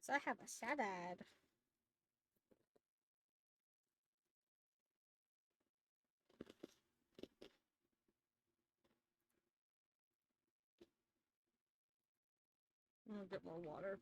So I have a strahd. I'm gonna get more water.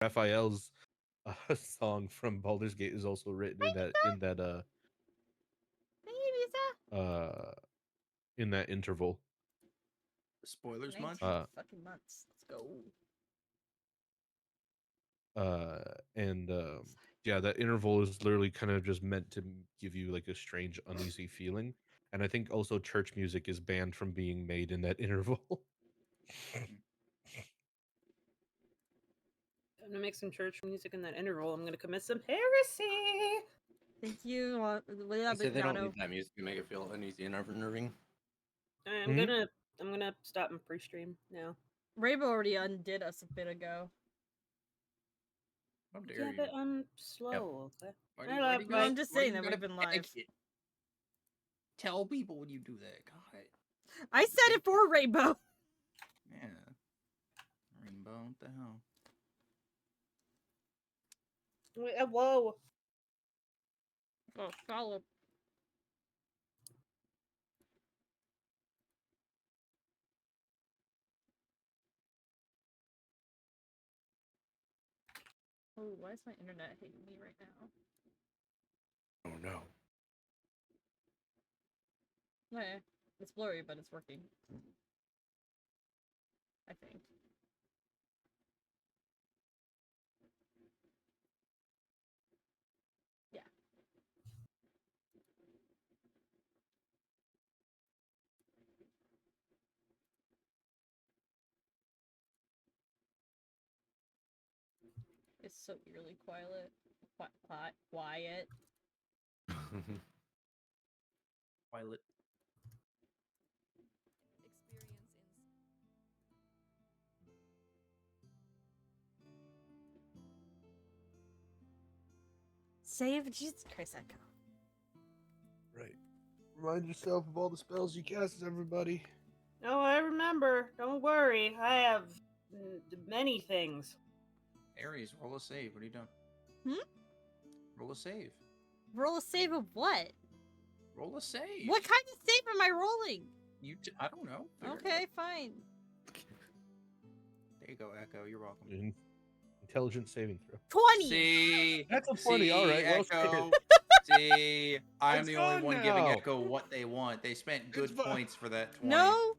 Raphael's song from Baldur's Gate is also written uh in that interval. Spoilers much? 19 fucking months. Let's go. And yeah, that interval is literally kind of just meant to give you like a strange uneasy feeling. And I think also church music is banned from being made in that interval. I'm gonna make some church music in that interval. I'm gonna commit some heresy. Thank you. They say they don't need that music to make it feel uneasy and unnerving. I'm gonna stop and pre-stream now. Rainbow already undid us a bit ago. How dare Yeah, you? but I'm slow. Okay. I'm just saying that we've been live. Tell people when you do that. God. I said it for Rainbow. Yeah. Rainbow, what the hell? Wait, whoa. Oh, solid. Oh, why is my internet hating me right now? Oh no. Yeah, it's blurry, but it's working. I think. Yeah. It's so eerily quiet. Quiet. Violet. Save Jesus Christ, Echo. Right. Remind yourself of all the spells you cast, everybody. No, I remember. Don't worry. I have many things. Aries, roll a save. What are you doing? Roll a save. Roll a save of what? Roll a save. What kind of save am I rolling? I don't know. Okay, fine. There you go, Echo. You're welcome. Intelligence saving throw. 20! See? That's a 20. All right. Echo. See? I'm It's the only gone one now. giving Echo what they want. They spent good points for that 20. No!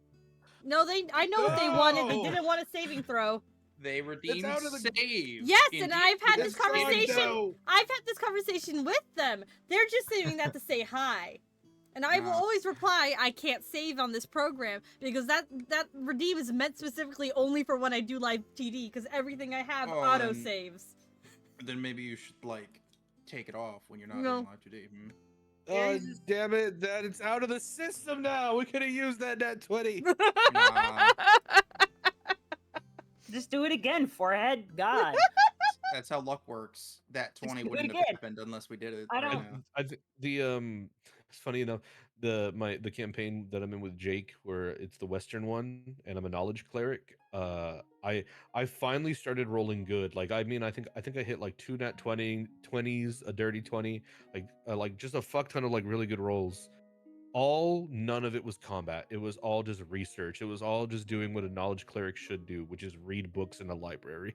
No, I know what they wanted. They didn't want a saving throw. They redeemed save. Yes, Indeed. and I've had this It's gone conversation. now. I've had this conversation with them. They're just saying that to say hi. And I will always reply, I can't save on this program because that redeem is meant specifically only for when I do live TD because everything I have auto saves. Then maybe you should take it off when you're not No. doing live today. Oh, damn it. That it's out of the system now. We could have used that net 20. Nah. Just do it again, forehead. God. That's how luck works. That 20 do it wouldn't have again. happened unless we did it. I don't- I think it's funny enough, the campaign that I'm in with Jake, where it's the Western one, and I'm a knowledge cleric. I finally started rolling good. Like I mean, I think I hit like 2 nat 20s, a dirty 20, like just a fuck ton of like really good rolls. None of it was combat. It was all just research. It was all just doing what a knowledge cleric should do, which is read books in a library.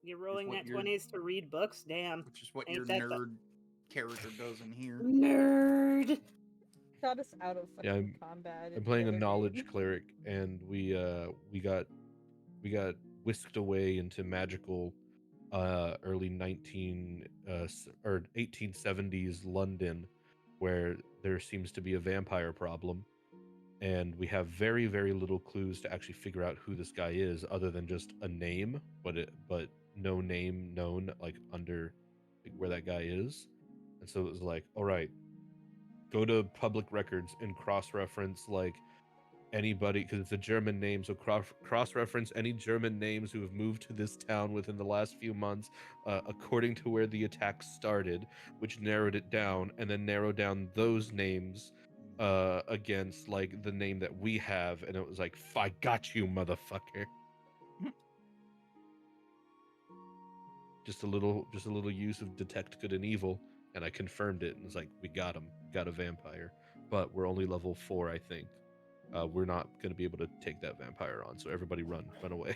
You're rolling that 20s to read books? Damn. Which is what Ain't your that nerd character does in here. Nerd. Got us out of fucking Yeah, combat. I'm playing a knowledge cleric, and we got whisked away into magical early 1870s London, where there seems to be a vampire problem, and we have very little clues to actually figure out who this guy is, other than just a name, but no name known like under like, where that guy is. And so it was like, all right, go to public records and cross-reference like anybody, because it's a German name, so cross-reference any German names who have moved to this town within the last few months, according to where the attack started, which narrowed it down, and then narrow down those names against like the name that we have, and it was like, I got you, motherfucker. just a little use of detect good and evil, and I confirmed it, and it's like, we got him, got a vampire, but we're only level 4, I think. We're not going to be able to take that vampire on, so everybody run away.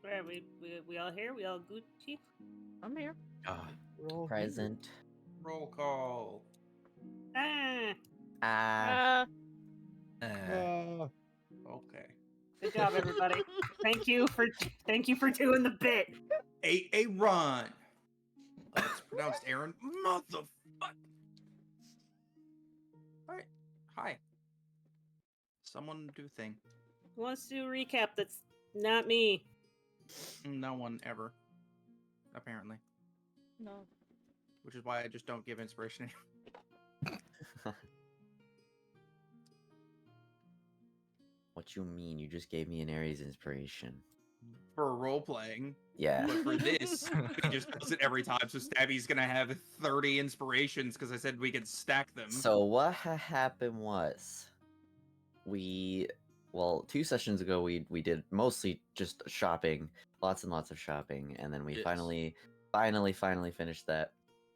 Where we all here? We all Gucci? I'm here. Present. Roll call. Ah. Okay. Good job, everybody. Thank you for doing the bit. A run. It's pronounced Aaron. Motherfucker. All right. Hi. Someone do thing. Who wants to do a recap? That's not me. No one ever. Apparently. No. Which is why I just don't give inspiration. What you mean? You just gave me an Aries inspiration. For role playing. Yeah. But for this, he just does it every time. So Stabby's gonna have 30 inspirations because I said we could stack them. So what happened was, well, 2 sessions ago we did mostly just shopping, lots and lots of shopping, and then we Yes. finally finished that.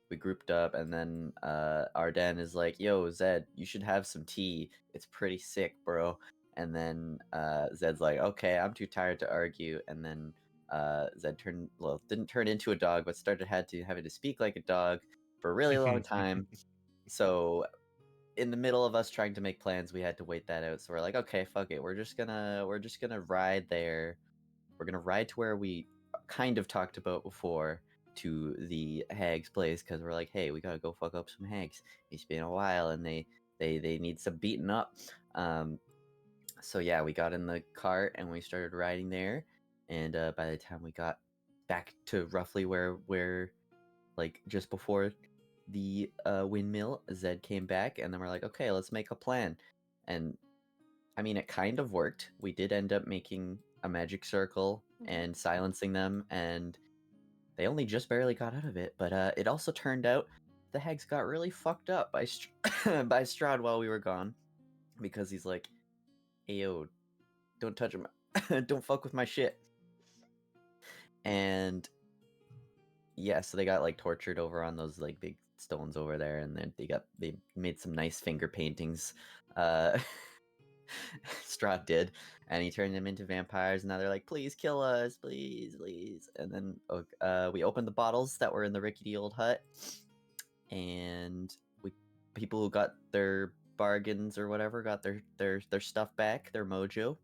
We grouped up, and then Arden is like, "Yo, Zed, you should have some tea. It's pretty sick, bro." And then Zed's like, "Okay, I'm too tired to argue." And then Zed didn't turn into a dog, but having to speak like a dog for a really long time. So in the middle of us trying to make plans, we had to wait that out. So we're like, okay, fuck it. We're just gonna ride there. We're gonna ride to where we kind of talked about before, to the hag's place, because we're like, hey, we gotta go fuck up some hags. It's been a while, and they need some beating up. So yeah, we got in the cart and we started riding there. And by the time we got back to roughly where like just before the windmill, Zed came back, and then we're like, okay, let's make a plan. And I mean, it kind of worked. We did end up making a magic circle and silencing them, and they only just barely got out of it. But it also turned out the hags got really fucked up by by Strahd while we were gone, because he's like, hey, yo, don't touch him. Don't fuck with my shit. And yeah, so they got like tortured over on those like big stones over there, and then they made some nice finger paintings. Strahd did, and he turned them into vampires. And now they're like, please kill us, please. And then we opened the bottles that were in the rickety old hut, and people who got their bargains or whatever got their stuff back, their mojo.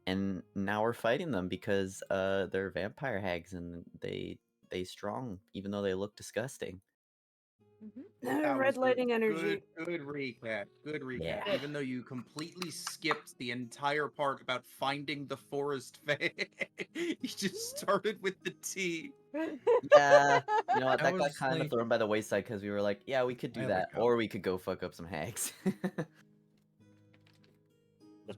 And now we're fighting them because they're vampire hags, and they strong, even though they look disgusting. That Red was lighting energy. Good recap. Good recap. Yeah. Even though you completely skipped the entire part about finding the forest fae, you just started with the tea. Yeah, you know what? I That got was kind of like- thrown by the wayside because we were like, yeah, we could do I that, like or we could go fuck up some hags. The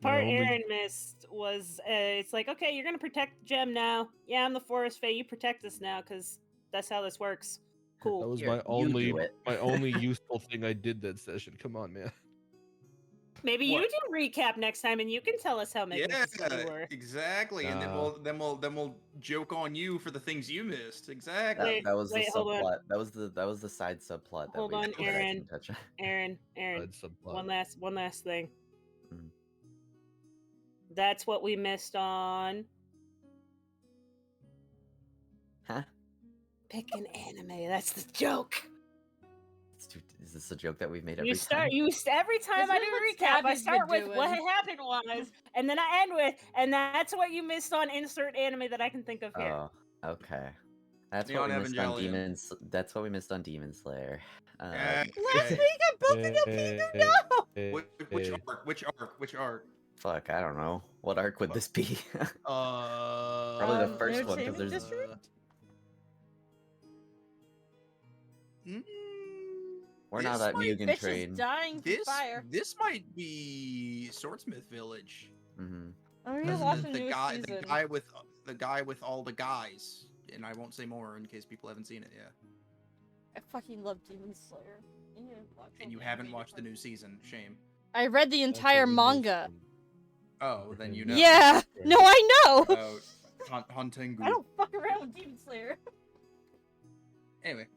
My part only- Aaron missed was it's like, okay, you're gonna protect Gem now. Yeah, I'm the forest fae. You protect us now, because that's how this works. Cool. That was Here, my you only do it. my only useful thing I did that session. Come on, man. Maybe you What? do recap next time, and you can tell us how magnificent you were. Exactly. And then we'll joke on you for the things you missed. Exactly. Wait, That was the hold on. subplot. That was the side subplot. Hold that we on, that I Aaron. didn't touch on. Aaron, Side subplot. one last thing. Mhm. That's what we missed on. Huh? Pick an anime. That's the joke. Is this a joke that we've made every You start. time? Every time This I is do what a recap, I Stabby's start been with what doing. happened was, and then I end with, and that's what you missed on insert anime that I can think of here. Oh, okay. That's Neon what we missed on Evangelion. Demons. That's what we missed on Demon Slayer. Last Okay. week I both of you people know. Which arc? Fuck, I don't know. What arc would this be? Probably the first one, 'cause Entertainment there's- District? We're not This that might- Mugen Bitch train. is dying for fire. This might be Swordsmith Village. Mm-hmm. I'm gonna Because watch a new the season. guy with all the guys, and I won't say more in case people haven't seen it yet. I fucking love Demon Slayer. I need to watch And all you the haven't animated watched the new parts. season. Shame. I read the entire manga. Oh, then you know. Yeah. No, I know. About hunting. I don't fuck around with Demon Slayer. Anyway,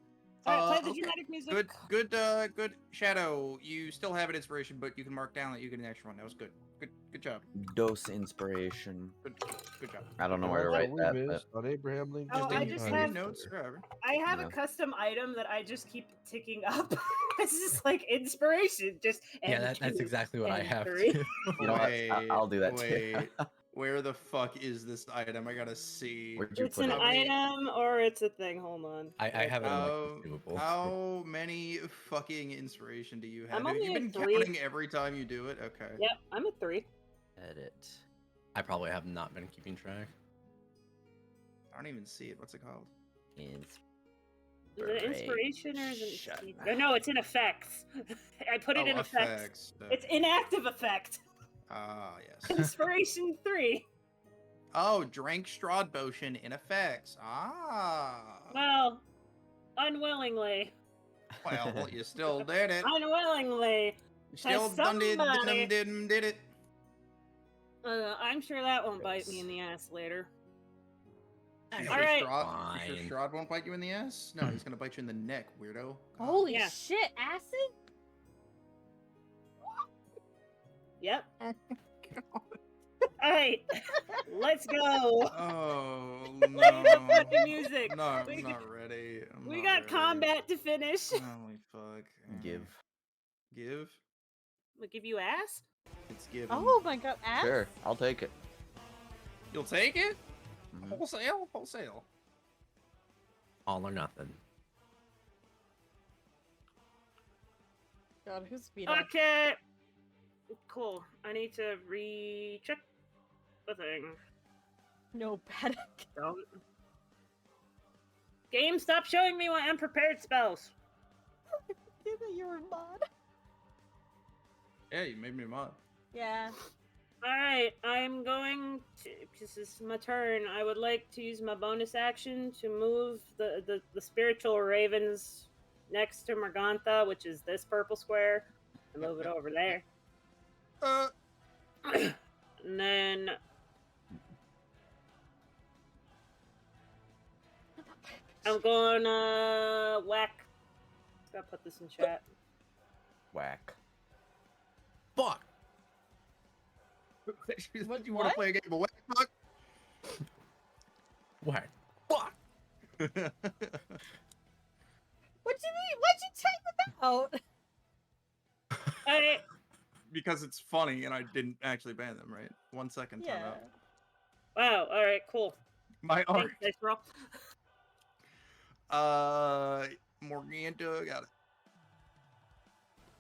Alright, play the Okay. dramatic music. Good. Shadow, you still have an inspiration, but you can mark down that you get an extra one. That was good. Good job. Dose inspiration. Good job. I don't know Good where to job. write we that, missed on Abraham Lincoln. Oh, I just in have- your notes forever. I have No. a custom item that I just keep ticking up. It's just like inspiration. Just Yeah, that's M2, exactly what I have M3. too. You know what? I'll do that too. Wait. Where the fuck is this item? I gotta see. Where'd you It's put an it? How many- item or it's a thing. Hold on. I have it in like How, consumables. how many fucking inspiration do you have? I'm Have only you at been 3. counting every time you do it? Okay. Yep, I'm at 3. Edit. I probably have not been keeping track. I don't even see it. What's it called? Is it inspiration or is Shut it? up. Oh, no, it's in effects. I put it in effects. It's inactive effect. Ah, yes. Inspiration 3. Oh, drank strahd potion in effects. Ah. Well, unwillingly. Well, you still did it. Unwillingly. You still done somebody- did it. I'm sure that won't bite me in the ass later. You All sure right. Strahd, you Fine. sure Strahd won't bite you in the ass? No, he's gonna bite you in the neck, weirdo. God. Holy Yeah. shit, acid? Yep. Alright. Let's go. Oh Play the no. fucking music. No, I'm We not ready. I'm We not got ready. combat to finish. Holy fuck. Give. Give? We'll give you ass. It's given. Oh my god, ass? Sure, I'll take it. You'll take it? Mhm. Wholesale? Wholesale. All or nothing. God, who's speed up? Okay. Cool. I need to recheck the thing. No panic. Don't. Game, stop showing me my unprepared spells. You know you were a mod. Yeah, you made me a mod. Yeah. Alright, I'm going to, because this is my turn, I would like to use my bonus action to move the spiritual ravens next to Morgantha, which is this purple square, and move it over there. And then I'm gonna whack. Gotta put this in chat. Whack. Fuck! What, you want to what? play a game of whack fuck? What? Fuck! What do you mean? What'd you type about? Alright, Because it's funny and I didn't actually ban them, right? 1 second, time Yeah. out. wow, alright, cool. My art. Thanks, dice roll. Morganta got it.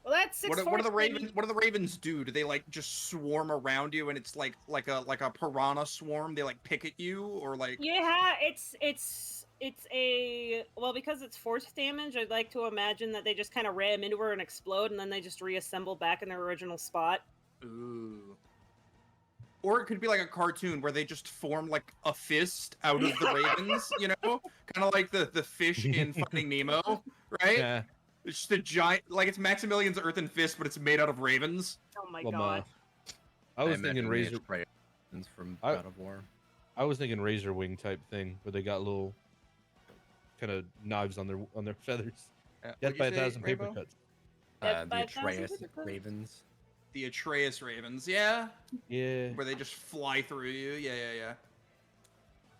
Well, that's 6 What are the force ravens? damage. What do the ravens do? Do they like just swarm around you and it's like a piranha swarm? They like pick at you or like? Yeah, it's a well, because it's force damage. I'd like to imagine that they just kind of ram into her and explode, and then they just reassemble back in their original spot. Ooh. Or it could be like a cartoon where they just form like a fist out of the ravens, you know, kind of like the fish in Finding Nemo, right? Yeah. It's just a giant, like it's Maximilian's earthen fist, but it's made out of ravens. Oh my Well, god! I was imagine thinking they razor. spray it from I- God of War. I was thinking razor wing type thing, where they got little kind of knives on their feathers. Death by 1,000 paper Rainbow? cuts. Death The by 1,000 Atreus paper cuts. Ravens. The Atreus ravens, yeah, Yeah. where they just fly through you. Yeah.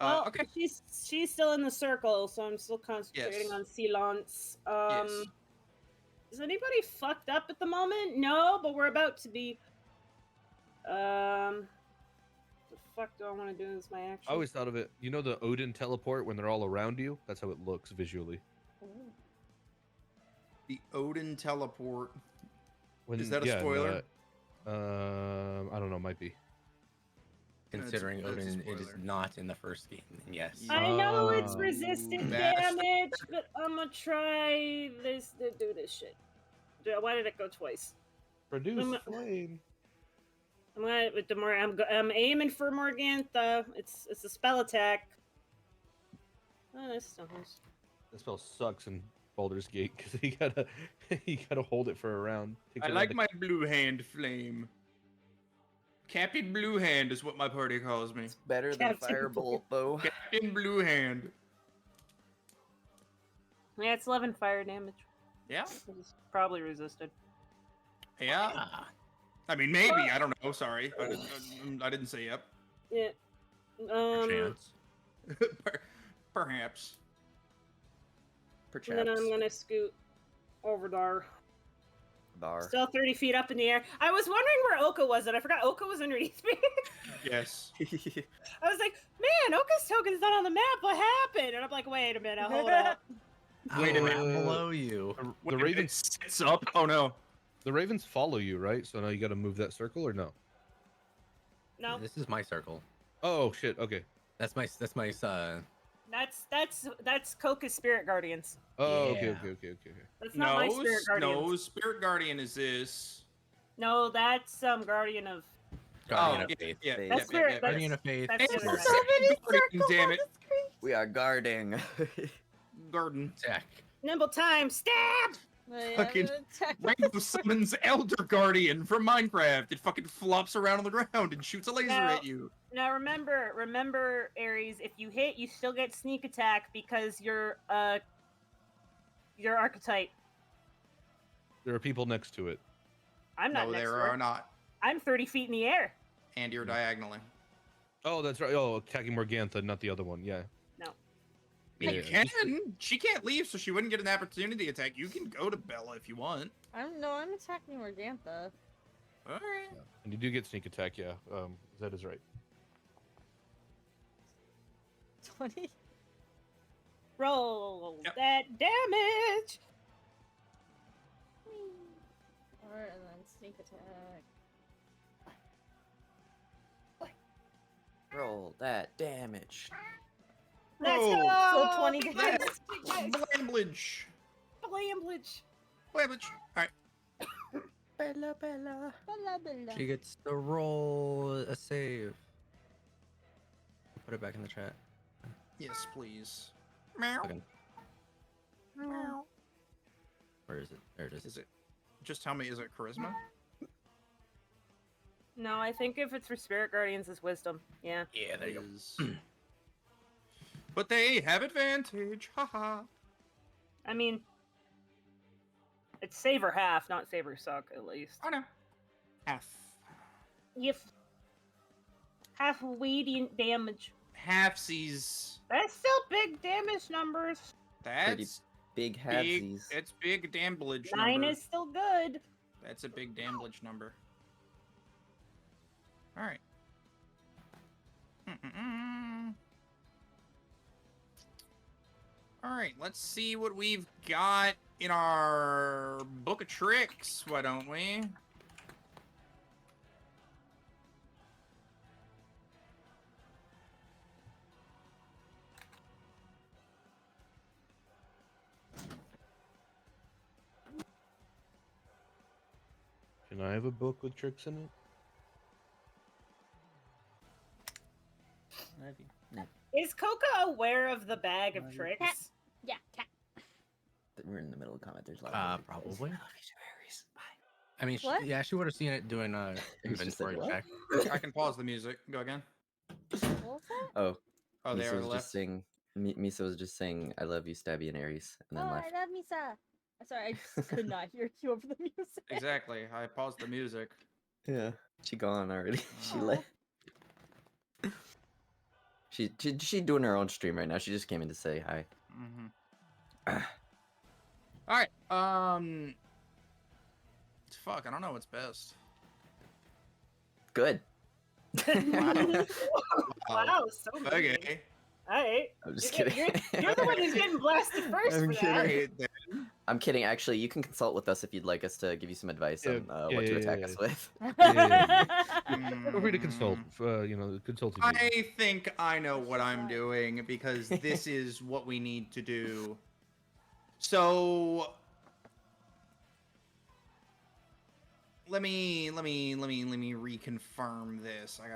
Well, Okay. she's still in the circle, so I'm still concentrating Yes. on Silence. Yes. Is anybody fucked up at the moment? No, but we're about to be. The fuck do I want to do as my action? I always thought of it. You know the Odin teleport when they're all around you? That's how it looks visually. The Odin teleport. When, Is that a yeah, and, spoiler? I don't know. Might be. Considering that's a Odin, it is spoiler. not in the first game. Then yes. Yeah. I know it's Oh, resistant bastard. damage, but I'm gonna try this to do this shit. Why did it go twice? Produce I'm- flame. I'm gonna with the more I'm aiming for Morgantha. It's a spell attack. Oh, this still has. That spell sucks in Baldur's Gate because you gotta hold it for a round. Takes I a like round my blue hand flame. Captain Blue Hand is what my party calls me. It's better than Captain Firebolt, though. Captain Blue Hand. Yeah, it's 11 fire damage. Yeah. It's probably resisted. Yeah. Ah, I mean, maybe. I don't know. Sorry. I didn't say yep. Yeah. chance. Perhaps. And then I'm Perhaps. gonna scoot over there. Bar. Still 30 feet up in the air. I was wondering where Oka was, and I forgot Oka was underneath me. Yes. I was like, man, Oka's token's not on the map. What happened? And I'm like, wait a minute, hold up. Wait a Oh, minute. I'm below you. The Wait, ravens, it sits up. Oh no. the ravens follow you, right? So now you got to move that circle, or no? No, This is my circle. Oh shit. Okay. That's my that's Koka's spirit guardians. Oh, okay, Yeah. okay. That's not my spirit guardians. No, Spirit Guardian is this. No, that's guardian of. guardian Oh, of yeah, faith. yeah, That's yeah, spirit. yeah, yeah. Guardian of faith. That's It's the other the guy. second guardian, damn it. We are guarding. Garden. Attack. Nimble time, stab! Fucking Rainbow summons Elder Guardian from Minecraft. It fucking flops around on the ground and shoots a laser Now- at you. Now remember, Ares, if you hit, you still get sneak attack because you're archetype. There are people next to it. I'm not No, next there to are her. not. I'm 30 feet in the air. And you're diagonally. Oh, that's right. Oh, attacking Morgantha, not the other one. Yeah. You Yeah, can. She can't leave, so she wouldn't get an opportunity attack. You can go to Bella if you want. I'm attacking Morgantha. All right. And you do get sneak attack. Yeah. Zed is right. 20. Roll Yep. that damage. Alright, and then sneak attack. Roll that damage. Let's Roll. go. So 20 Big damage. dice, big dice. Blamblage. Blamblage. Blamblage. All right. Bella, Bella. Blah, blah, blah. She gets to roll a save. Put it back in the chat. Yes, please. Meow. Okay. Meow. Where is it? There it is. Is it? Just tell me, is it charisma? No, I think if it's for spirit guardians, it's wisdom. Yeah. Yeah, there you go. Is- But they have advantage. Haha. I mean, it's save or half, not save or suck, at least. I know. Half. If half radiant damage. Halfsies. That's still big damage numbers. That's Big big. halvesies. It's big damblage 9 number. is still good. That's a big damblage number. All right. All right, let's see what we've got in our book of tricks. Why don't we? Can I have a book with tricks in it? Is Coca aware of the bag of tricks? Yeah, cat. We're in the middle of comment. There's a lot of Probably. Aries. Bye. I mean, What? she would have seen it doing It's just like, inventory what? check. I can pause the music. Go again. What was that? Oh, Oh, they Misa are was left. just saying. Misa was just saying, "I love you, Stabby and Aries," and Oh, then I left. love Misa. Sorry, I just could not hear you over the music. Exactly. I paused the music. Yeah, she gone already. She Aw. left. She doing her own stream right now. She just came in to say hi. Mm-hmm. All right. Fuck. I don't know what's best. Good. Wow, so good. Okay. Alright. I'm just You're, kidding. you're the one who's getting blasted first I'm for kidding. that. Alright, then. I'm kidding. Actually, you can consult with us if you'd like us to give you some advice Yeah, on what to attack us with. Feel free to consult. Consult. if you- I think I know what I'm doing because this is what we need to do. So let me reconfirm this. I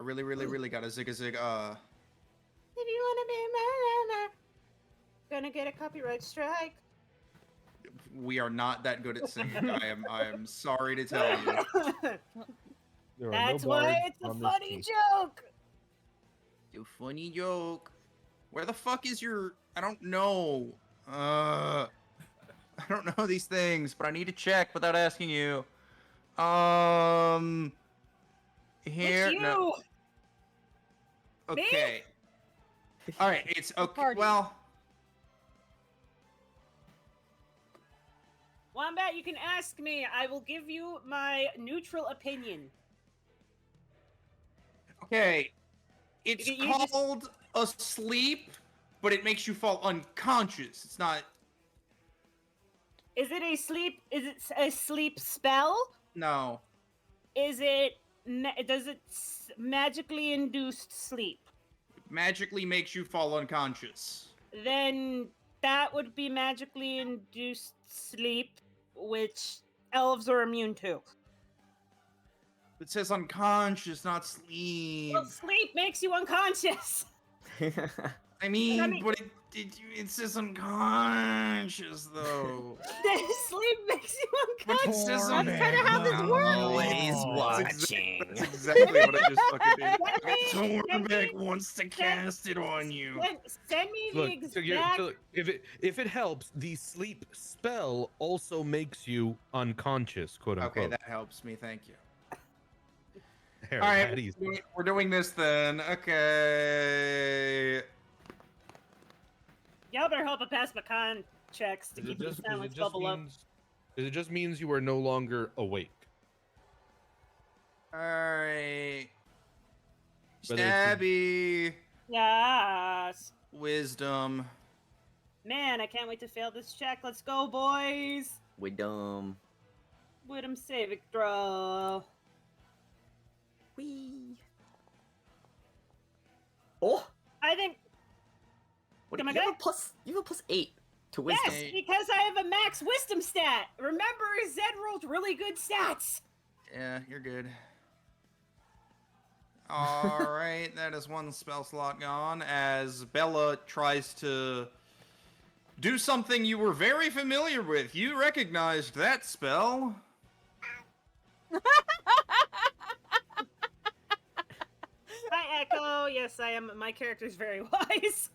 really gotta zig a zig. If you wanna be my gonna get a copyright strike. We are not that good at singing. I am sorry to tell you. There are That's no why bards it's a on this funny team. joke. You funny joke. Where the fuck is your? I don't know. I don't know these things, but I need to check without asking you. Here. It's you. No. Me? Okay. All right. It's okay. Party. Well. Wombat, you can ask me. I will give you my neutral opinion. Okay. It's You just- called asleep, but it makes you fall unconscious. It's not. Is it a sleep? Is it a sleep spell? No. Is it? Does it magically induce sleep? Magically makes you fall unconscious. Then that would be magically induced sleep, which elves are immune to. It says unconscious, not sleep. Well, sleep makes you unconscious. I mean, mean- but it says unconscious though. Sleep makes you But it unconscious. says That's kind of how this works. Always watching. That's exactly what I just fucking did. Send me- Torbeck wants to cast it on you. Send me the Look, so exact. if it helps, the sleep spell also makes you unconscious, quote Okay, unquote. that helps me. Thank you. There, All that right, easy. we're doing this then. Okay. Y'all better help I pass my con checks to Is keep it the just, silence bubble up. Is it just means you are no longer awake? All right. Whether it's Stabby. Yes. Wisdom. Man, I can't wait to fail this check. Let's go, boys. We dumb. Wisdom saving throw. Wee. Oh, I think what Am I you have good? a plus? You have a +8 to wisdom. yes, because I have a max wisdom stat. Remember, Zed rolled really good stats. Yeah, you're good. All right, that is one spell slot gone as Bella tries to do something you were very familiar with. You recognized that spell. Hi, Echo. Yes, I am. My character's very wise.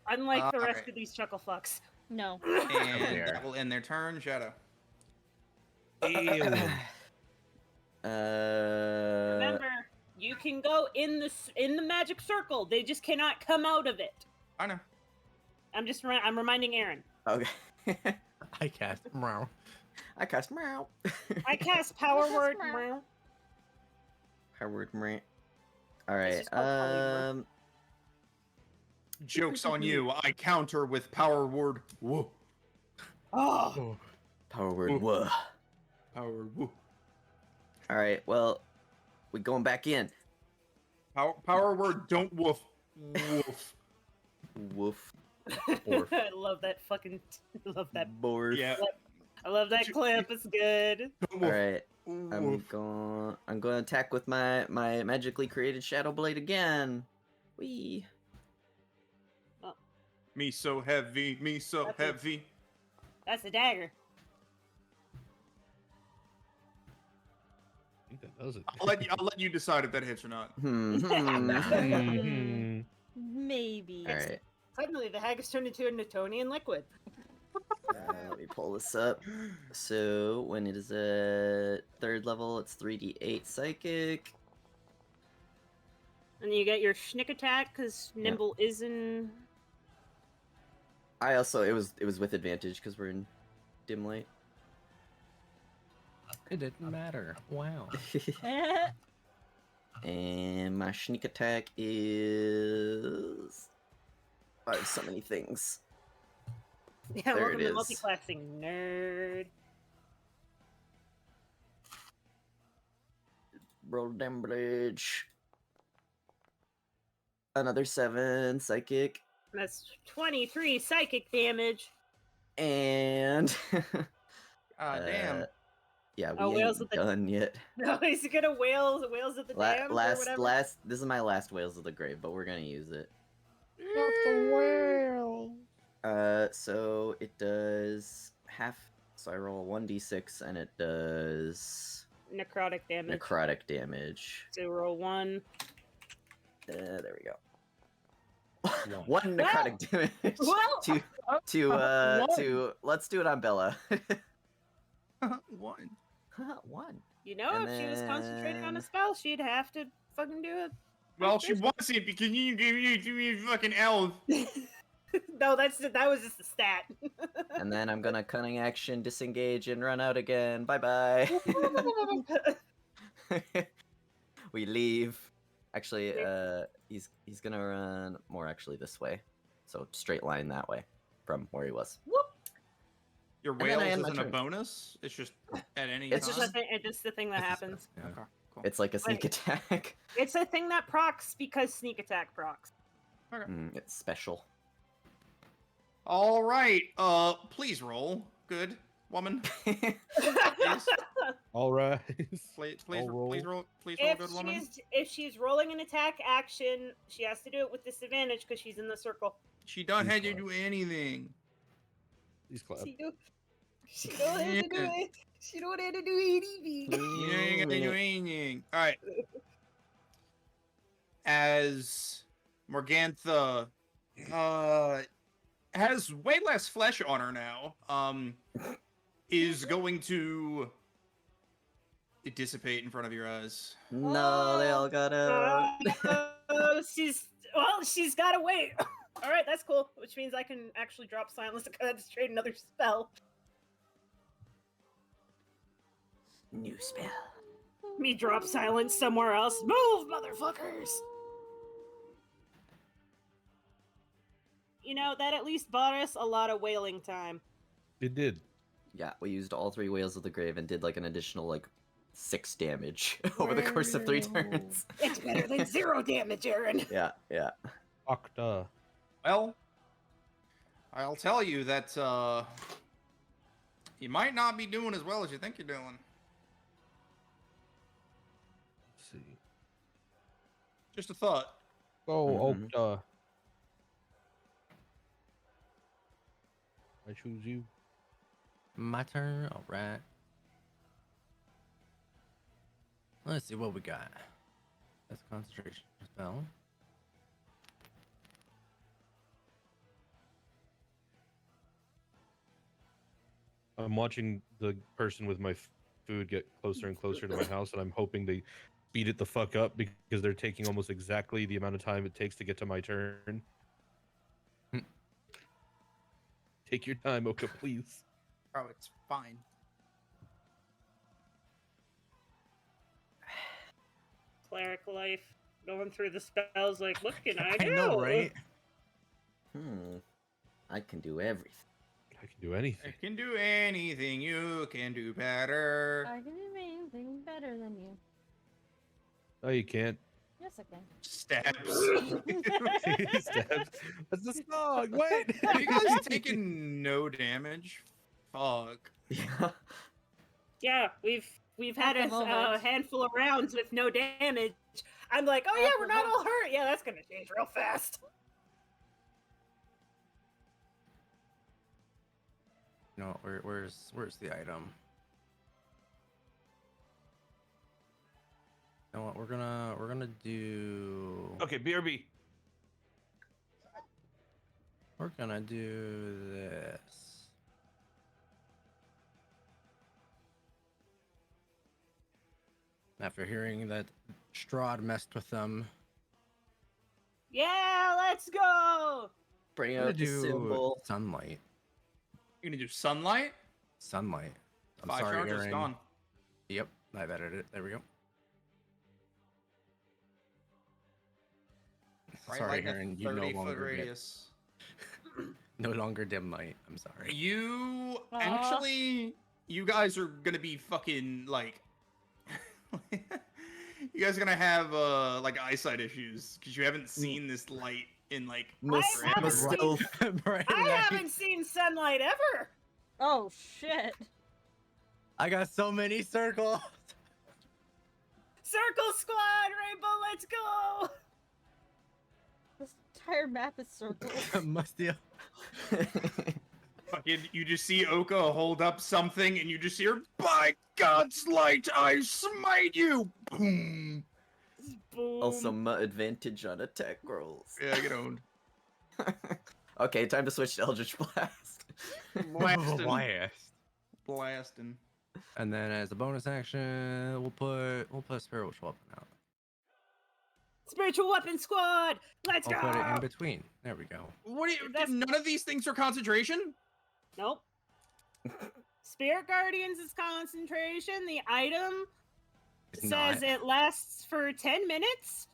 Unlike the rest Alright. of these chuckle fucks. No. And there. that will end their turn. Shadow. Ew. Remember, you can go in the magic circle. They just cannot come out of it. I know. I'm reminding Aaron. Okay. I cast meow. I cast meow. I cast power Yes, word. ma'am. Howard meow. All right. just called polymorph. Joke's on you. I counter with power word. Woo. Oh, Power word. Ooh. Whoa. Power word. Woo. All right. Well, we going back in. Power word. Don't woof. Woof. Woof. I love that fucking. Love that. Borf. Yeah. I love that clip. It's good. Don't All woof. right. I'm Woof. going. I'm going to attack with my magically created shadow blade again. Wee. Me so heavy. Me so That's it. heavy. That's a dagger. I think that does it. I'll let you decide if that hits or not. Mhm. Maybe. All right. Suddenly, the hag has turned into a Newtonian liquid. Let me pull this up. So when it is at 3rd level, it's 3d8 psychic. And you get your schnick attack because Nimble is in. I also it was with advantage because we're in dim light. It didn't matter. Wow. And my sneak attack is. I have so many things. Yeah, There welcome it to is. multiclassing, nerd. Roll damage. Another 7 psychic. That's 23 psychic damage. And Damn. yeah, we Oh, whales ain't with the- done yet. No, he's gonna whales at the dam or Last whatever. this is my last Whales of the Grave, but we're gonna use it. So it does half. So I roll 1d6, and it does Necrotic damage. necrotic damage. 0, 1. There we go. 1 necrotic damage. Well, Let's do it on Bella. 1. 1. you know, And if she was concentrating on a then- spell, she'd have to fucking do it. Well, she wasn't because you gave me to me fucking elf. No, that was just a stat. And then I'm gonna cunning action, disengage, and run out again. Bye bye. We leave. Actually, he's gonna run more actually this way, so straight line that way from where he was. Your And then whales I end my isn't a turn. bonus. It's just at any It's time. It's just the thing that happens. Yeah. Okay, cool. It's like a sneak attack. It's a thing that procs because sneak attack procs. It's special. All right. Please roll. Good woman. All right. Please I'll roll. roll. Please roll, if good woman. she's rolling an attack action, she has to do it with disadvantage because she's in the circle. She don't Please have to clap. do anything. Please clap. She don't have to do it. She don't have to do anything. You ain't gonna do anything. All right. As Morgantha has way less flesh on her now, is going to dissipate in front of your eyes. No, they all got out. She's gotta wait. All right, that's cool. Which means I can actually drop silence to concentrate another spell. New spell. Me drop silence somewhere else. Move, motherfuckers! You know, that at least bought us a lot of wailing time. It did. Yeah, we used all 3 whales of the grave and did like an additional like 6 damage over the course of 3 turns. It's better than 0 damage, Aaron. Yeah. Octa. Well, I'll tell you that you might not be doing as well as you think you're doing. Let's see. Just a thought. Go, Mhm. Octa. I choose you. My turn. All right. Let's see what we got. That's a concentration spell. I'm watching the person with my food get closer and closer to my house, and I'm hoping they speed it the fuck up because they're taking almost exactly the amount of time it takes to get to my turn. Take your time, Oka, please. Oh, it's fine. Cleric life. Going through the spells like, what can I I do? know, right? I can do everything. I can do anything. You can do anything. You can do better. I can do anything better than you. No, you can't. Yes, I can. Stabs. Stabs. That's the song. Wait. Have you guys taken no damage? Fuck. Yeah. Yeah, we've had At the a moment. handful of rounds with no damage. I'm like, oh yeah, we're not all hurt. Yeah, that's gonna change real fast. No, where's the item? You know what? We're gonna do. Okay, BRB. We're gonna do this. After hearing that Strahd messed with them, Yeah, let's go. Bring I'm gonna out the do symbol. sunlight. You're gonna do sunlight? Sunlight. I'm 5 sorry, charges Aaron. gone. Yep, I've edited it. There we go. Bright Sorry, light in a Aaron. You no 30-foot longer get, radius. no longer dim light. I'm sorry. You Aw. actually, you guys are gonna be fucking like, you guys are gonna have like eyesight issues because you haven't seen this light in like haven't forever. seen- Bright I light. haven't seen sunlight ever. Oh shit! I got so many circles. Circle squad, Rainbow, let's go. This entire map is circles. Musty. Fucking, you just see Oka hold up something, and you just hear, "By God's light, I smite you!" Boom. Boom. Also, advantage on attack rolls. Yeah, get owned. Okay, time to switch to Eldritch Blast. Blasting. Blast. Blasting. And then as a bonus action, we'll put a spiritual weapon out. Spiritual weapon squad. Let's I'll go. put it in between. There we go. What do you? That's- None of these things are concentration. Nope. Spirit Guardians is concentration. The item It's says not. it lasts for 10 minutes,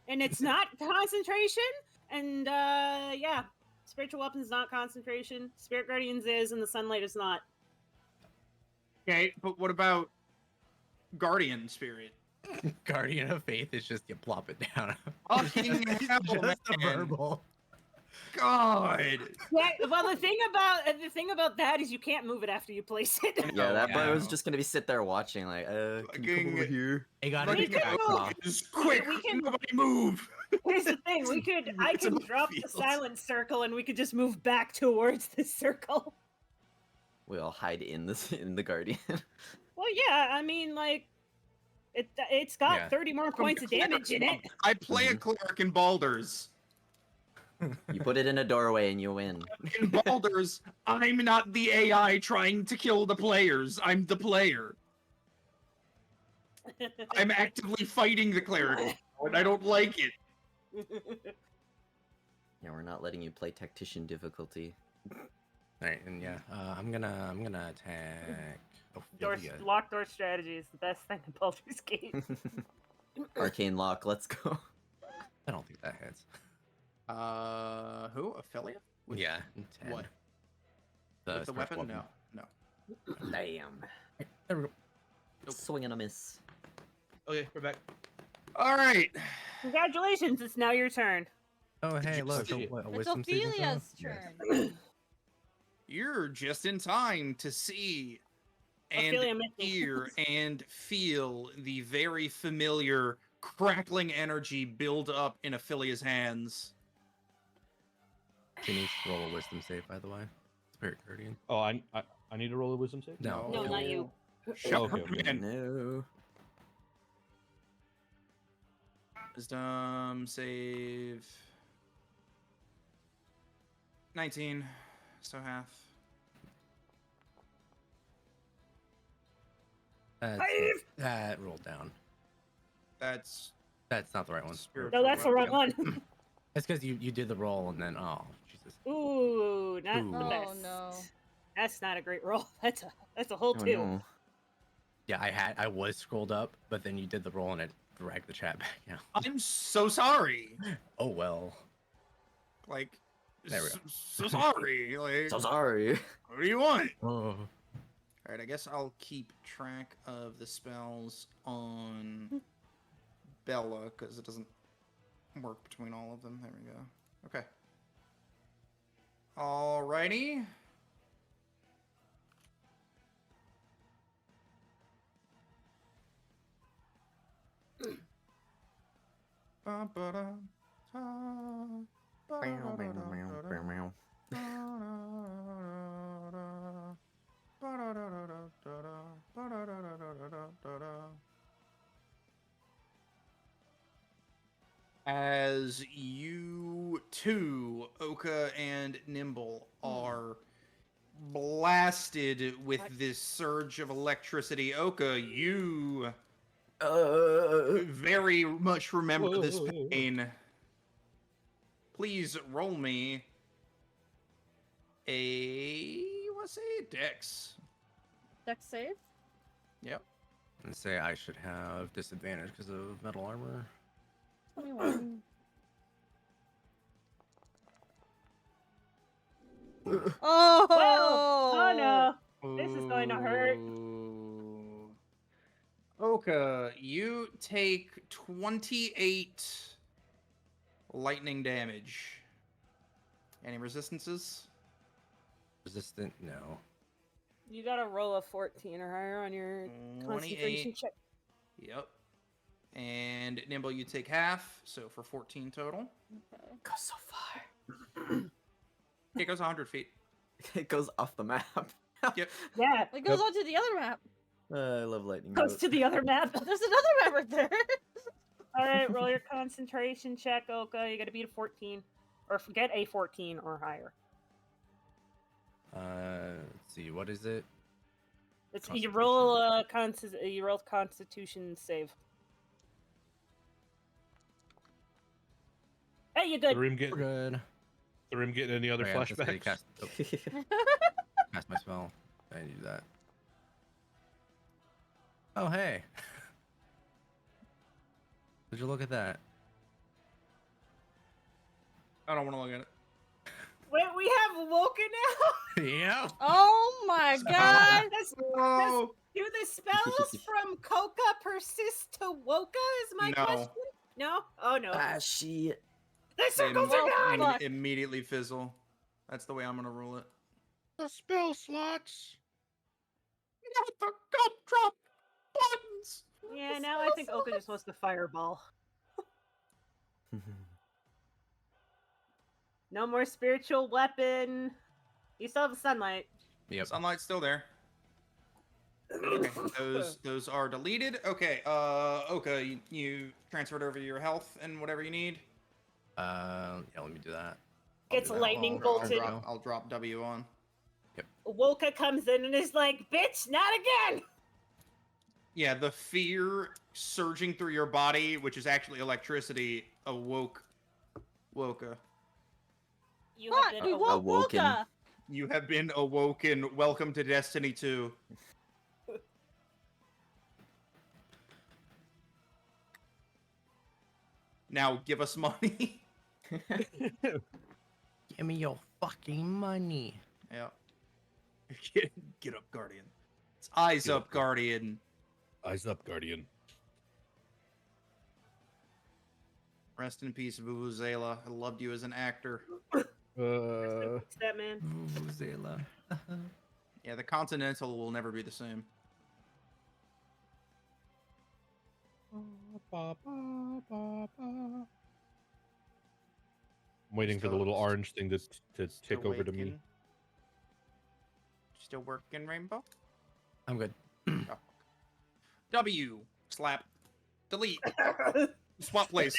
and it's not concentration. And yeah, spiritual weapons not concentration. Spirit Guardians is, and the sunlight is not. Okay, but what about Guardian Spirit? Guardian of Faith is just you plop it down. Fucking hell, just a man. verbal. God. Yeah. Well, the thing about that is you can't move it after you place it. Yeah, that boy was Yeah. just gonna be sit there watching, like, can you come over Fucking- here? They got Fucking it. can back move. off. Just quick, We can- nobody move. Here's the thing: I It's can about drop the fields. silent circle, and we could just move back towards the circle. We all hide in the Guardian. Well, yeah. I mean, like, it's got Yeah. 30 more points of damage in it. I play a cleric in Baldur's. You put it in a doorway and you win. In Baldur's, I'm not the AI trying to kill the players. I'm the player. I'm actively fighting the cleric, and I don't like it. Yeah, we're not letting you play tactician difficulty. Alright, and yeah, I'm gonna attack. Oh, Lock door strategy is the best thing in Baldur's Gate. Arcane Lock, let's go. I don't think that hits. Who? Ophelia? Yeah, 10. What? The With the spiritual weapon? No. No. Damn. There we go. Nope. Swing and a miss. Okay, we're back. All right. Congratulations! It's now your turn. Oh, Did hey, you look. see a it? what, a It's wisdom saving throw? Ophelia's Yes. turn. You're just in time to see and Ophelia missed me. hear and feel the very familiar crackling energy build up in Ophelia's hands. She needs to roll a wisdom save, by the way. Spirit Guardian. Oh, I need to roll a wisdom save. No. No, not you. Shut Okay, up, okay. man. No. Wisdom save 19, so half. That rolled down. That's That's not the right one. spiritual No, that's the wrong weapon. one. That's because you did the roll and then Jesus. Ooh, not Ooh. the Oh, best. no. That's not a great roll. That's a whole Oh, two. no. Yeah, I was scrolled up, but then you did the roll and it dragged the chat back down. I'm so sorry. Oh well. Like, There we go. so sorry. Like, So sorry. what do you want? Oh. All right, I guess I'll keep track of the spells on Bella because it doesn't work between all of them. There we go. Okay. Alrighty. As you two, Oka and Nimble, are blasted with this surge of electricity, Oka, you very much remember this Whoa. pain. Please roll me let's say Dex. Dex save? Yep. And say I should have disadvantage because of metal armor. 21. Oh! Oh no. This is going to hurt. Ooh. Oka, you take 28 lightning damage. Any resistances? Resistant? No. You got to roll a 14 or higher on your concentration 28. check. Yep. And Nimble, you take half, so for 14 total. Okay. Goes so far. It goes 100 feet. It goes off the map. Yep. Yeah. It goes on to the other map. I love lightning. Goes bolts. to the other map. There's another map right there. All right, roll your concentration check, Oka. You got to beat a 14. or get a 14 or higher. Let's see. What is it? It's you roll Constitution. you roll Constitution save. Hey, you good? Tharim We're getting, good. Tharim getting any other Oh, yeah, that's how you flashbacks? cast my spell. I need to do that. Oh, hey. Did you look at that? I don't want to look at it. Wait, we have Woken now. Yeah. Oh my god! Oh, Do the spells from Coca persist to Woka? Is my No. question. No. Oh no. Ah, shit. The circles Well, are gone. fuck. immediately fizzle. That's the way I'm gonna rule it. The spell slots. Not the gumdrop buttons. Yeah. Now I think Oka just wants to fireball. No more spiritual weapon. You still have sunlight. Yep. Sunlight's still there. Okay, those are deleted. Okay, Oka, you transferred over your health and whatever you need. Yeah, let me do that. Gets do that. lightning I'll bolted. drop W on. Woka comes in and is like, "Bitch, not again!" Yeah, the fear surging through your body, which is actually electricity, awoke Woka. You Fuck, have he been woke awoken. Woka. You have been awoken. Welcome to Destiny 2. Now give us money. Give me your fucking money. Yeah. Get up, Guardian. It's eyes Get up, up, Guardian. Eyes up, Guardian. Rest in peace, Vuvuzela. I loved you as an actor. What's that, man? Vuvuzela. Yeah, the Continental will never be the same. I'm waiting for the little orange thing to tick over to me. Working? Still working, Rainbow? I'm good. Oh. W. Slap. Delete. Swap place.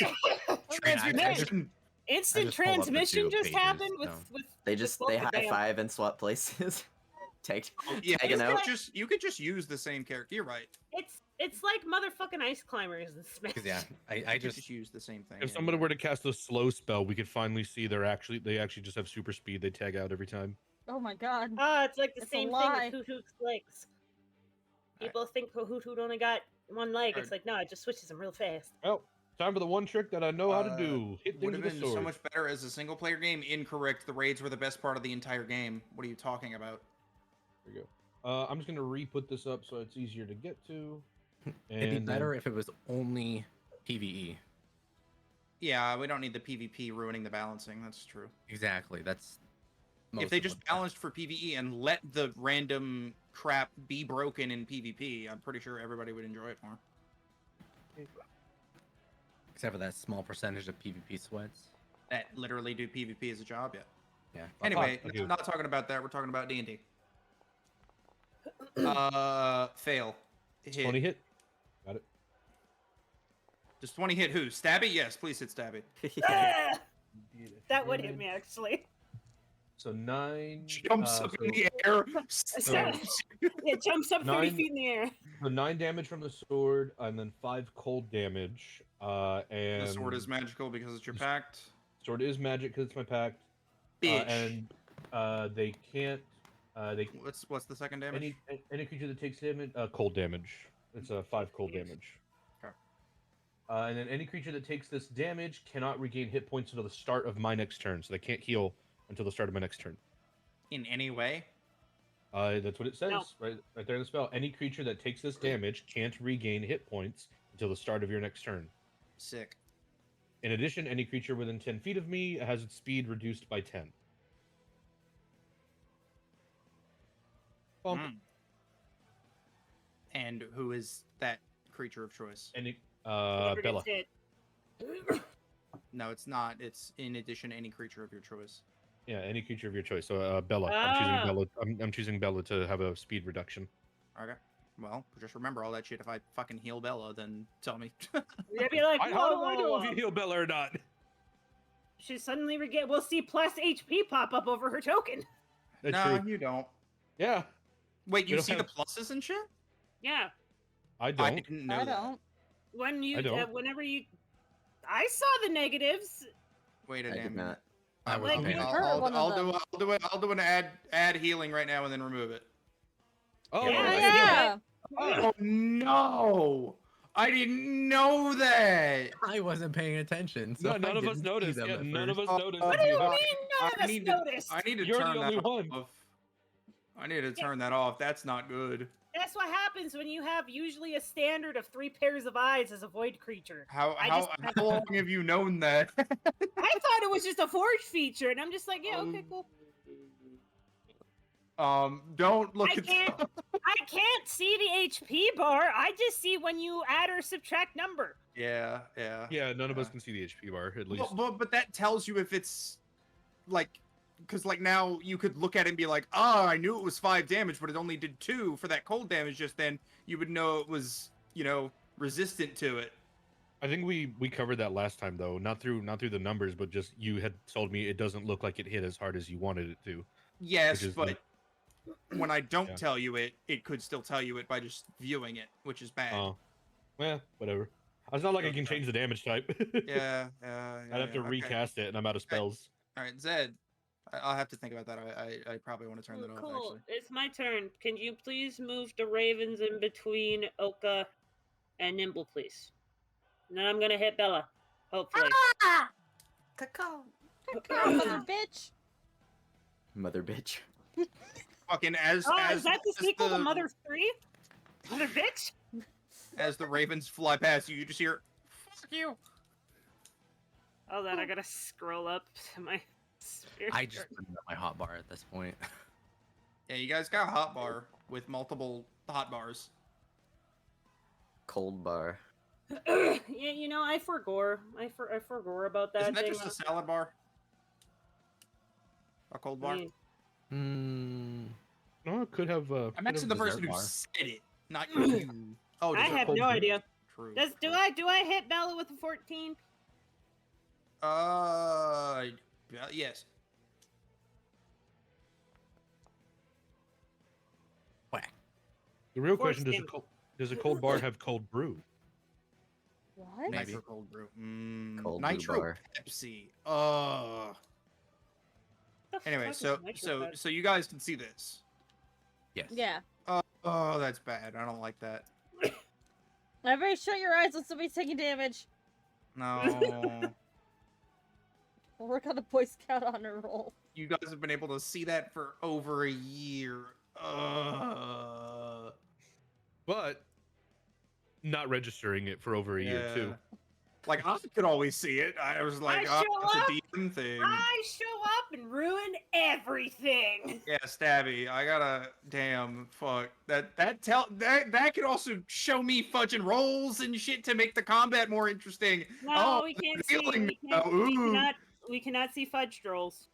Transmutation. Instant I just pulled up the transmission two just pages, happened with so- with. They with just both they of high them. five and swap places. Tagged, Yeah, tagging out. you could just use the same character. You're right. It's like motherfucking ice climbers in Smash. 'Cause, yeah, I You could just use the same thing. If yeah, somebody you're were right. to cast a slow spell, we could finally see they actually just have super speed. They tag out every time. Oh my god. Ah, it's like the It's a same thing lie. with Hoot Hoot's legs. People think Hoot Hoot only got one leg. It's like, no, it just switches them real fast. Well, time for the one trick that I know how to do. Hit Would things have with a been so sword. much better as a single player game. Incorrect. The raids were the best part of the entire game. What are you talking about? There we go. I'm just gonna re-put this up so it's easier to get to. it'd be And better if it was only PVE. Yeah, we don't need the PvP ruining the balancing. That's true. Exactly. That's most If they of just what- balanced for PvE and let the random crap be broken in PvP, I'm pretty sure everybody would enjoy it more. except for that small percentage of PvP sweats. That literally do PvP as a job, yeah. Yeah. Anyway, okay. not talking about that. We're talking about D&D. Fail. Hit. 20 hit. Got it. Does 20 hit who? Stabby? Yes, please hit Stabby. Ah! That would hit me actually. So 9. Jumps up in the air. stabs you. It jumps up 30 9 feet in the air. So 9 damage from the sword, and then 5 cold damage. And The sword is magical because it's your pact. Sword is magic because it's my pact. Bitch. And they can't. They What's the second damage? any creature that takes damage, cold damage. It's a 5 cold damage. Okay. And then any creature that takes this damage cannot regain hit points until the start of my next turn. So they can't heal until the start of my next turn. In any way? That's what it says No. right there in the spell. Any creature that takes this damage can't regain hit points until the start of your next turn. Sick. In addition, any creature within 10 feet of me has its speed reduced by 10. Bump. Mm. And who is that creature of choice? Any Whoever gets Bella. hit. No, it's not. It's in addition to any creature of your choice. Yeah, any creature of your choice. So Bella. Ah. I'm choosing Bella to have a speed reduction. Okay. Well, just remember all that shit. If I fucking heal Bella, then tell me. You'd be like, How do I know if you heal Bella or not? she suddenly will see plus HP pop up over her token. That's No, true. you don't. Yeah, Wait, you don't see the have- pluses and shit? Yeah, I I don't. didn't know I that. don't. when you, I don't. whenever you, I saw the negatives. Wait a I damn did minute. not. I I'll- wasn't Like, paying you I'll, hurt I'll, one of I'll them. do I'll do an add healing right now and then remove it. Oh, Yeah, I Yeah, didn't yeah. know. Oh no! I didn't know that. I wasn't paying attention. So No, none I of us didn't see noticed. them Yeah, at none of first. us noticed. What do you have- mean none of us noticed? I need to You're the turn that only one. off. I need to turn that off. That's not good. That's what happens when you have usually a standard of 3 pairs of eyes as a void creature. How I how just- how long have you known that? I thought it was just a forge feature, and I'm just like, yeah, okay, cool. Don't look I at can't- I can't see the HP bar. I just see when you add or subtract number. Yeah. Yeah, none of us Yeah. can see the HP bar at Well, least. but that tells you if it's like, because like now you could look at it and be like, oh, I knew it was 5 damage, but it only did 2 for that cold damage just then. You would know it was, resistant to it. I think we covered that last time though, not through the numbers, but just you had told me it doesn't look like it hit as hard as you wanted it to. Yes, Which is but when I don't Yeah. tell you it, it could still tell you it by just viewing it, which is bad. Oh, whatever. It's not like I can Okay. change the damage type. Yeah. I'd have to okay. recast it, and I'm out of spells. All right, Zed. I'll have to think about that. I probably want to turn that off. Cool. Actually. It's my turn. Can you please move the ravens in between Oka and Nimble, please? And then I'm gonna hit Bella. Hopefully. Cacao. Mother bitch. Mother bitch. Fucking as Oh, as is that the as sequel to Mother 3? Mother bitch? as the ravens fly past you, you just hear, "Fuck you." Oh, then I gotta scroll up to my spirit. I just put it at my hot bar at this point. Yeah, you guys got a hot bar with multiple hot bars. Cold bar. Yeah, I forgore. I forgore about that Isn't that thing. just a salad bar? A cold bar? Hmm. No, it could have. I'm could actually have the dessert person who bar. said it, not you. Oh, I dessert have bar. no idea. True. Do I hit Bella with a 14? Yes. Whack. The real Force question: damage. does a cold bar have cold brew? What? Maybe. Nitro cold brew. Cold brew Nitro bar. Pepsi. The Anyway, fuck is so Nitro Pepsi? so you guys can see this. Yes. Yeah. Oh, that's bad. I don't like that. Everybody shut your eyes when somebody's taking damage. No. We'll work on a Boy Scout honor roll. You guys have been able to see that for over a year. But not registering it for over a year too. Like I could always see it. I was like, I oh, show that's up, a demon thing. I show up and ruin everything. Yeah, Stabby. I gotta damn fuck. That could also show me fudging rolls and shit to make the combat more interesting. No, Oh, we can't they're see. healing We, now. can't, we, Ooh. cannot, we cannot see fudge trolls.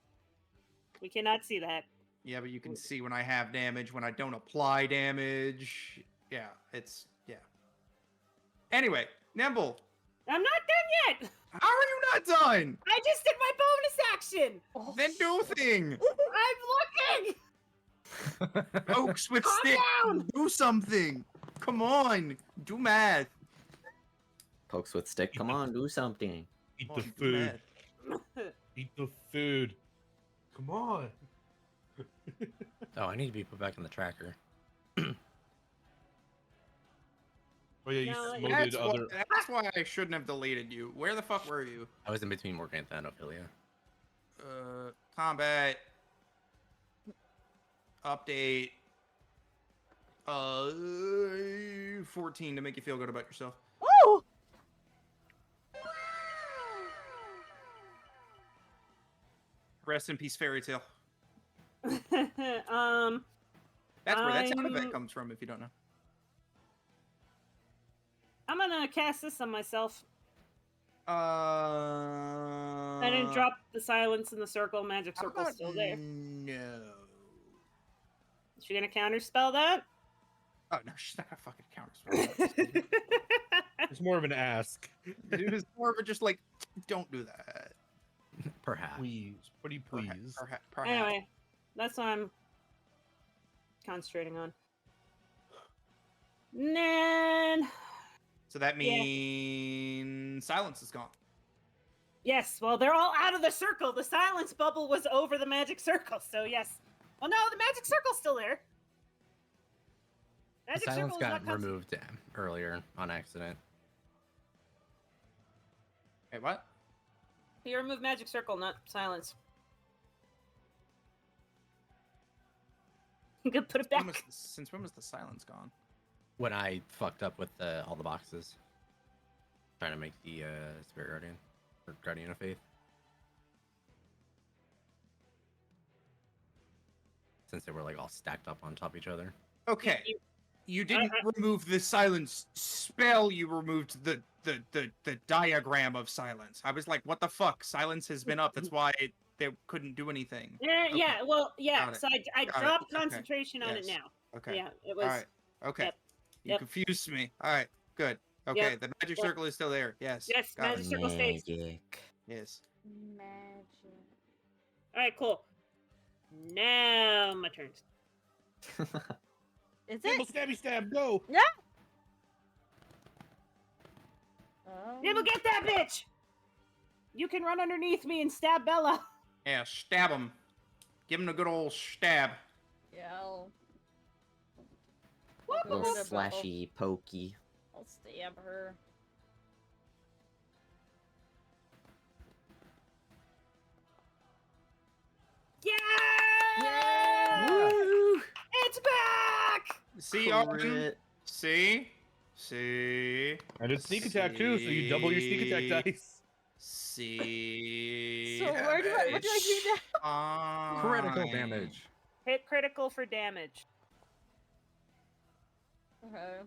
We cannot see that. Yeah, but you can see when I have damage, when I don't apply damage. Yeah, it's yeah. Anyway, Nimble, I'm not done yet. how are you not done? I just did my bonus action. Oh, Then do a thing. I'm looking. Oaks with Calm stick. down. Do something. Come on. Do math. Pokes with stick. Come on, do something. Eat Come the on, do food. math. Eat the food. Come on. Oh, I need to be put back in the tracker. Oh yeah, you No, smoted other. That's why I shouldn't have deleted you. Where the fuck were you? I was in between Morgantha and Ophelia. Combat. Update. 14 to make you feel good about yourself. Woo! Rest in peace, fairy tale. um, That's where that sound I'm- effect comes from, if you don't know. I'm gonna cast this on myself. I I didn't drop the silence in the circle. Magic how circle's about still there. No. Is she gonna counterspell that? Oh no, she's not gonna fucking counterspell. It's more of an ask. Dude, it's more of a just like, don't do that. Perhaps. Please, pretty please. Perhaps. Anyway, that's what I'm concentrating on. Then, So that means silence is gone. yes, well, they're all out of the circle. The silence bubble was over the magic circle, so yes. Well, no, the magic circle's still there. The Magic silence circle is got not constant. removed earlier on accident. Wait, what? You remove magic circle, not silence. You could put it back. Since when was the silence gone? When I fucked up with all the boxes. Trying to make the Spirit Guardian. Or Guardian of Faith. Since they were like all stacked up on top of each other. Okay. You didn't remove the silence spell, you removed the diagram of silence. I was like, what the fuck? Silence has been up. That's why they couldn't do anything. Yeah, Okay. yeah, well, yeah. Got it. So I Got it. dropped Okay. concentration on it Yes. now. Okay. Yeah, it was. All right. Okay. Yep. You Yep. confused me. All right. Good. Okay. Yep. The magic Yep. circle is still there. Yes. Yes, Got magic it. circle stays. Magic. Yes. Magic. All right, cool. Now my turn. Is Nibble, it? stabby, stab, go! Nibble, get that bitch! You can run underneath me and stab Bella. Yeah. Stab him. Give him a good old stab. Yeah, I'll Little I'll- slashy, pokey. I'll stab her. Yeah! Woo! It's back! See, Arden? Crit. See? See? I did sneak attack too, so you double your sneak attack dice. See? So what do I do now? Critical Fine. damage. Hit critical for damage. Okay.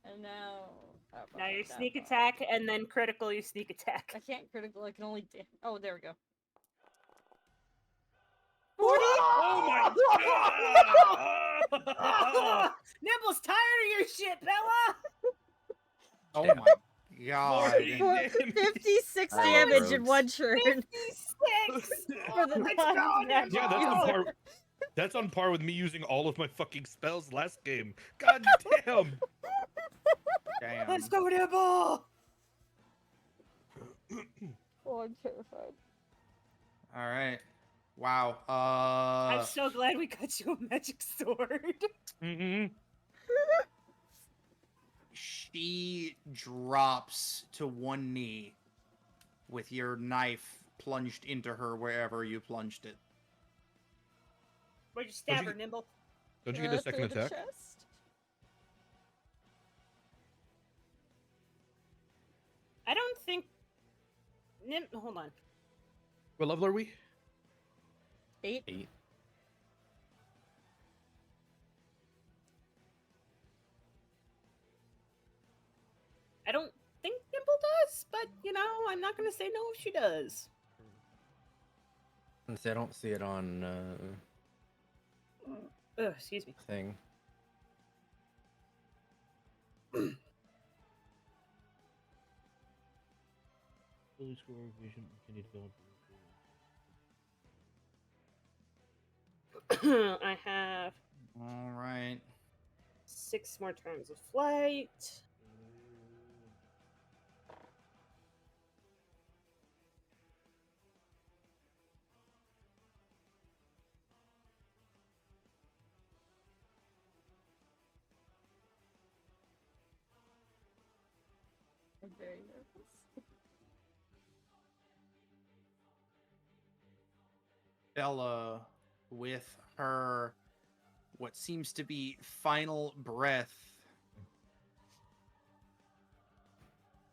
And now. Now your sneak attack, and then critical, you sneak attack. I can't critical. I can only. Oh, there we go. 40? Oh my god! Nibble's tired of your shit, Bella! Oh Damn. my god. 56 I love damage in rogues. one turn. 56! For the Let's go, non-magic Yeah, that's on user. par. That's on par with me using all of my fucking spells last game. God damn! Damn. Let's go, Nibble! Oh, I'm terrified. All right. Wow. I'm so glad we got you a magic sword. Mm-hmm. She drops to one knee with your knife plunged into her wherever you plunged it. Where'd you stab you- her, Nimble? Don't you get a second Through the attack? chest? I don't think... Hold on. What level are we? 8. 8. I don't think Nimble does, but, you know, I'm not going to say no if she does. Since I don't see it on Ugh, excuse me. thing. I have All right. 6 more turns of flight. I'm very nervous. Bella, with her what seems to be final breath,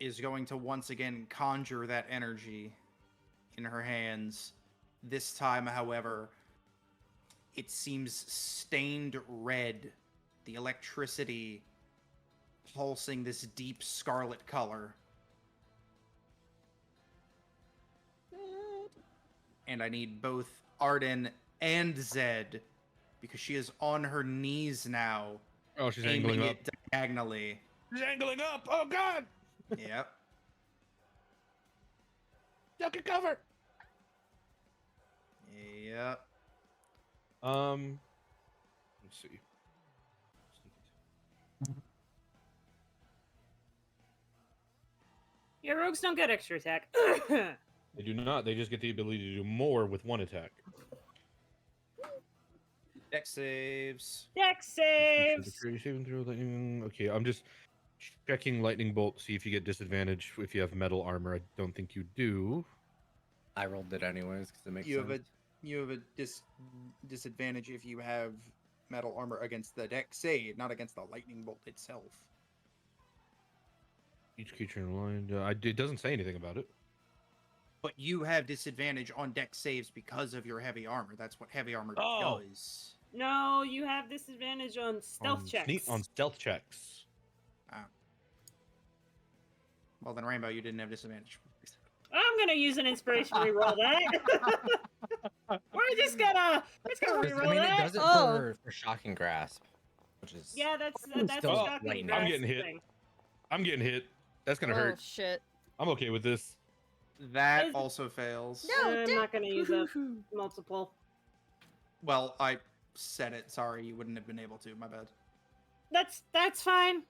is going to once again conjure that energy in her hands. This time, however, it seems stained red. The electricity pulsing this deep scarlet color. And I need both Arden and Zed, because she is on her knees now, Oh, she's aiming angling up. it diagonally. She's angling up! Oh god! Yep. Duck and cover! Yeah. Let's see. Yeah, rogues don't get extra attack. They do not. They just get the ability to do more with one attack. Dex saves. Dex saves. Saving throw, lightning. Okay, I'm just checking lightning bolt. See if you get disadvantage if you have metal armor. I don't think you do. I rolled it anyways because it makes You sense. have a disadvantage if you have metal armor against the dex save, not against the lightning bolt itself. Each creature in line. It doesn't say anything about it. But you have disadvantage on dex saves because of your heavy armor. That's what heavy armor Oh. does. No, you have disadvantage on stealth checks. On stealth checks. Well then, Rainbow, you didn't have disadvantage. I'm gonna use an inspiration to reroll that. We're just gonna reroll I mean, it that. does it Oh. for shocking grasp, which is Yeah, that's Still a shocking lightning. grasp I'm getting hit. thing. I'm getting hit. That's gonna Oh hurt. shit. I'm okay with this. That Is- also fails. No, I'm not gonna use a multiple. Well, I said it. Sorry, you wouldn't have been able to. My bad. That's fine.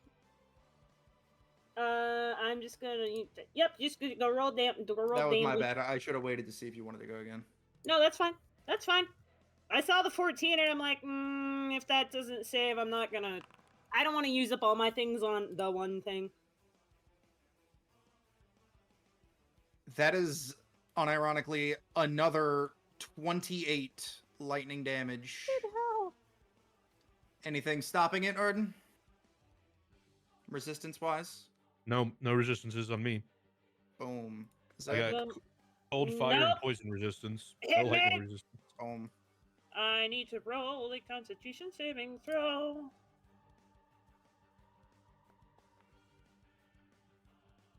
I'm just gonna. Yep, just go roll damn. Go roll That was my damage. bad. I should have waited to see if you wanted to go again. No, that's fine. That's fine. I saw the 14 and I'm like, if that doesn't save, I'm not gonna. I don't want to use up all my things on the one thing. That is, unironically, another 28 lightning damage. Anything stopping it, Arden? Resistance-wise? No resistances on me. Boom. Is I that got Um, cold, fire, nope. and poison resistance. Hit No lightning me. resistance. boom? I need to roll a Constitution saving throw.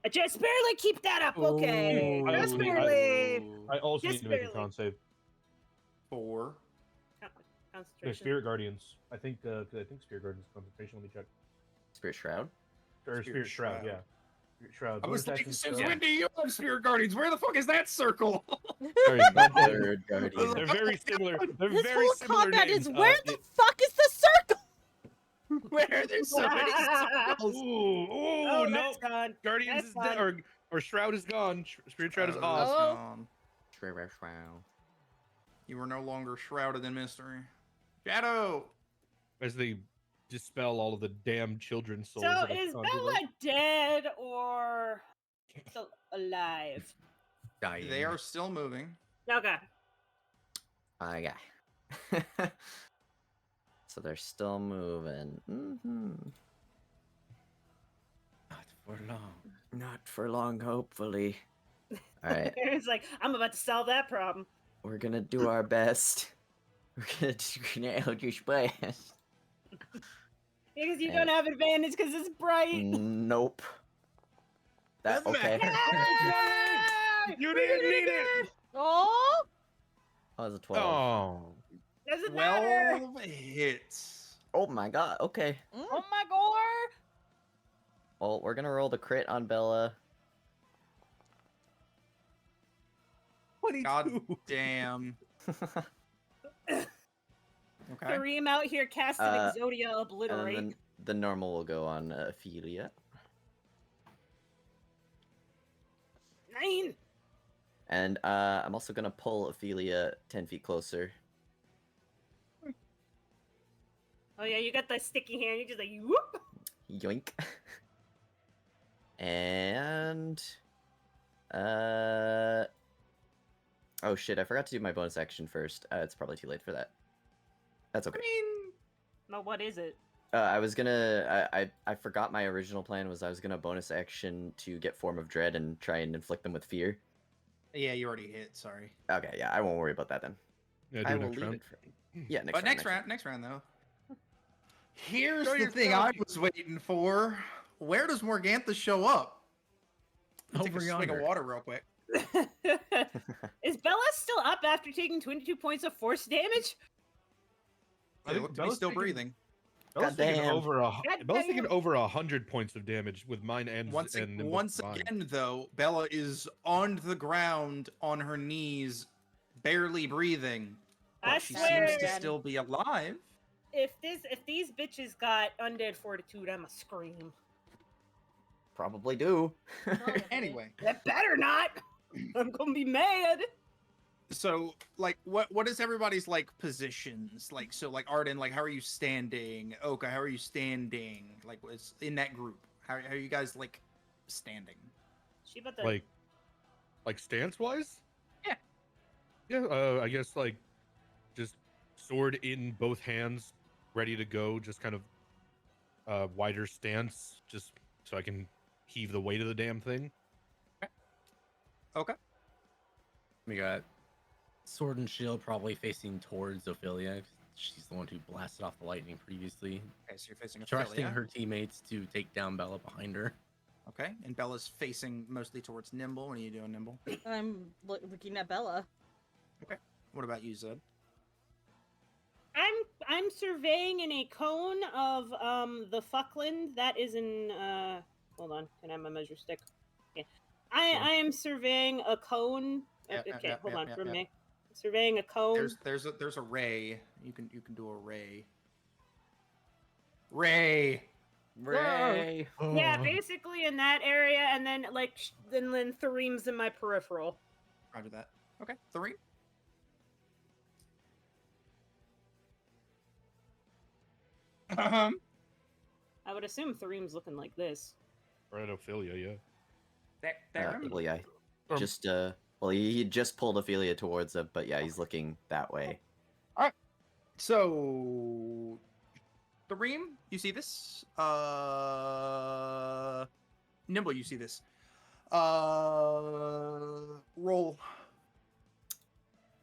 I just barely keep that up. Okay, I just also need- barely. I also Just need to make barely. a con save. 4. No, Concentration. Spirit Guardians. I think Spirit Guardians concentration. Let me check. Spirit Shroud. Or Spirit Spirit Shroud, Shroud. yeah. Spirit Shroud. I was Bonus like, action since spell. when do you have Spirit Guardians? Where the fuck is that circle? Sorry, not the- Third guardian. They're very similar. They're This very whole similar combat names. is where the fuck is the circle? Where there's so many circles. Ooh, Oh, no. that's gone. Guardians That's is dead, fine. or Shroud is gone. Spirit Shroud is Oh, off. Oh. gone. Shroud. You are no longer shrouded in mystery. Shadow! As they dispel all of the damn children's souls. So that have is conjured Bella us. dead or still alive? Dying. They are still moving. Okay. Yeah. So they're still moving. not for long. Not for long, hopefully. All right, It's like, I'm about to solve that problem. we're gonna do our best. We're gonna do our eldritch blast. Because you Yeah. don't have advantage because it's bright. Nope. That Doesn't okay? Yay! You We didn't did need it! again! Oh, Oh, it was a 12. Oh. Doesn't matter. 12 hits. Oh my god. Okay. Oh my god. Well, we're gonna roll the crit on Bella. 22. God damn. Okay. Kareem out here casting Uh, Exodia And Obliterate. then the normal will go on Ophelia. 9. And I'm also gonna pull Ophelia 10 feet closer. Oh yeah, you got the sticky hand. You just like whoop. Yoink. And oh shit, I forgot to do my bonus action first. It's probably too late for that. That's okay. No, what is it? I was gonna I forgot my original plan was I was gonna bonus action to get Form of Dread and try and inflict them with fear. Yeah, you already hit. Sorry. Okay, yeah, I won't worry about that then. Yeah, do I it will next leave round. it for yeah, next But round. next round though. Here's Show the your thing I strategy. was waiting for. Where does Morgantha show up? Take Over a swig of yonder. water real quick. Is Bella still up after taking 22 points of force damage? I They think look to be Bella's still taking- breathing. Bella's taking Goddamn. over Bella's taking Goddamn. over 100 points of damage with mine and Once and Nimbus once combined. again, though, Bella is on the ground on her knees, barely breathing, but I she swear, seems to still be alive. if these bitches got undead fortitude, I'ma scream. Probably do. Probably. Anyway, That better not. I'm gonna be mad. so like, what is everybody's like positions? Like, so like Arden, like how are you standing? Oka, how are you standing? Like, what's in that group? How are you guys like standing? She about to. Like stance wise? Yeah. Yeah, I guess like just sword in both hands, ready to go, just kind of wider stance, just so I can heave the weight of the damn thing. Okay. We got sword and shield probably facing towards Ophelia. 'Cause she's the one who blasted off the lightning previously. Okay, so you're facing a Trusting her teammates to take down Bella behind her. Okay, and Bella's facing mostly towards Nimble. What are you doing, Nimble? I'm looking at Bella. What about you, Zed? I'm surveying in a cone of the Fuckland that is in hold on, can I have my measure stick? Yeah. I am surveying a cone. Okay, hold on for a minute. Surveying a cone. There's a ray. You can do a ray. Ray. Ray. Yeah, basically in that area, and then like then Thareem's in my peripheral. Roger that. Okay, 3. I would assume Thareem's looking like this. Right, Ophelia, yeah. Well, yeah. Um, Just well, he just pulled Ophelia towards him, but yeah, he's looking that way. So, Thareem, you see this? Nimble, you see this? Roll.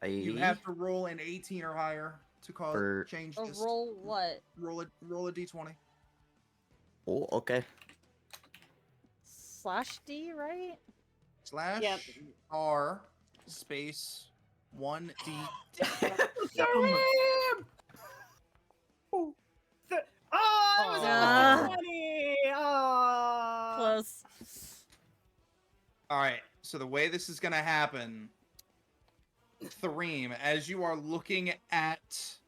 You have to roll an 18 or higher to cause change Oh, this. roll what? Roll a d20. Oh, okay. /D, right? Slash Yep. R space 1d. Thareem! Oh, that was Ah. a 20! Oh. Close. All right. So the way this is gonna happen, Thareem, as you are looking at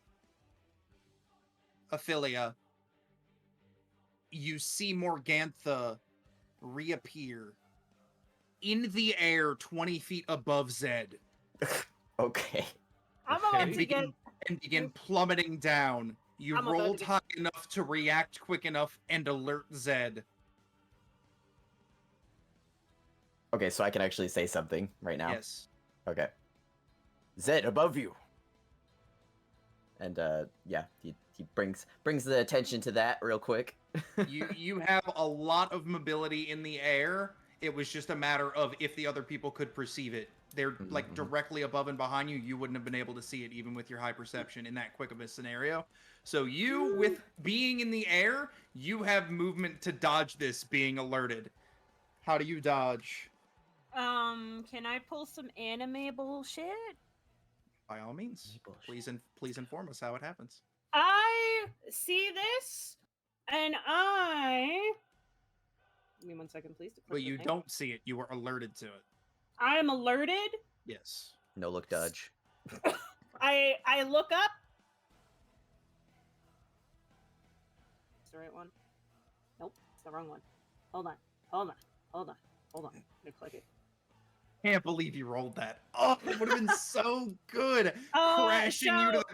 Ophelia, you see Morgantha reappear in the air 20 feet above Zed Okay. I'm Okay. about to get. and begin plummeting down. You I'm about to rolled get- high enough to react quick enough and alert Zed. Okay, so I can actually say something right now. Yes. Okay. Zed, above you. And yeah, he brings the attention to that real quick. You have a lot of mobility in the air. It was just a matter of if the other people could perceive it. They're like Mhm. directly above and behind you. You wouldn't have been able to see it even with your high perception in that quick of a scenario. So you, with being in the air, you have movement to dodge this being alerted. How do you dodge? Can I pull some anime bullshit? By all means, please inform us how it happens. I see this, and give me 1 second, please. to click But the you thing. don't see it. You were alerted to it. I am alerted. Yes. No look dodge. I look up. It's the right one. Nope, it's the wrong one. Hold on. I'm gonna click it. Can't believe you rolled that. Oh, it would have been so good. Crashing you to the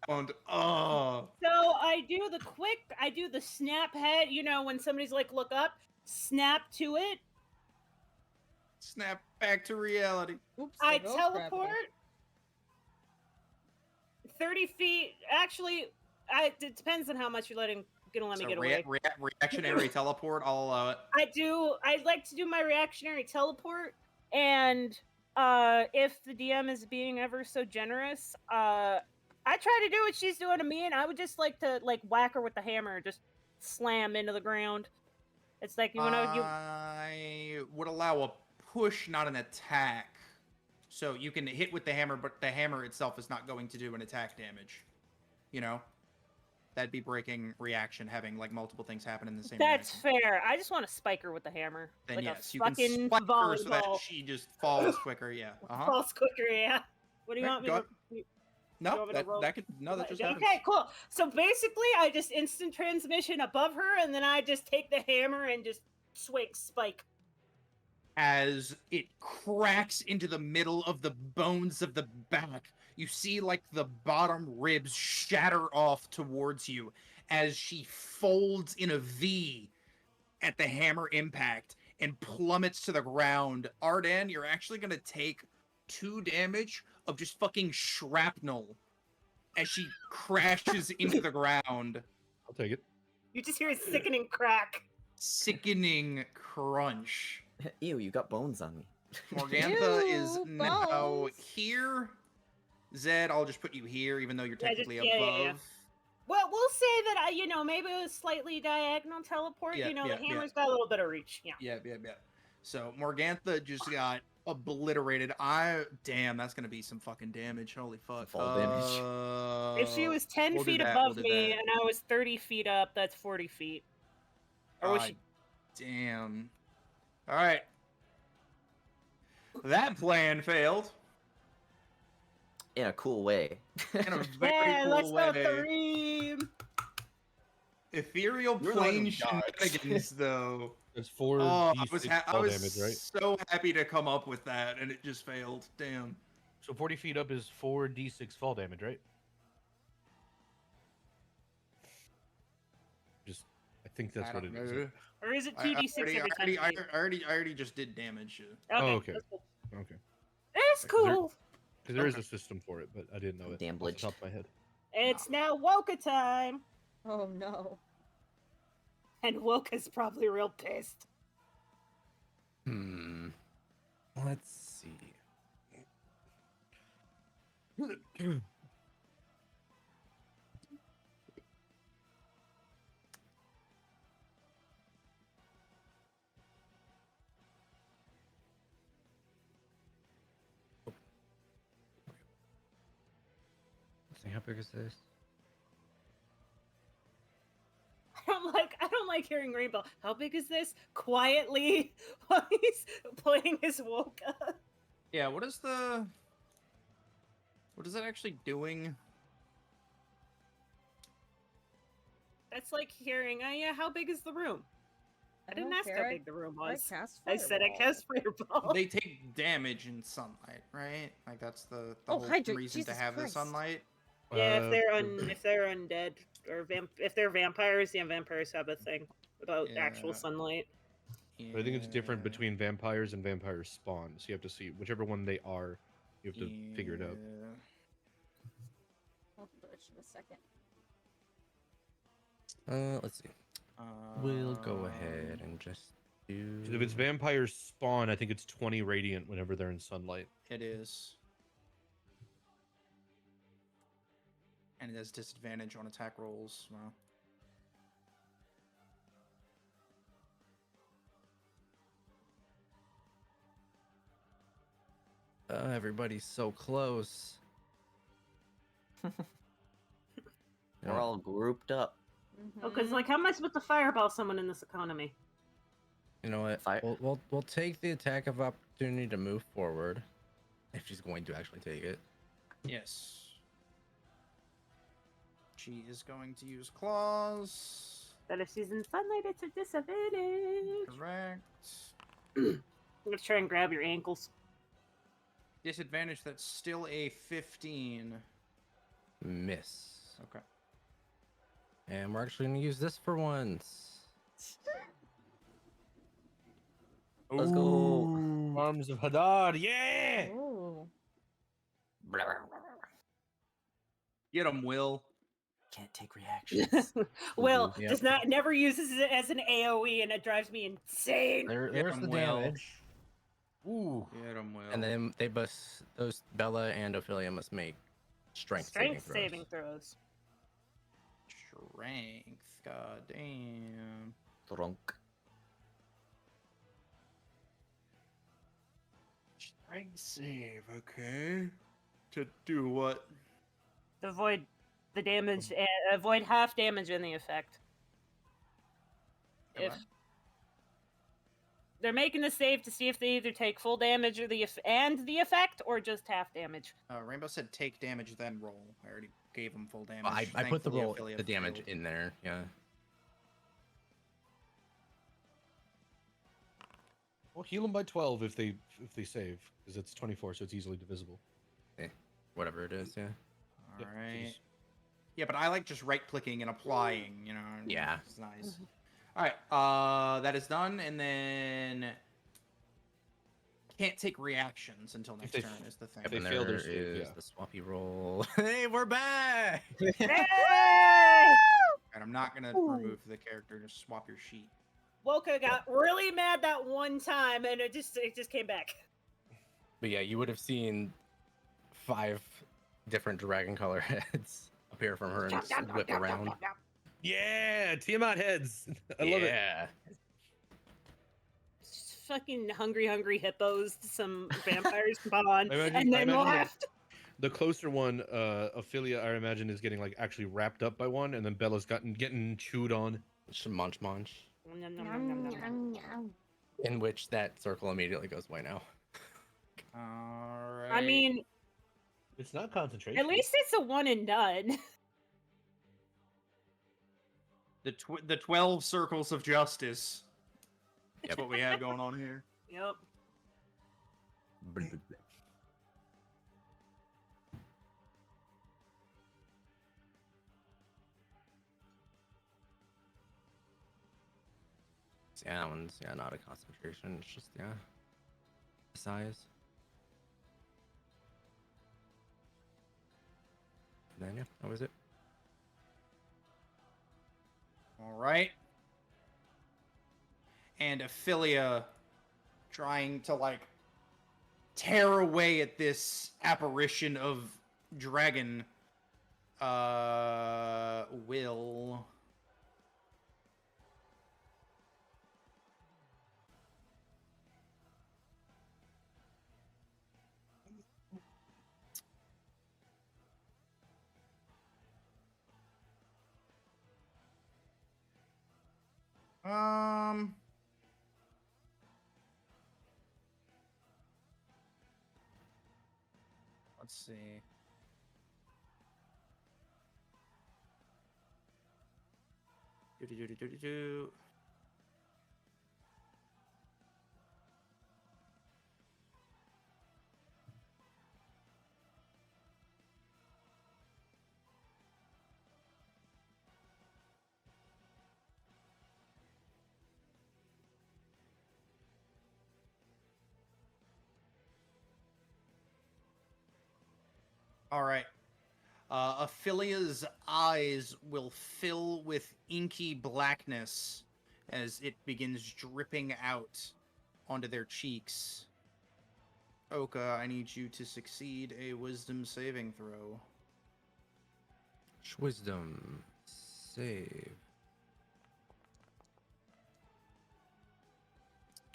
ground. Oh. So I do the snap head, you know, when somebody's like, look up, snap to it. Snap back to reality. Oops. I there goes teleport gravity. 30 feet. Actually, it depends on how much you're gonna let me So get away. reactionary teleport, I'll allow it. I'd like to do my reactionary teleport, and if the DM is being ever so generous, I try to do what she's doing to me, and I would just like to whack her with the hammer, just slam into the ground. It's like I would allow a push, not an attack. So you can hit with the hammer, but the hammer itself is not going to do an attack damage. You know? That'd be breaking reaction, having like multiple things happen in the same That's reaction. fair. I just want to spike her with the hammer. Then like yes, a you can fucking spike her so that volleyball. she just falls quicker, yeah. Uh-huh. Falls quicker, yeah. What do you Right, want me go to? ahead. You No, want me to roll? that could no, that just happens. Okay, cool. So basically, I just instant transmission above her, and then I just take the hammer and just swing spike. As it cracks into the middle of the bones of the back, you see like the bottom ribs shatter off towards you as she folds in a V at the hammer impact and plummets to the ground. Arden, you're actually gonna take 2 damage of just fucking shrapnel as she crashes into the ground. I'll take it. You just hear a sickening crack. Sickening crunch. Ew, you got bones on me. Morgantha is Ew, now bones. here. Zed, I'll just put you here, even though you're Yeah, technically just- yeah, above. yeah, yeah. Well, we'll say that maybe it was slightly diagonal teleport. Yeah, The yeah, hammer's got a little bit of reach. Yeah. Yeah. So Morgantha just got obliterated. Damn, that's gonna be some fucking damage. Holy fuck. Fall damage. If she was 10 we'll do feet that, above we'll do me that. and I was 30 feet up, that's 40 feet. Or was Ah, she? Damn. All right. That plan failed In a cool way. in a very Yeah, let's cool go, way. Kareem. Ethereal You're the one plane who dodged. shenanigans, though. It's 4 Oh, I d6 was, fall I was damage, right? so happy to come up with that, and it just failed. Damn. So 40 feet up is 4d6 fall damage, right? Just, I think that's I what it don't is. know. Or is it I 2d6 every time? I already just did damage. Okay. That's cool. Okay. It's cool. Because there is a system for it, but I didn't know it off the Damblage. top of my head. It's now Woka time. Oh no. And Woka's probably real pissed. Let's see. Let's see, how big is this? I don't like hearing Rainbow. How big is this? Quietly while he's playing his Woka. Yeah, what is it actually doing? That's like hearing, oh yeah, how big is the room? I didn't don't ask care, how big the room was. cast I said I fireball. cast fireball. They take damage in sunlight, right? Like that's the Oh, whole hydrate, reason to Jesus have the Christ. sunlight. Yeah, Uh, if they're undead or if they're vampires, yeah, vampires have a thing about actual Yeah. sunlight. But I think it's different Yeah. between vampires and vampires spawn. So you have to see whichever one they are. You have to figure it out. Yeah. I'll push in a second. Let's see. We'll go ahead and just do. 'Cause if it's vampires spawn, I think it's 20 radiant whenever they're in sunlight. It is. And it has disadvantage on attack rolls. Wow. Everybody's so close. We're all grouped up. Oh, because like, how am I supposed to fireball someone in this economy? You know what? Fire- We'll take the attack of opportunity to move forward, if she's going to actually take it. Yes. She is going to use claws. That if she's in sunlight, it's a disadvantage. Correct. I'm gonna try and grab your ankles. Disadvantage, that's still a 15. Miss. Okay. And we're actually gonna use this for once. Let's go. Arms of Hadad, yeah! Ooh. Get him, Will. Can't take reactions. Will Yep. does not never uses it as an AOE, and it drives me insane. There's the Well. damage. Ooh. Get him, Will. And then they must, those Bella and Ophelia must make strength Strength saving saving throws. Strength. God damn. Drunk. Strength save, okay. To do what? To avoid the damage, avoid half damage in the effect. Come If on. they're making a save to see if they either take full damage or the effect, or just half damage. Rainbow said take damage then roll. I already gave him full damage. Well, I put the Thankfully, roll, Ophelia the damage failed. in there. Yeah. Well, heal them by 12 if they save, because it's 24, so it's easily divisible. Whatever it is. Yeah. All Yep, so right. just- Yeah, but I like just right clicking and applying. You know. Yeah. It's nice. All right. That is done, and then can't take reactions until next they turn. Is the thing. if they And fail their there save, is yeah. the swappy roll. Hey, we're back. Hey! And I'm not gonna remove the character. Just swap your sheet. Woka got really mad that one time, and it just came back. But yeah, you would have seen 5 different dragon color heads appear from her and just whip around. Yeah, Tiamat heads. I love it. Yeah. Just fucking hungry hippos. Some vampires spawned, I imagine- and I then imagine that- left. The closer one, Ophelia, I imagine, is getting like actually wrapped up by one, and then Bella's getting chewed on. Munch. Nom, nom, nom, nom, nom. In which that circle immediately goes away now. All right. I mean, It's not concentration. at least it's a one and done. the 12 circles of justice. That's Yep. what we have going on here. Yep. Yeah, that one's not a concentration. It's just size. And then that was it. All right. And Ophelia trying to like tear away at this apparition of dragon will let's see. Do. All right. Ophelia's eyes will fill with inky blackness as it begins dripping out onto their cheeks. Oka, I need you to succeed a wisdom saving throw. Wisdom save.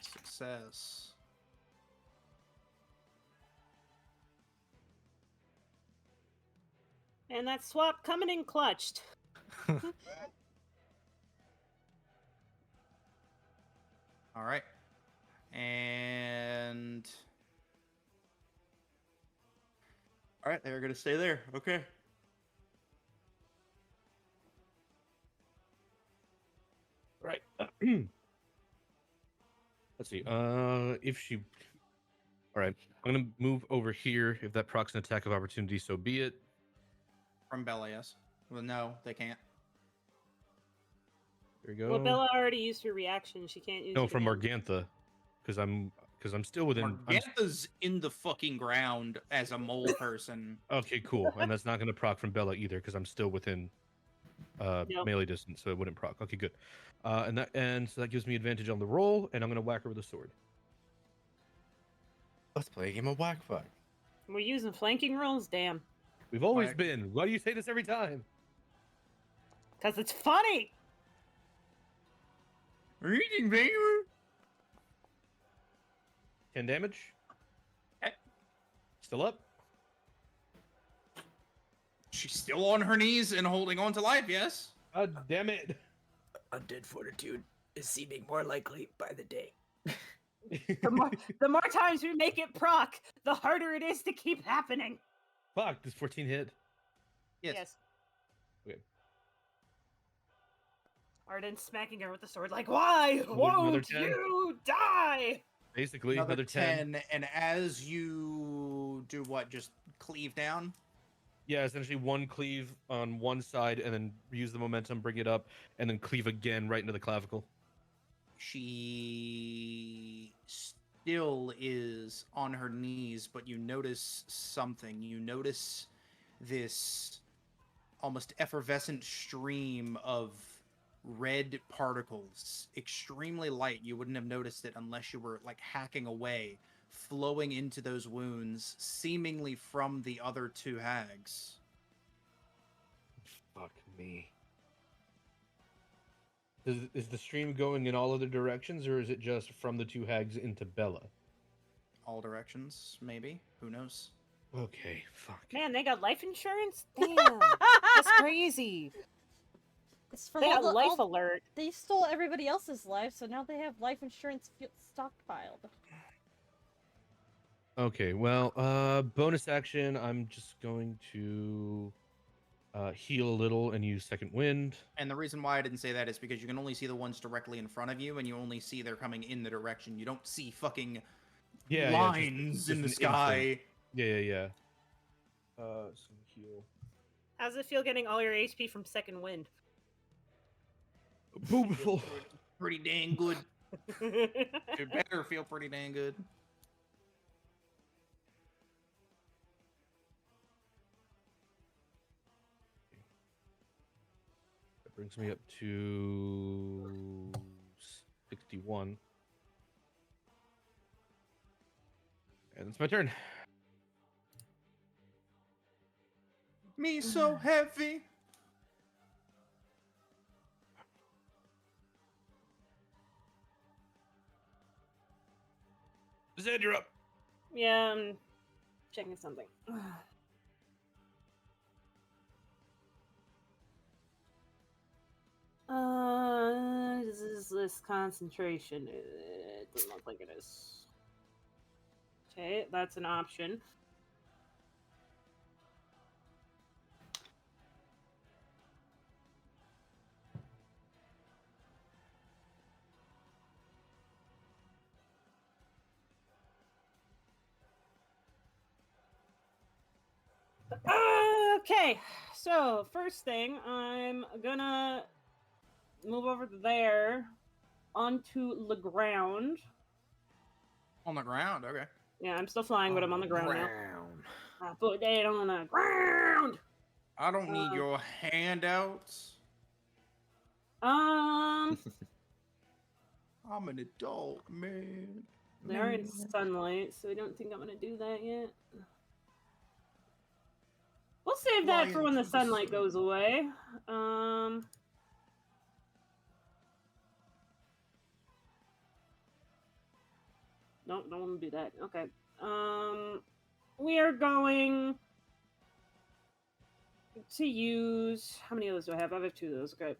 Success. And that swap coming in clutched. All right. And all right, they're going to stay there. Okay. Right. Let's see. If she. All right. I'm gonna move over here. If that procs an attack of opportunity, so be it. From Bella, yes. Well, no, they can't. There we go. Well, Bella already used her reaction. She can't use No, it from again. Morgantha, because I'm still within. Morgantha's in the fucking ground as a mole person. Okay, cool. And that's not gonna proc from Bella either, because I'm still within melee distance, so it wouldn't proc. Okay, good. And so that gives me advantage on the roll, and I'm gonna whack her with a sword. Let's play a game of whack fuck. We're using flanking rolls? Damn. We've always Whack. been. Why do you say this every time? Because it's funny! Reading, baby. 10 damage. Okay. Still up. She's still on her knees and holding on to life, yes? God damn it. Undead fortitude is seeming more likely by the day. The more times we make it proc, the harder it is to keep happening. Fuck, does 14 hit? Yes. Okay. Arden's smacking her with the sword, like, why Another won't 10? you die? Basically, Another another 10. and as you do what? Just cleave down? Yeah, essentially one cleave on one side and then use the momentum, bring it up, and then cleave again right into the clavicle. She still is on her knees, but you notice something. You notice this almost effervescent stream of red particles, extremely light. You wouldn't have noticed it unless you were like hacking away, flowing into those wounds, seemingly from the other two hags. Fuck me. Is the stream going in all other directions, or is it just from the two hags into Bella? All directions, maybe. Who knows? Okay, fuck. Man, they got life insurance? Damn. That's crazy. It's from They all got the, life all, alert. they stole everybody else's life, so now they have life insurance stockpiled. Okay, well, bonus action. I'm just going to heal a little and use second wind. And the reason why I didn't say that is because you can only see the ones directly in front of you, and you only see they're coming in the direction. You don't see fucking Yeah, lines in the just an sky. instant. Yeah. Some heal. How does it feel getting all your HP from second wind? Boomful. Pretty dang good. It better feel pretty dang good. That brings me up to 61. And it's my turn. Me so heavy. Zed, you're up. Yeah, I'm checking something. This concentration? It doesn't look like it is. Okay, that's an option. Okay, so first thing, I'm gonna move over there onto the ground. On the ground, okay. Yeah, I'm still flying, but I'm on the ground now. Brown. I put that on the ground. I don't need your handouts. Um, I'm an adult, man. they're in sunlight, so I don't think I'm gonna do that yet. We'll save that for when the sunlight goes away. Nope, don't want to do that. Okay. We are going to use. How many of those do I have? I have 2 of those. Okay.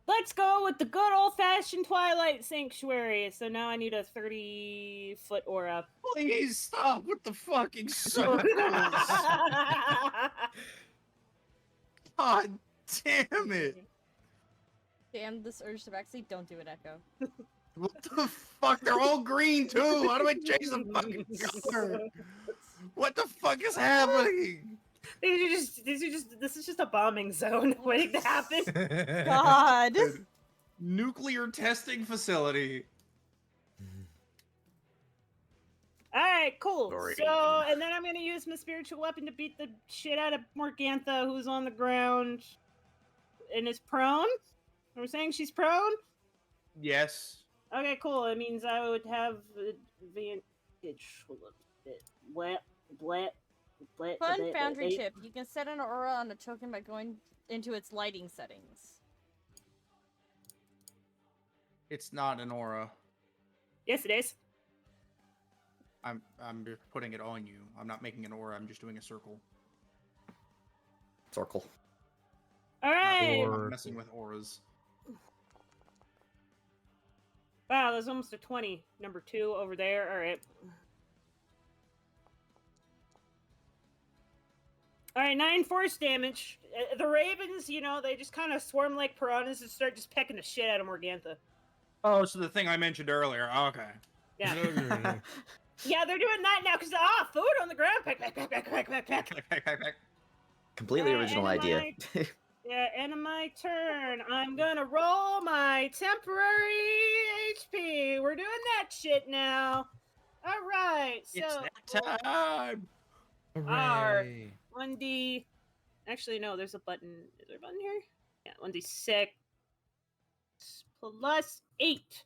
Let's go with the good old-fashioned Twilight Sanctuary. So now I need a 30-foot aura. Please stop with the fucking circles. God damn it. Damn this urge to backseat. Don't do it, Echo. What the fuck? They're all green too. How do I change the fucking color? What the fuck is happening? This is just a bombing zone waiting to happen. God. Nuclear testing facility. Alright, cool. Alrighty. So, and then I'm gonna use my spiritual weapon to beat the shit out of Morgantha, who's on the ground and is prone. Are we saying she's prone? Yes. Okay, cool. It means I would have advantage. Hold on. Blat. Fun foundry chip. You can set an aura on a token by going into its lighting settings. It's not an aura. Yes, it is. I'm just putting it on you. I'm not making an aura. I'm just doing a circle. Circle. All right. I'm not messing with auras. Wow, there's almost a 20. Number 2 over there. All right. All right, 9 force damage. The ravens, you know, they just kind of swarm like piranhas and start just pecking the shit out of Morgantha. Oh, so the thing I mentioned earlier. Okay. Yeah. Yeah. Yeah, they're doing that now because food on the ground. Peck, peck, peck, peck, peck, peck, peck. Completely Alright, original and idea. Yeah, end of my turn. I'm gonna roll my temporary HP. We're doing that shit now. All right, so It's that time. Hooray. 1d. Actually, no. There's a button. Is there a button here? Yeah, 1d6 plus 8.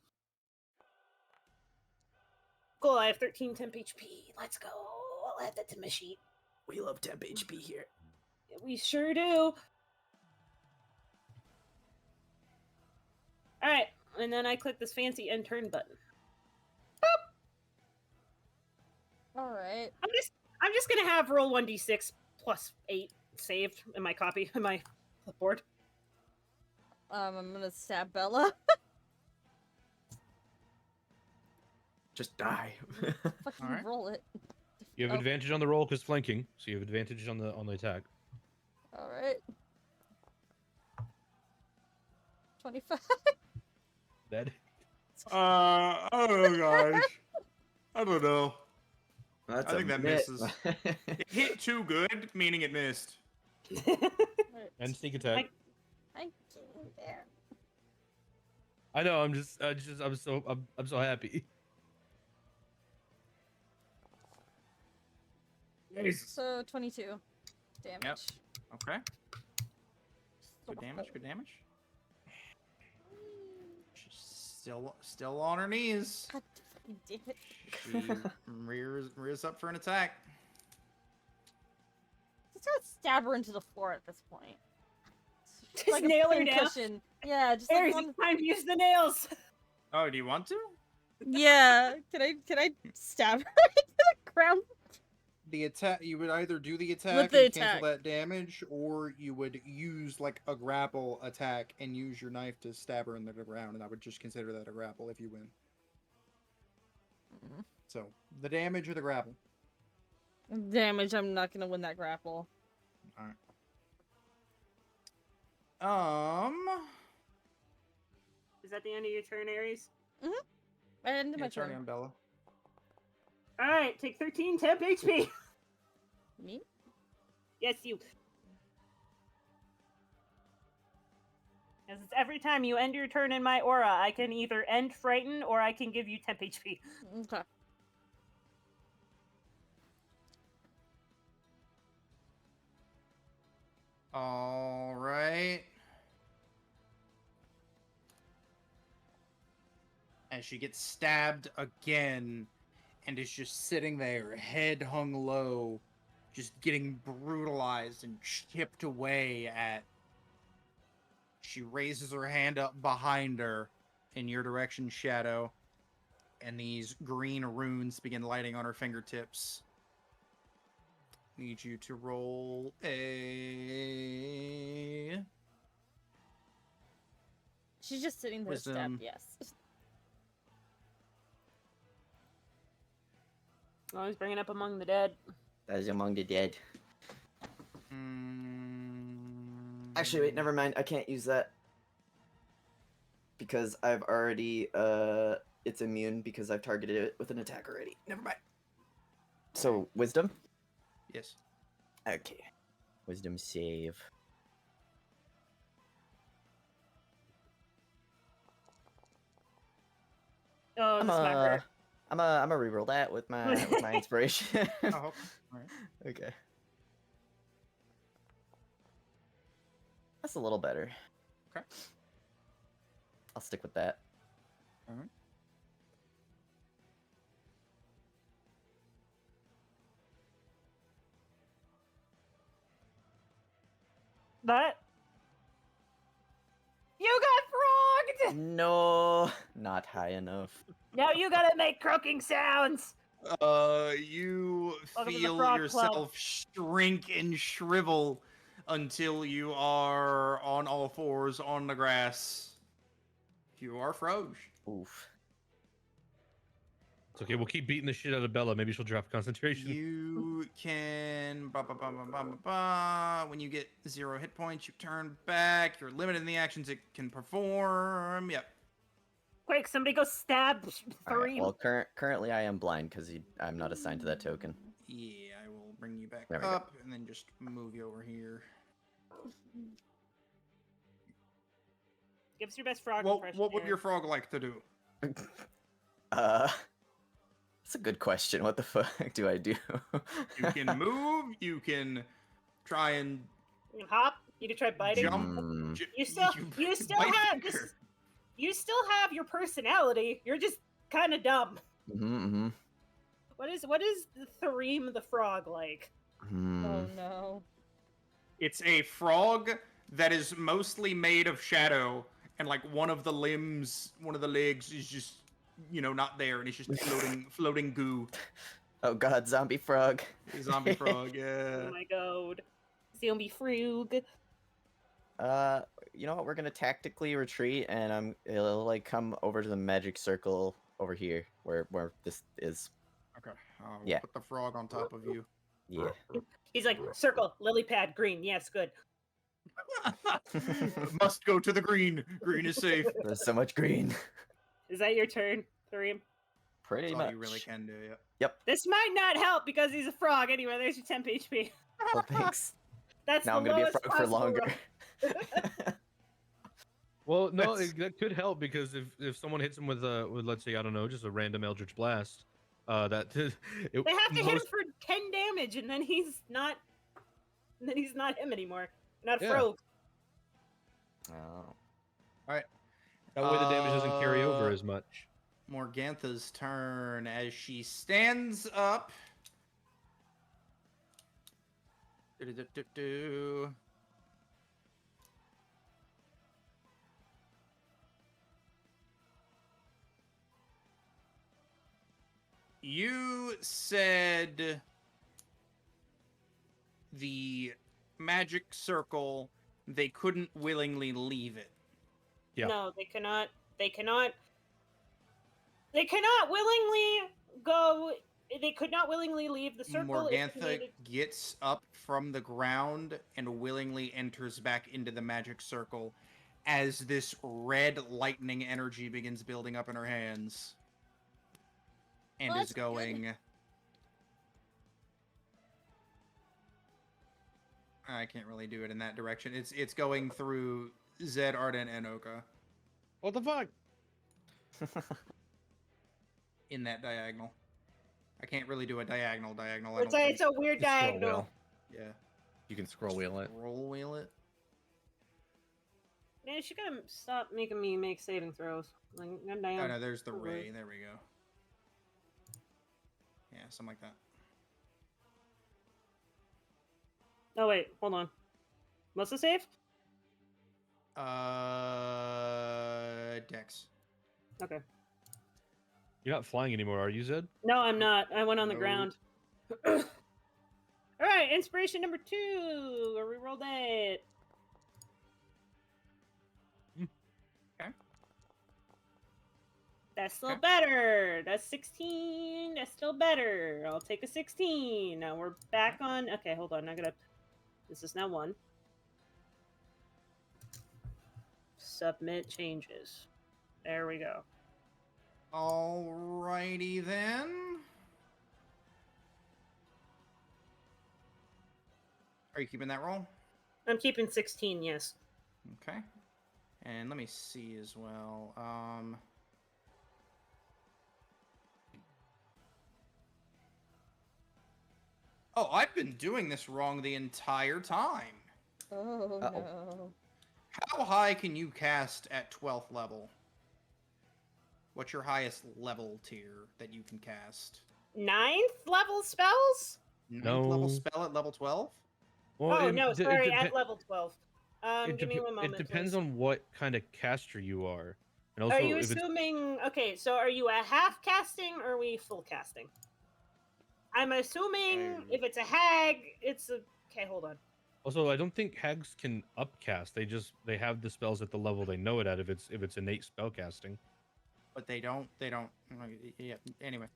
Cool. I have 13 temp HP. Let's go. I'll add that to my sheet. We love temp HP here. Yeah, we sure do. All right, and then I click this fancy end turn button. All right. I'm just gonna have roll 1d6 plus 8 saved in my copy in my clipboard. I'm gonna stab Bella. Just die. Fucking Alright. roll it. You have Oh. advantage on the roll because flanking, so you have advantage on the attack. All right. 25. That Oh gosh. I don't know. That's I think that misses. It hit too good, meaning it missed. and sneak attack. I can't bear. I know. I'm so happy. Jesus. So 22 damage. Okay. Good damage. Good damage. She's still on her knees. God fucking damn it. She rears up for an attack. Just gotta stab her into the floor at this point. Just Like a nail her down. pincushion. Yeah, just like Aries, one... it's time to use the nails. Oh, do you want to? Yeah. Can I stab her into the ground? The attack, you would either do the attack With the and cancel attack. that damage, or you would use like a grapple attack and use your knife to stab her into the ground, and I would just consider that a grapple if you win. So the damage or the grapple. Damage, I'm not gonna win that grapple. Is that the end of your turn, Aries? I ended my Yeah, turn turn. on Bella. All right, take 13 temp HP. Me? Yes, you. As it's every time you end your turn in my aura, I can either end frighten or I can give you temp HP. Okay. All right. As she gets stabbed again and is just sitting there, head hung low, just getting brutalized and chipped away at. She raises her hand up behind her in your direction, Shadow, and these green runes begin lighting on her fingertips. Need you to roll a She's just sitting there Wisdom. stabbed, yes. Always bringing up among the dead. That is among the dead. Actually, wait, never mind. I can't use that. Because I've already, it's immune because I've targeted it with an attack already. Never mind. So, wisdom? Yes. Okay. Wisdom save. Oh, I'm this might hurt. I'm a reroll that with my inspiration. Oh, alright. Okay. That's a little better. Okay. I'll stick with that. Alright. But you got frogged. No, not high enough. Now you gotta make croaking sounds. You Welcome to the feel Frog yourself Club. shrink and shrivel until you are on all fours on the grass. You are froze. Oof. It's okay. We'll keep beating the shit out of Bella. Maybe she'll drop concentration. You can when you get 0 hit points, you turn back. You're limited in the actions it can perform. Yep. Quick, somebody go stab All right, 3. well, currently I am blind because I'm not assigned to that token. Yeah, I will bring you back There we go. up and then just move you over here. Give us your best frog Well, impression. what would Aaron. your frog like to do? That's a good question. What the fuck do I do? You can move. You can try and You can hop? You can try biting? jump. Hmm. You still bite have finger. you still have your personality. You're just kind of dumb. Mm-hmm. What is the Thereem the frog like? Oh no. It's a frog that is mostly made of shadow, and like one of the limbs, one of the legs is just, not there, and it's just floating goo. Oh god, zombie frog. Zombie frog, yeah. Oh my god. Zombie frog. You know what? We're gonna tactically retreat, and it'll like come over to the magic circle over here, where this is. Okay, I'll Yeah. put the frog on top of you. Yeah. He's like, circle, lily pad, green. Yes, good. Must go to the green. Green is safe. There's so much green. Is that your turn, Thereem? Pretty That's all much. you really can do, yeah. Yep. This might not help because he's a frog. Anyway, there's your temp HP. Well, thanks. That's Now the I'm gonna be a lowest frog for possible longer. roll. Well, no, That's- that could help because if someone hits him with let's say, I don't know, just a random Eldritch Blast, that it, They have to hit him most- for 10 damage, and then he's not. And then he's not him anymore. Not a Yeah. frog. Oh. that way the damage doesn't carry over Uh, as much. Morgantha's turn as she stands up. Do-do-do-do-do. You said the magic circle, they couldn't willingly leave it. Yeah. No, they cannot. They cannot. They cannot willingly go. They could not willingly leave the circle. if Morgantha needed. gets up from the ground and willingly enters back into the magic circle as this red lightning energy begins building up in her hands. And Well, is that's good. going. I can't really do it in that direction. It's going through Zed, Arden, and Oka What the fuck? in that diagonal. I can't really do a diagonal. I It's don't a, think. it's a weird You scroll diagonal. wheel. Yeah. You can scroll wheel it. Roll wheel it. Man, she gotta stop making me make saving throws. Like, goddamn. Oh no, there's the Mhm. ray. There we go. Yeah, something like that. Oh wait, hold on. What's the save? Dex. Okay. You're not flying anymore, are you, Zed? No, I'm not. I went on the No. ground. All right, inspiration number 2. I rerolled that. Okay. That's still Okay. better. That's 16. That's still better. I'll take a 16. Now we're back on. Okay, hold on. I gotta. This is now 1. Submit changes. There we go. Alrighty then. Are you keeping that roll? I'm keeping 16. Yes. Okay. And let me see as well. Oh, I've been doing this wrong the entire time. Oh Uh-oh. no. How high can you cast at 12th level? What's your highest level tier that you can cast? 9th level spells? Ninth level No. spell at level 12? Well, Oh it- no, it sorry, depe- at level 12. Give me one moment. It depends please. on what kind of caster you are, and also Are you if it's assuming? Okay, so are you a half casting or are we full casting? I'm assuming if it's a hag, it's a. Okay, hold on. also I don't think hags can upcast. They have the spells at the level they know it at. If it's innate spell casting. But they don't. Yeah. Anyway,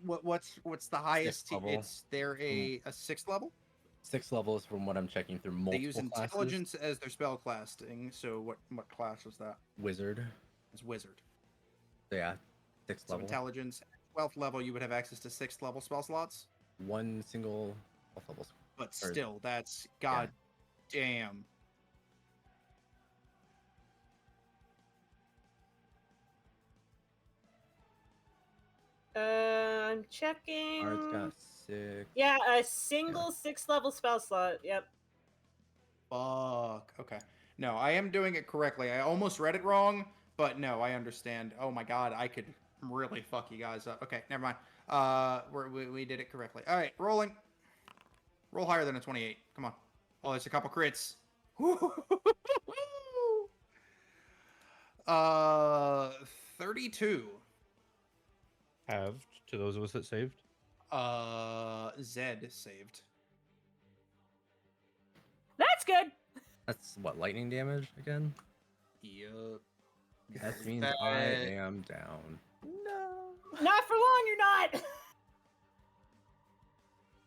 What's the highest? level. It's there a 6th level. 6 levels from what I'm checking through They use multiple classes. intelligence as their spell classing. So what class was that? Wizard. It's wizard. So yeah, 6th So level. intelligence, 12th level, you would have access to 6th level spell slots. One single 12th level. But Or- still, that's god damn. I'm checking. Ard's got 6. Yeah, a single 6th level spell slot. Yep. Fuck. Okay. No, I am doing it correctly. I almost read it wrong, but no, I understand. Oh my god, I could really fuck you guys up. Okay, never mind. We did it correctly. All right, rolling. Roll higher than a 28. Come on. Oh, there's a couple crits. 32. Halved to those of us that saved. Zed saved. That's good. That's what, lightning damage again? Yup. That means That- I am down. No. Not for long, you're not.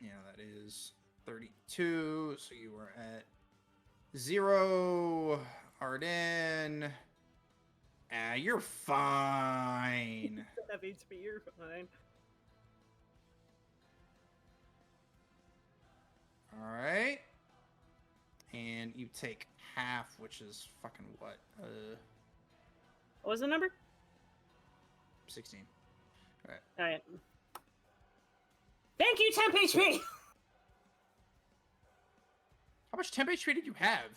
Yeah, that is 32. So you were at 0. Arden. Ah, you're fine. That means for you're fine. All right. And you take half, which is fucking what? What was the number? 16. All right. Thank you, temp HP. How much temp HP did you have?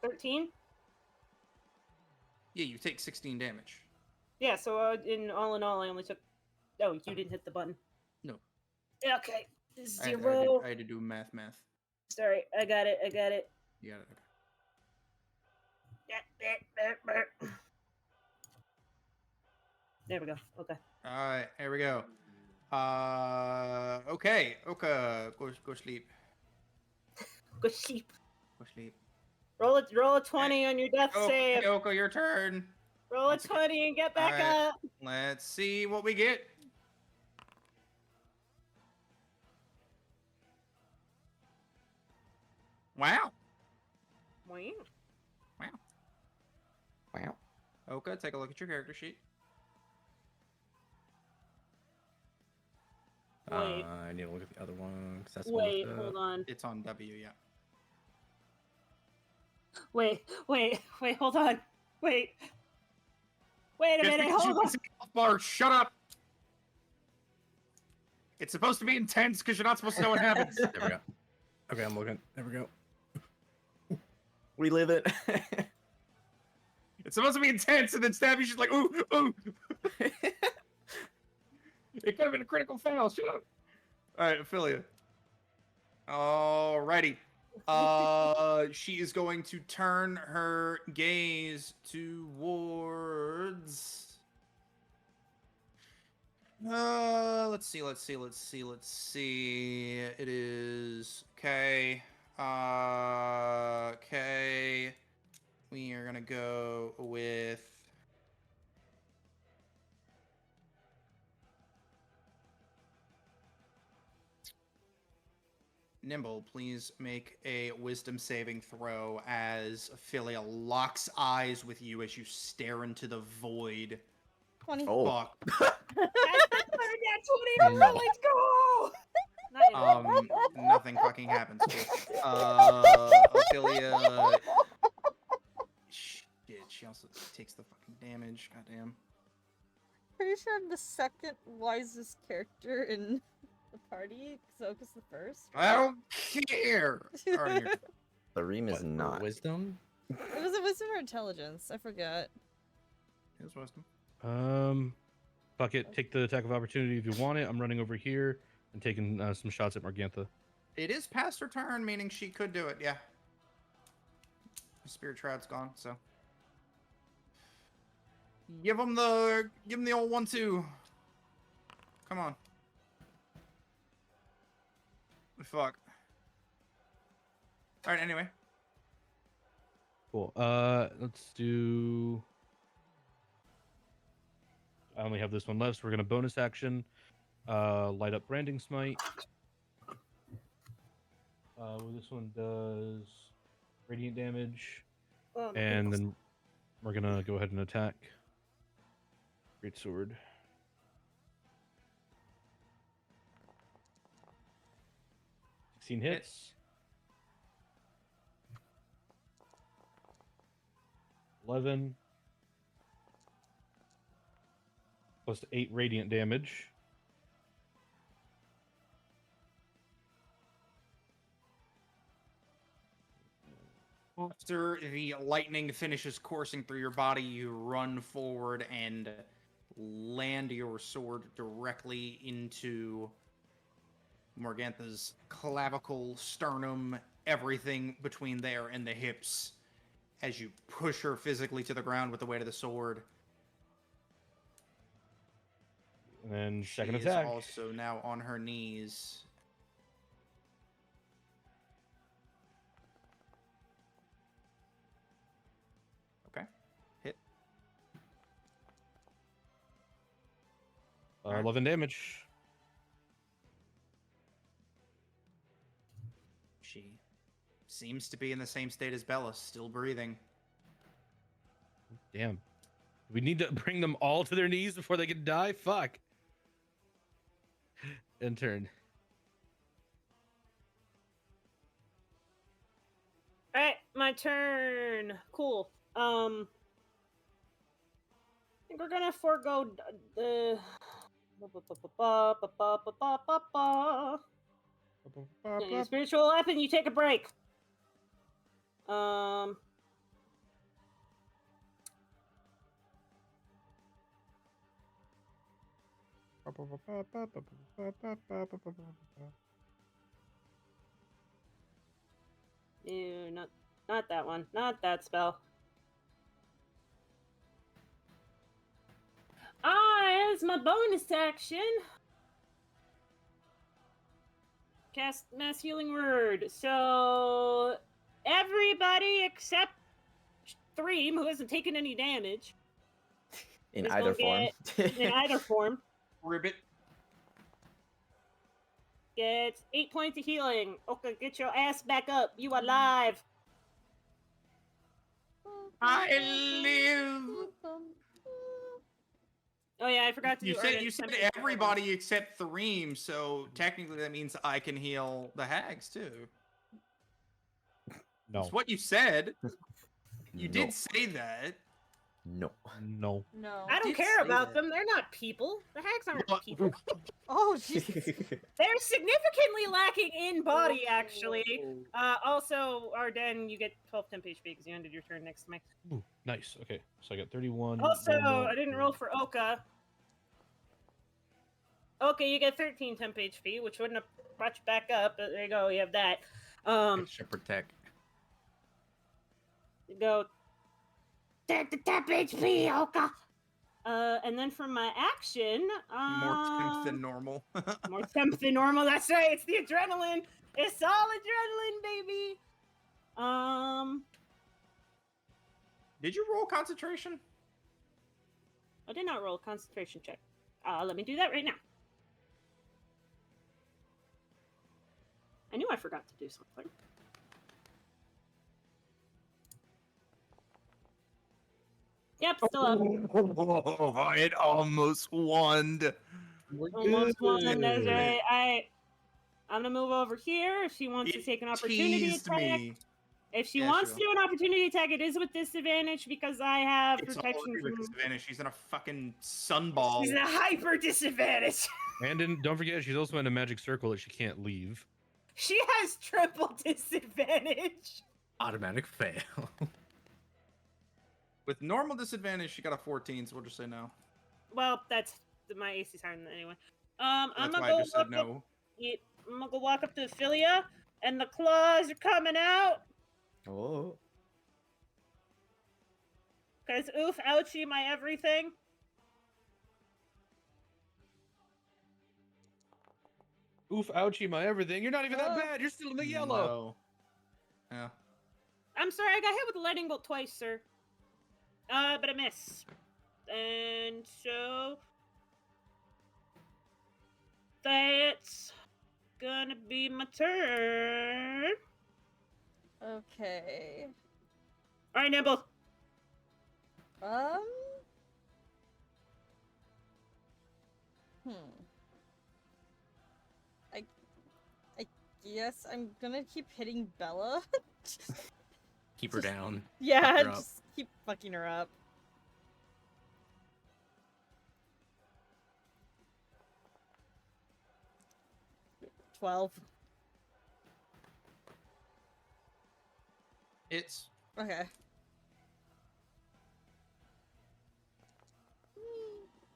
13. Yeah, you take 16 damage. Yeah. So in all, I only took. Oh, you didn't hit the button. No. Okay. I 0. had to do math. Sorry, I got it. You got it. Okay. There we go. Okay. All right, here we go. Okay, go sleep. Good sheep. Go sleep. Roll a 20 on your death save. Okay, Oko, your turn. Roll a 20 and get back Alright. up. Let's see what we get. Wow. Wow. Wow. Oka, take a look at your character sheet. Wait. I need to look at the other one. 'cause that's Wait, one of hold the- on. It's on W, yeah. Wait, hold on. Wait a Just minute, because you hold on. can see health bar, shut up. It's supposed to be intense because you're not supposed to know what happens. There we go. Okay, I'm looking. There we go. Relive it. It's supposed to be intense, and then Stabby's just like, ooh, ooh. It could have been a critical fail. Shut up. All right, Ophelia. Alrighty. She is going to turn her gaze towards. Let's see. It is okay. Okay. We are gonna go with. Nimble, please make a wisdom saving throw as Ophelia locks eyes with you as you stare into the void. 20. Oh. Fuck. That's that 20 over, let's go! Not yet. Nothing fucking happens. Ophelia. Shit, she also takes the fucking damage. Goddamn. Pretty sure I'm the second wisest character in the party. Zoka's the first. I don't care. Alright, here. The ream is What, for not. wisdom. It was a wisdom or intelligence. I forgot. Here's wisdom. Fuck it. Take the attack of opportunity if you want it. I'm running over here and taking some shots at Morgantha. It is past her turn, meaning she could do it. Yeah. Spirit Shroud's gone, so. Give him the old 1-2. Come on. Fuck. All right. Anyway. Cool. Let's do. I only have this one left, so we're gonna bonus action. Light up branding smite. Well, this one does radiant damage, Oh, my and goodness. then we're gonna go ahead and attack. Great sword. Hits. Hits. 11 plus 8 radiant damage. After the lightning finishes coursing through your body, you run forward and land your sword directly into Morgantha's clavicle, sternum, everything between there and the hips as you push her physically to the ground with the weight of the sword. And then second She attack. is also now on her knees. Okay. Hit. 11 damage. She seems to be in the same state as Bella, still breathing. Damn. We need to bring them all to their knees before they can die? Fuck. End turn. All right, my turn. Cool. I think we're gonna forego the. Any spiritual weapon, you take a break. Ew, not that one. Not that spell. As my bonus action, cast Mass Healing Word. So everybody except Threem, who hasn't taken any damage, In is either gonna form. in either form, Ribbit. gets 8 points of healing. Okay, get your ass back up. You alive. I live. Oh yeah, I forgot to You do said Arden's temptation. everybody except Threem, so technically that means I can heal the hags too. No. That's what you said. You No. did say that. No. No. No. I don't did care say about that. them. They're not people. The hags aren't Well, people. Oh, Jesus. They're significantly lacking in body, actually. Also, Arden, you get 12 temp HP because you ended your turn next to me. Ooh, nice. Okay, so I got 31. Also, normal, I didn't roll for Oka. Okay, you get 13 temp HP, which wouldn't have brought you back up, but there you go, you have that. Extra protect. You go, take the temp HP, Oka! And then for my action, More temp than normal. more temp than normal, that's right, it's the adrenaline! It's all adrenaline, baby! Did you roll concentration? I did not roll a concentration check. Let me do that right now. I knew I forgot to do something. Yep, still up. Oh, it almost won. Almost one. That's right. I'm gonna move over here. If she wants to It take an opportunity teased attack, me. if she Yeah, wants sure. to do an opportunity attack, it is with disadvantage because I have It's protection already with from. disadvantage. She's in a fucking sunball. She's a hyper disadvantage. And don't forget, she's also in a magic circle that she can't leave. She has triple disadvantage. Automatic fail. With normal disadvantage, she got a 14, so we'll just say no. Well, that's my AC's higher than that anyway. I'm That's gonna why go I just said walk up. no. I'm gonna go walk up to Ophelia, and the claws are coming out. Oh. Cause oof, ouchie, my everything. Oof, ouchie, my everything. You're not even that Oh. bad. You're still in the yellow. No. Yeah. I'm sorry, I got hit with a lightning bolt twice, sir. But I miss. And so That's gonna be my turn. Okay. All right, Nimble. Um. Hmm. I guess I'm gonna keep hitting Bella. Keep her down. Yeah, Fuck her up. just keep fucking her up. $12. It's Okay.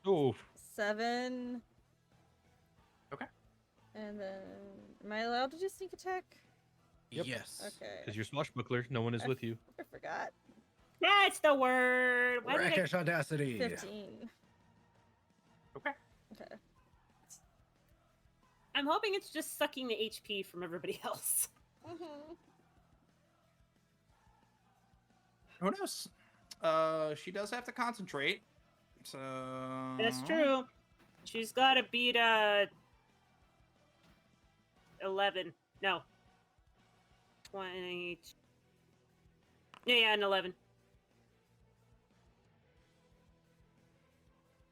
Oh, 7. Okay. And then, am I allowed to just sneak attack? Yep. Yes. Okay. because you're swashbuckler. No one is with you. I forgot. That's the word. Why did I... Rakish audacity. 15. okay. Okay. I'm hoping it's just sucking the HP from everybody else. Who knows? She does have to concentrate. So That's true. She's got to beat 11. No. 20. Yeah, an 11.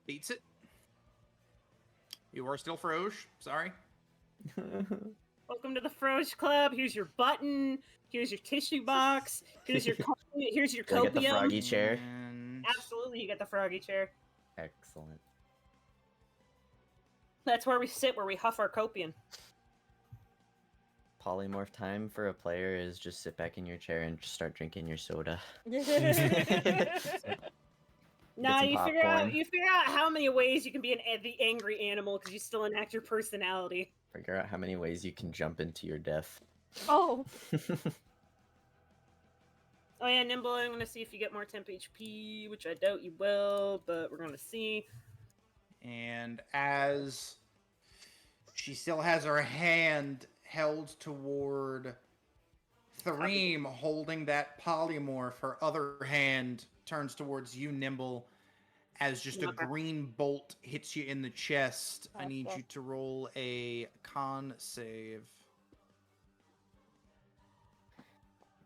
Beats it. You are still Froge. Sorry. Welcome to the Froge Club. Here's your button. Here's your tissue box. Here's your here's your Can I get the copium. froggy chair? And Absolutely, you get the froggy chair. Excellent. That's where we sit, where we huff our copium. Polymorph time for a player is just sit back in your chair and just start drinking your soda. Nah, some you figure out popcorn. how many ways you can be the angry animal because you still enact your personality. Figure out how many ways you can jump into your death. Oh. Oh yeah, Nimble, I'm gonna see if you get more temp HP, which I doubt you will, but we're gonna see. And as she still has her hand held toward Threem, holding that polymorph, her other hand turns towards you, Nimble, as just a Okay. green bolt hits you in the chest. I Oh, need fuck. you to roll a con save.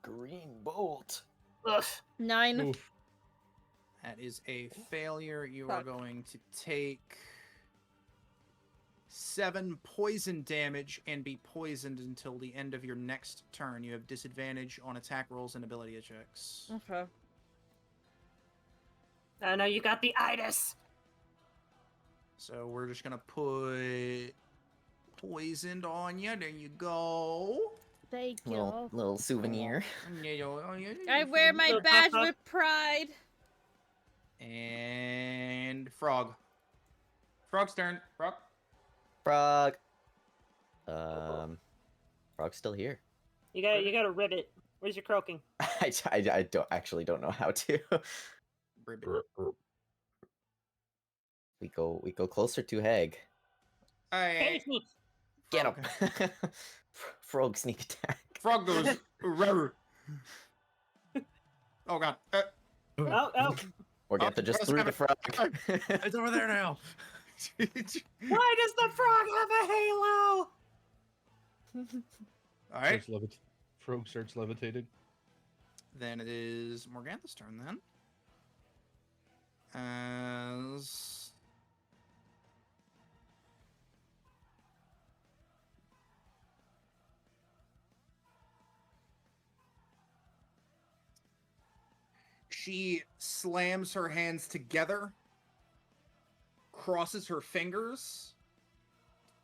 Green bolt. Ugh. 9. Oof. That is a failure. You are Fuck. going to take 7 poison damage and be poisoned until the end of your next turn. You have disadvantage on attack rolls and ability checks. Okay. I know you got the itis. So we're just gonna put poisoned on you. There you go. Thank you. Little souvenir. I wear my Little badge papa. with pride. And frog. Frog's turn. Frog. Frog. Frog's still here. You got a ribbit. Where's your croaking? I don't know how to. Ribbit. We go closer to Hag. Hey, Face me. Get him. Frog. Frog sneak attack. Frog goes. "Rrr." Oh god. Oh. Morgantha just threw the frog. It's over there now. Why does the frog have a halo? All right. Frog starts levitating. Then it is Morgantha's turn then. As she slams her hands together, crosses her fingers,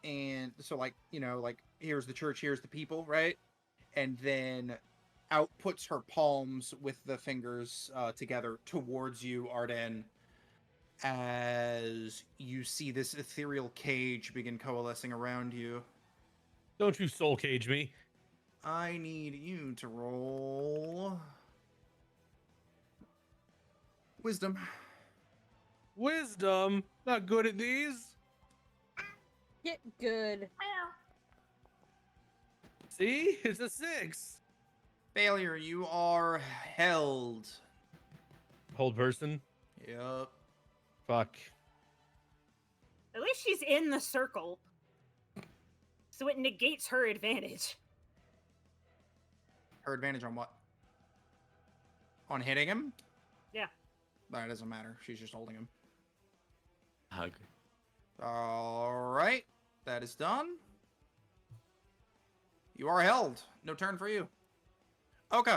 and so like, like here's the church, here's the people, right? And then outputs her palms with the fingers together towards you, Arden, as you see this ethereal cage begin coalescing around you. Don't you soul cage me. I need you to roll wisdom. Wisdom. Not good at these. Get good. See? It's a 6. Failure, you are held. Hold person. Yep. Fuck. At least she's in the circle. So it negates her advantage. Her advantage on what? On hitting him? Yeah. That doesn't matter. She's just holding him. Hug. All right. That is done. You are held. No turn for you. Okay.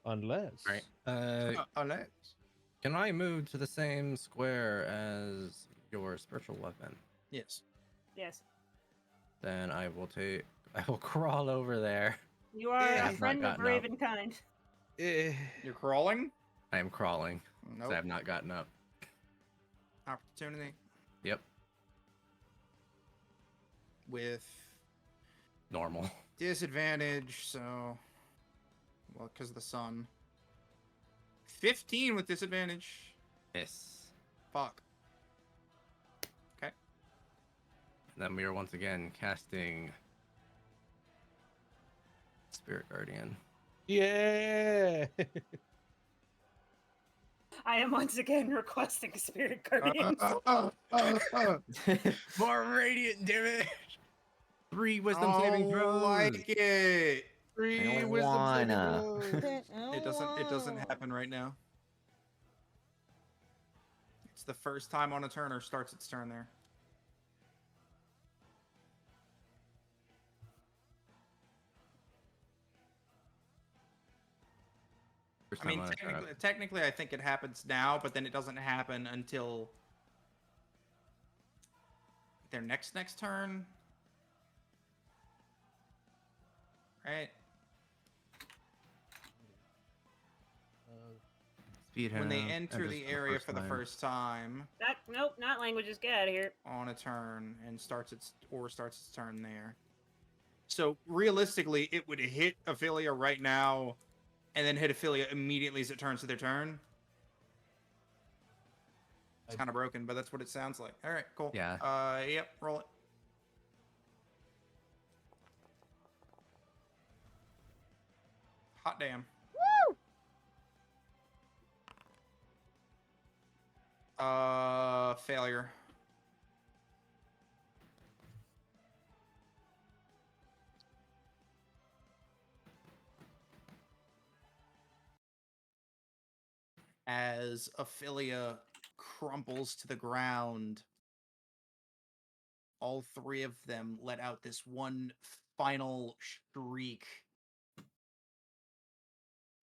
Unless. All right. Unless. Can I move to the same square as your spiritual weapon? Yes. Yes. Then I will crawl over there. You are I a have not friend of gotten up. Ravenkind. Eh, You're crawling? I am crawling. 'Cause Nope. I have not gotten up. Opportunity Yep. with Normal. disadvantage, so... Well, because of the sun. 15 with disadvantage. Miss. Fuck. And then we are once again casting Spirit Guardian. yeah. I am once again requesting Spirit Guardians. More radiant damage. 3 wisdom I saving throws. like it. Three don't wisdom saving wanna. throws. It doesn't happen right now. It's the first time on a turn or starts its turn there. First I mean, time on a turn. technically, I think it happens now, but then it doesn't happen until their next turn, right? Speed When they half, enter enters the area for the time. first time Nope, not languages. Get out of here. on a turn and starts its turn there. So realistically, it would hit Ophelia right now, and then hit Ophelia immediately as it turns to their turn. It's kind of broken, but that's what it sounds like. All right, cool. Yeah. Yep, roll it. Hot damn. Failure. As Ophelia crumples to the ground, all three of them let out this one final shriek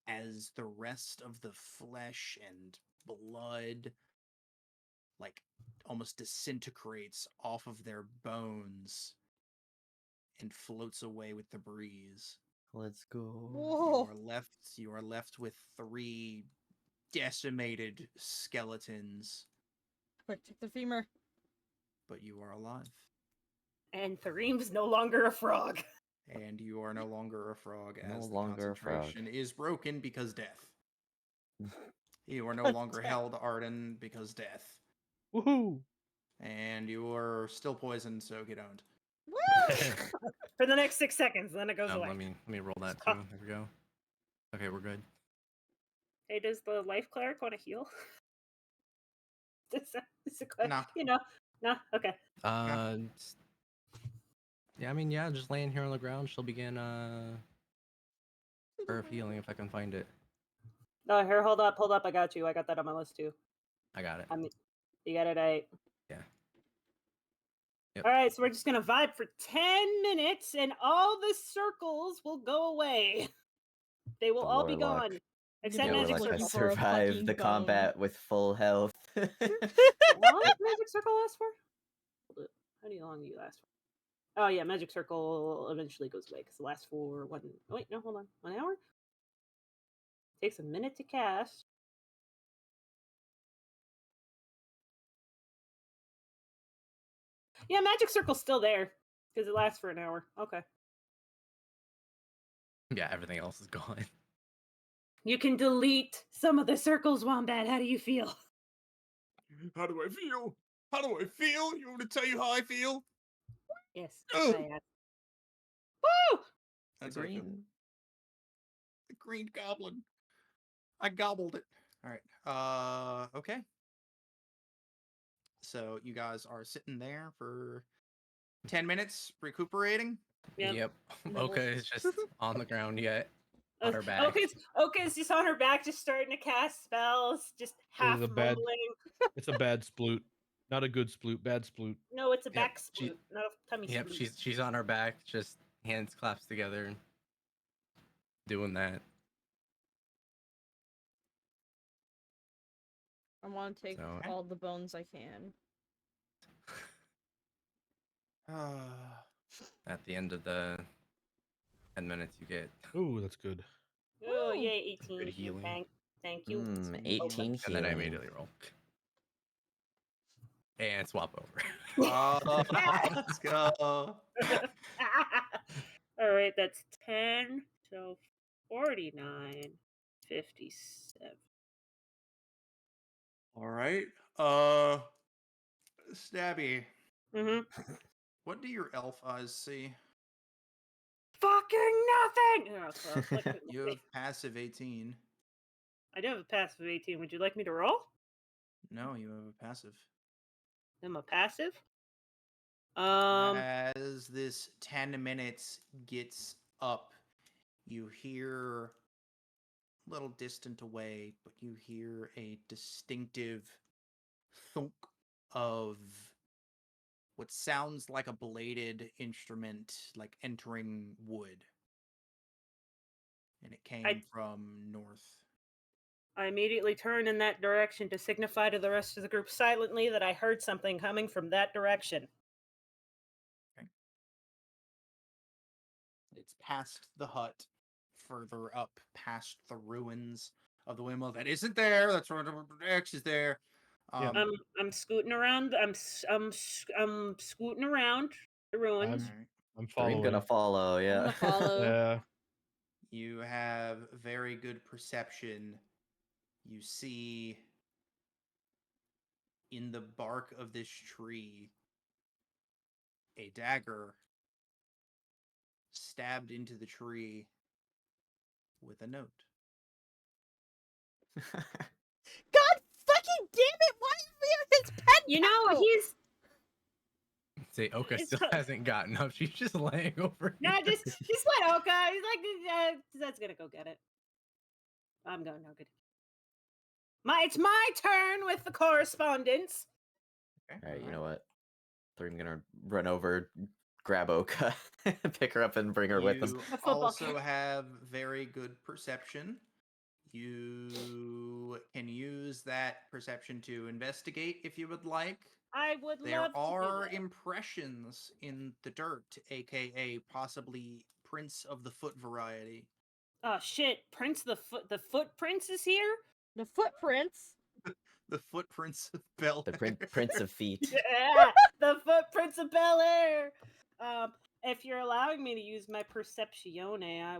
as the rest of the flesh and blood like almost disintegrates off of their bones and floats away with the breeze. Let's go. Whoa. You are left with 3 decimated skeletons, Quick, take the femur. but you are alive. And Thareem's no longer a frog. And you are no longer a frog, No as the longer a frog. concentration is broken because death. You are no Because longer death. held, Arden, because death. Woohoo! And you are still poisoned, so get owned. Woo! For the next 6 seconds, then it goes away. Let me roll that Stop. too. There we go. Okay, we're good. Hey, does the life cleric want to heal? Is a question? No. You know, no. Okay. Yeah, I mean, yeah, just laying here on the ground. She'll begin her healing if I can find it. No, here, hold up. I got you. I got that on my list too. I got it. I mean, you got it right. Yeah. Yep. All right, so we're just gonna vibe for 10 minutes, and all the circles will go away. They will The all be warlock. gone, except Yeah, Yeah, we're magic like looking I circle. for a survived fucking the bone. combat with full health. How long does magic circle last for? Hold it. How long do you last for? Oh yeah, magic circle eventually goes away because it lasts for one. Oh, wait, no, hold on. 1 hour. Takes a minute to cast. Yeah, magic circle's still there because it lasts for an hour. Okay. Yeah, everything else is gone. You can delete some of the circles, Wombat. How do you feel? How do I feel? How do I feel? You want me to tell you how I feel? Yes. Ugh. I asked. Woo! That's The how I feel. green. The green goblin. I gobbled it. All right. Okay. So you guys are sitting there for 10 minutes recuperating. Yep. Yep. Nibbles. Oka is just on the ground yet. On her back. Okay, she's on her back, just starting to cast spells, just half a bad- mumbling. It's a bad sploot. Not a good sploot. Bad sploot. No, it's a Yep, back she- sploot, not a tummy Yep, sploot. she's on her back, just hands clasped together, doing that. I want to take So- all the bones I can. At the end of the 10 minutes, you get Ooh, that's good. Oh, Woo. yay, 18. Good healing. Thank you. 18 and then I healing. immediately roll. And swap over. Let's go. All right, that's 10, so 49, 57. All right. Stabby, Mm-hmm. what do your elf eyes see? Fucking nothing! Oh, so I couldn't You see. have passive 18. I do have a passive 18. Would you like me to roll? No, you have a passive. I'm a passive. As this 10 minutes gets up, you hear a little distant away, but you hear a distinctive thunk of what sounds like a bladed instrument, like entering wood. And it came from north. I immediately turn in that direction to signify to the rest of the group silently that I heard something coming from that direction. It's past the hut, further up past the ruins of the windmill that isn't there. That's where the X is there. Yeah. I'm scooting around. I'm scooting around the ruins. Alright. I'm Three following. gonna follow, I'm yeah. gonna follow. Yeah. You have very good perception. You see in the bark of this tree a dagger stabbed into the tree with a note. God fucking damn it! Why is we have his pen? You know, pal? he's Say Oka It's still so- hasn't gotten up. She's just laying over no, here. just let Oka. He's like, Zed's gonna go get it. I'm going no good. It's my turn with the correspondence. Okay. Alright, you know what? I'm gonna run over, grab Oka, pick her up, and bring her with him. You The football also cap. have very good perception. You can use that perception to investigate if you would like. I would There love to are do that. impressions in the dirt, aka possibly prints of the foot variety. Oh shit! The footprints is here. The footprints. The footprints of Bel The Prince of Feet. Yeah, the footprints of Bel Air. If you're allowing me to use my perceptione, I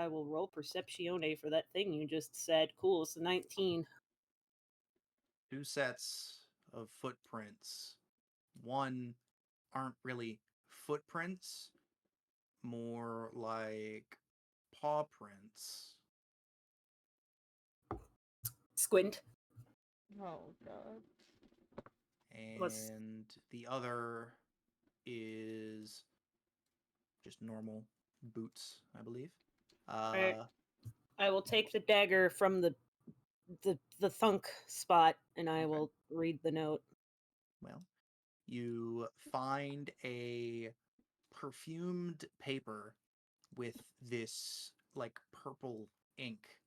will roll perceptione for that thing you just said. Cool. It's a 19. 2 sets of footprints. One aren't really footprints, more like paw prints. Squint. Oh god. What's- And the other is just normal boots, I believe. Right. I will take the dagger from the thunk spot, and I Okay. will read the note. Well, you find a perfumed paper with this like purple ink,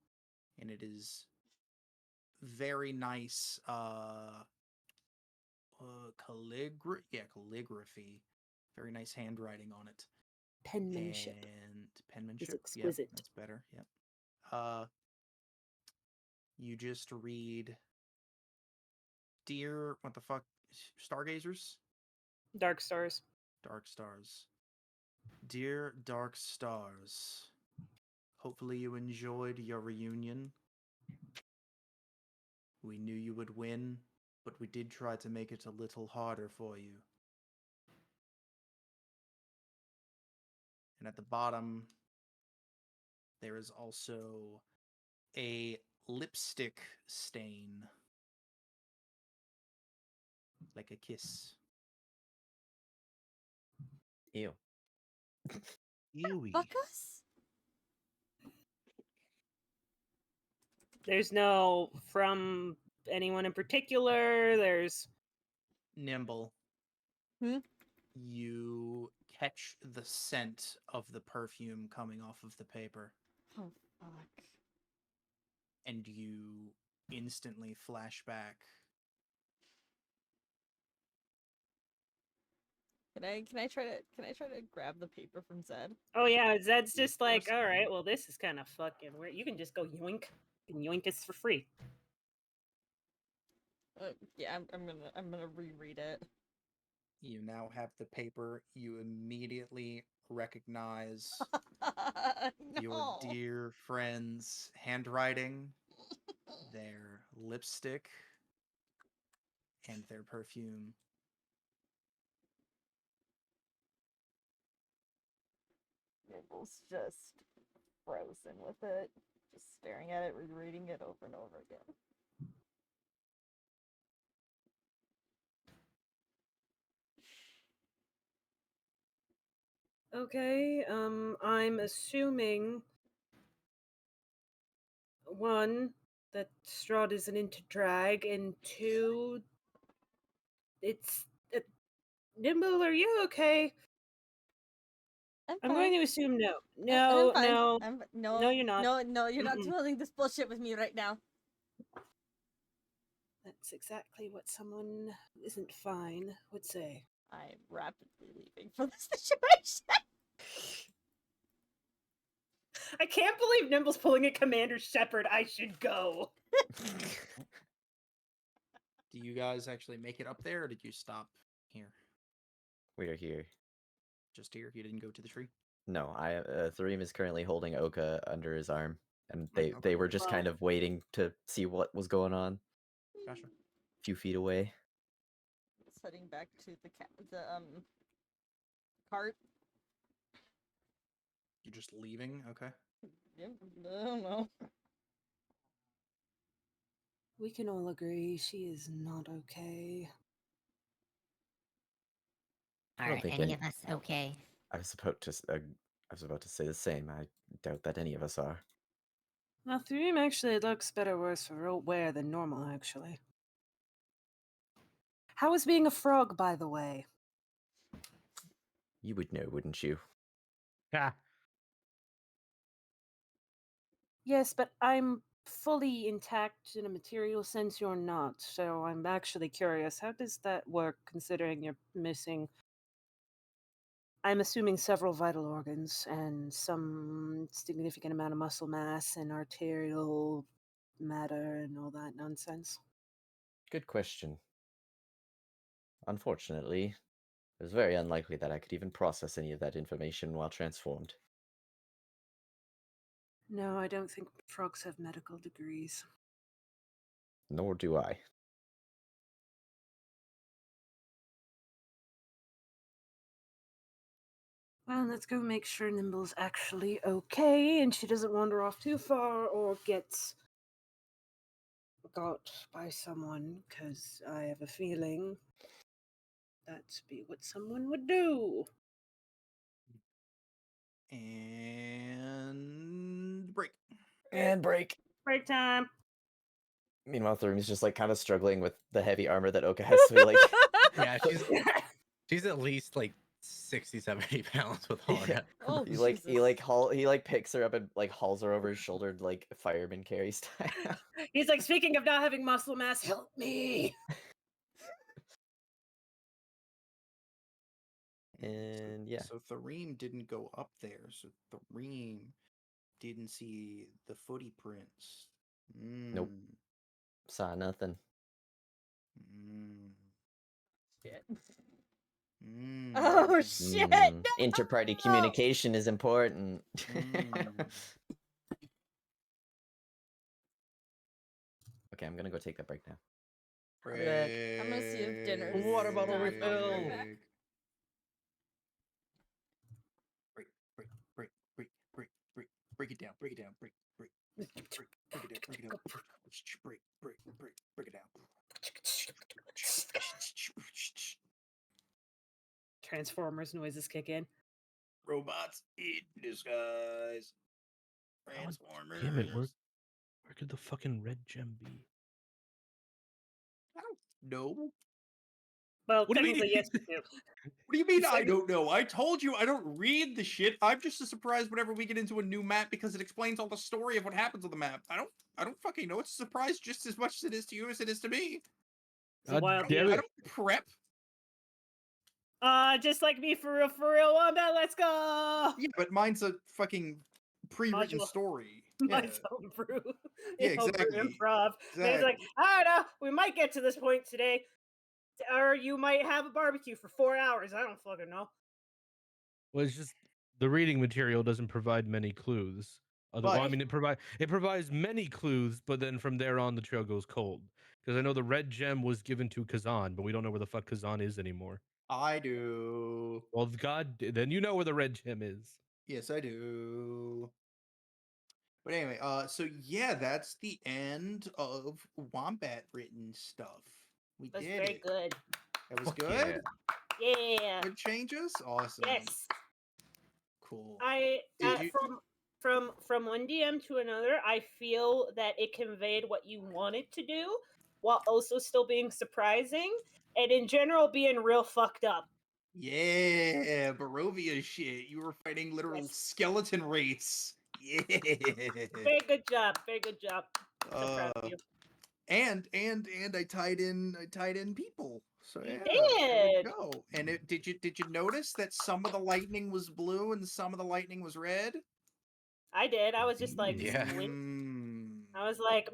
and it is very nice calligraphy. Very nice handwriting on it. Penmanship. And penmanship. exquisite. Yep, that's better. Yep. You just read, dear, what the fuck, stargazers, Dark stars. dark stars. Dear dark stars, hopefully you enjoyed your reunion. We knew you would win, but we did try to make it a little harder for you. And at the bottom, there is also a lipstick stain. Like a kiss. Ew. Ewy. Fuck us? There's no from anyone in particular. There's Nimble. Hmm? You catch the scent of the perfume coming off of the paper, Oh, fuck. and you instantly flash back. Can I try to grab the paper from Zed? oh yeah, Zed's just Of like, course, all right, man. well this is kind of fucking weird. You can just go yoink. You can yoink us for free. Yeah, I'm gonna reread it. You now have the paper. You immediately recognize your No. dear friend's handwriting, their lipstick, and their perfume. Nibble's just frozen with it, just staring at it, rereading it over and over again. Okay, I'm assuming one, that Strahd isn't into drag, and two, it's Nimble, are you okay? I'm I'm fine. going to assume no. I'm No, fine. no. No, you're not. No, you're not Mm-mm. doing this bullshit with me right now. That's exactly what someone who isn't fine would say. I'm rapidly leaving for this situation. I can't believe Nimble's pulling a Commander Shepard. I should go. Do you guys actually make it up there, or did you stop here? We are here. Just here? You didn't go to the tree? No, Thareem is currently holding Oka under his arm, and they Okay. were just kind of waiting to see what was going on. Gotcha. A few feet away. Just heading back to the cart. You're just leaving? Okay. Yep, I don't know. We can all agree she is not okay. I Are don't think any any- of us okay? I was about to say the same. I doubt that any of us are. Now, Threem actually looks better worse for wear than normal, actually. How is being a frog, by the way? You would know, wouldn't you? Ah, Yes, but I'm fully intact in a material sense, you're not. So I'm actually curious. How does that work, considering you're missing, I'm assuming, several vital organs and some significant amount of muscle mass and arterial matter and all that nonsense? Good question. Unfortunately, it was very unlikely that I could even process any of that information while transformed. No, I don't think frogs have medical degrees. Nor do I. Well, let's go make sure Nimble's actually okay and she doesn't wander off too far or gets got by someone, because I have a feeling that'd be what someone would do. And break. And break. Break time. Meanwhile, Thareem's just like kind of struggling with the heavy armor that Oka has to be like. yeah, she's at least like 60, 70 pounds with all Yeah. that. Oh, He like Jesus. he like picks her up and like hauls her over his shoulder like fireman carry style. He's like, speaking of not having muscle mass, help me. And yeah. So Thareem didn't go up there. So Thareem didn't see the footy prints. Nope. Saw nothing. Mm. Shit. Mm. Oh, shit. Inter-party communication is important. Mm. Okay, I'm gonna go take that break now. I'm gonna see if dinner's Water bottle done. refill. Break, break, break, break, break, break, break it down, break it down, break, break, break, break, break it down, break it down, break, break, break it down. Transformers noises kick in. Robots in disguise. God Transformers. damn it, where could the fucking red gem be? I don't know. Well, What do you mean? technically, yes, you do. What do you mean You I said- don't know? I told you I don't read the shit. I'm just as surprised whenever we get into a new map because it explains all the story of what happens on the map. I don't fucking know. It's a surprise just as much as it is to you as it is to me. It's a God wild damn I it. don't prep. Just like me, for real, Wombat, let's go! Yeah, but mine's a fucking pre-written Module. story. Yeah, Mine's homebrew. Yeah, It's homebrew exactly. improv. And it's like, exactly. I don't know, we might get to this point today. Or you might have a barbecue for 4 hours. I don't fucking know. Well, it's just the reading material doesn't provide many clues. Well, I But- mean, it provides many clues, but then from there on, the trail goes cold. Because I know the red gem was given to Kazan, but we don't know where the fuck Kazan is anymore. I do. Well, then you know where the red gem is. Yes, I do. But anyway, so yeah, that's the end of Wombat written stuff. We That's did very it. good. That was Fuck good. Yeah. Good changes. Awesome. Yes. Cool. I Did you- from one DM to another, I feel that it conveyed what you wanted to do, while also still being surprising, and in general being real fucked up. Yeah, Barovia shit. You were fighting literal Yes. skeleton wraiths. Yeah. Very good job. Very good job. So proud of you. And I tied in people. So You yeah, there we did. go. And did you notice that some of the lightning was blue and some of the lightning was red? I did. I was just like, Yeah. Mm. I was like,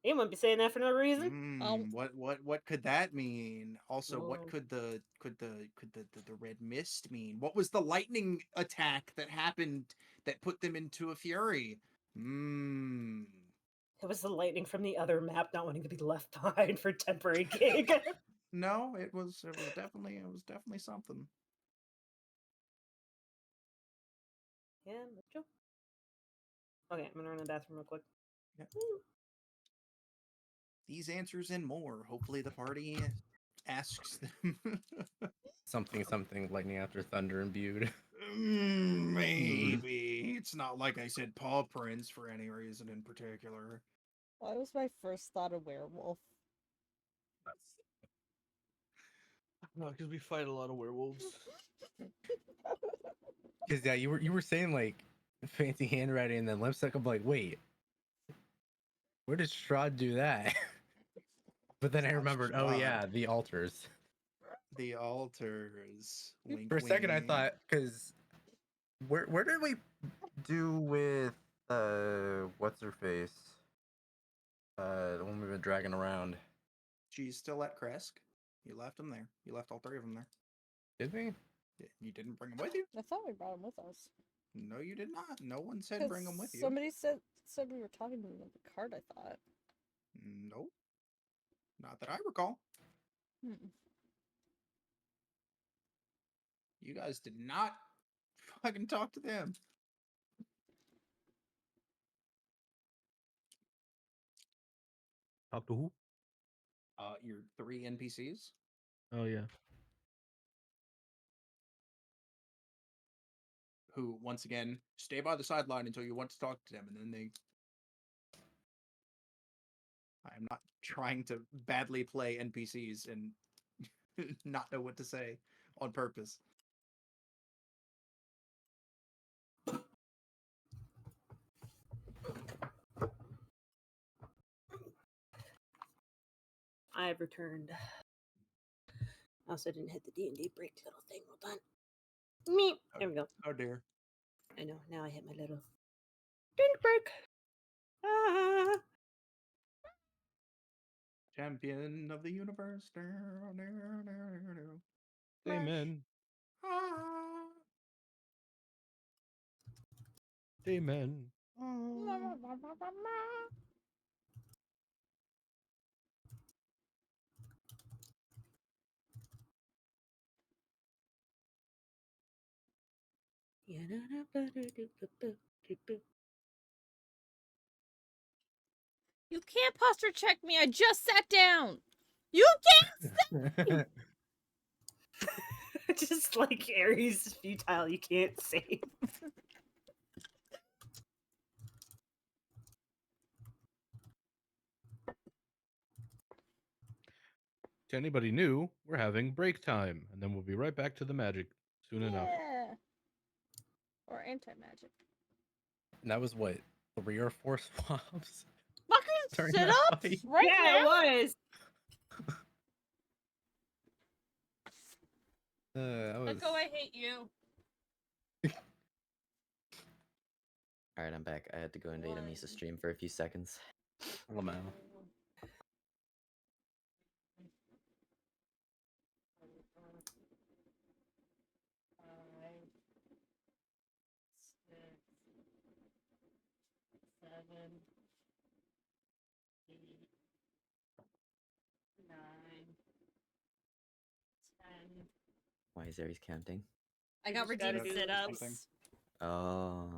he wouldn't be saying that for no reason. What could that mean? Also, what Oh. could the red mist mean? What was the lightning attack that happened that put them into a fury? It was the lightning from the other map not wanting to be left behind for temporary gig. No, it was definitely something. Yeah, that's true. Okay, I'm gonna run to the bathroom real quick. Yeah. These answers and more. Hopefully the party asks them. Something lightning after thunder imbued. Maybe. It's not like I said paw prints for any reason in particular. Why was my first thought a werewolf? No, because we fight a lot of werewolves. Because yeah, you were saying like fancy handwriting and then lipstick. I'm like, wait, where did Strahd do that? But then I It's not remembered, oh yeah, Strahd. the altars. The altars. Wink, For a second, I wink. thought, because where did we do with what's her face? The one we've been dragging around. She's still at Kresk. You left them there. You left all three of them there. Did we? You didn't bring them with you? I thought we brought him with us. No, you did not. No one said bring them with you. Somebody said we were talking to them with the card, I thought. Nope. Not that I recall. Hmm. You guys did not fucking talk to them. Talk to who? Your 3 NPCs. Oh yeah. Who, once again, stay by the sideline until you want to talk to them, and then they... I am not trying to badly play NPCs and not know what to say on purpose. I've returned. I also didn't hit the D&D break little thing. Hold on. Me. There we go. Oh dear. I know. Now I hit my little drink break. Ah. Champion of the universe. Amen. Ah. Amen. You can't posture check me. I just sat down. You can't. Just like Ares is futile, you can't save. To anybody new, we're having break time, and then we'll be right back to the magic soon enough. Yeah. Or anti-magic. And that was what, 3 or 4 swaps? Fucking During sit that up fight? right yeah, now. it was. That was... Echo, I hate you. All right, I'm back. I had to go into Amisa stream for a few seconds. Lamau. Five, 6, 7, 8, 9, 10. Why is Aries counting? I You got just gotta redeemed do sit-ups. something. Oh.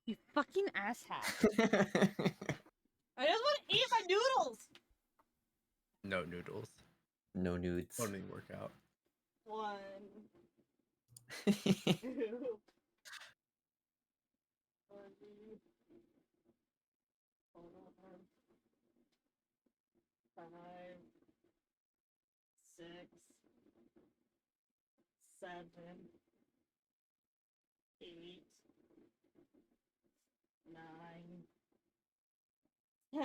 You fucking asshat. I just want to eat my noodles. No noodles. No nudes. Won't even work out. 1, 2, 3, 4, 5, 6, 7, 8, 9, 10.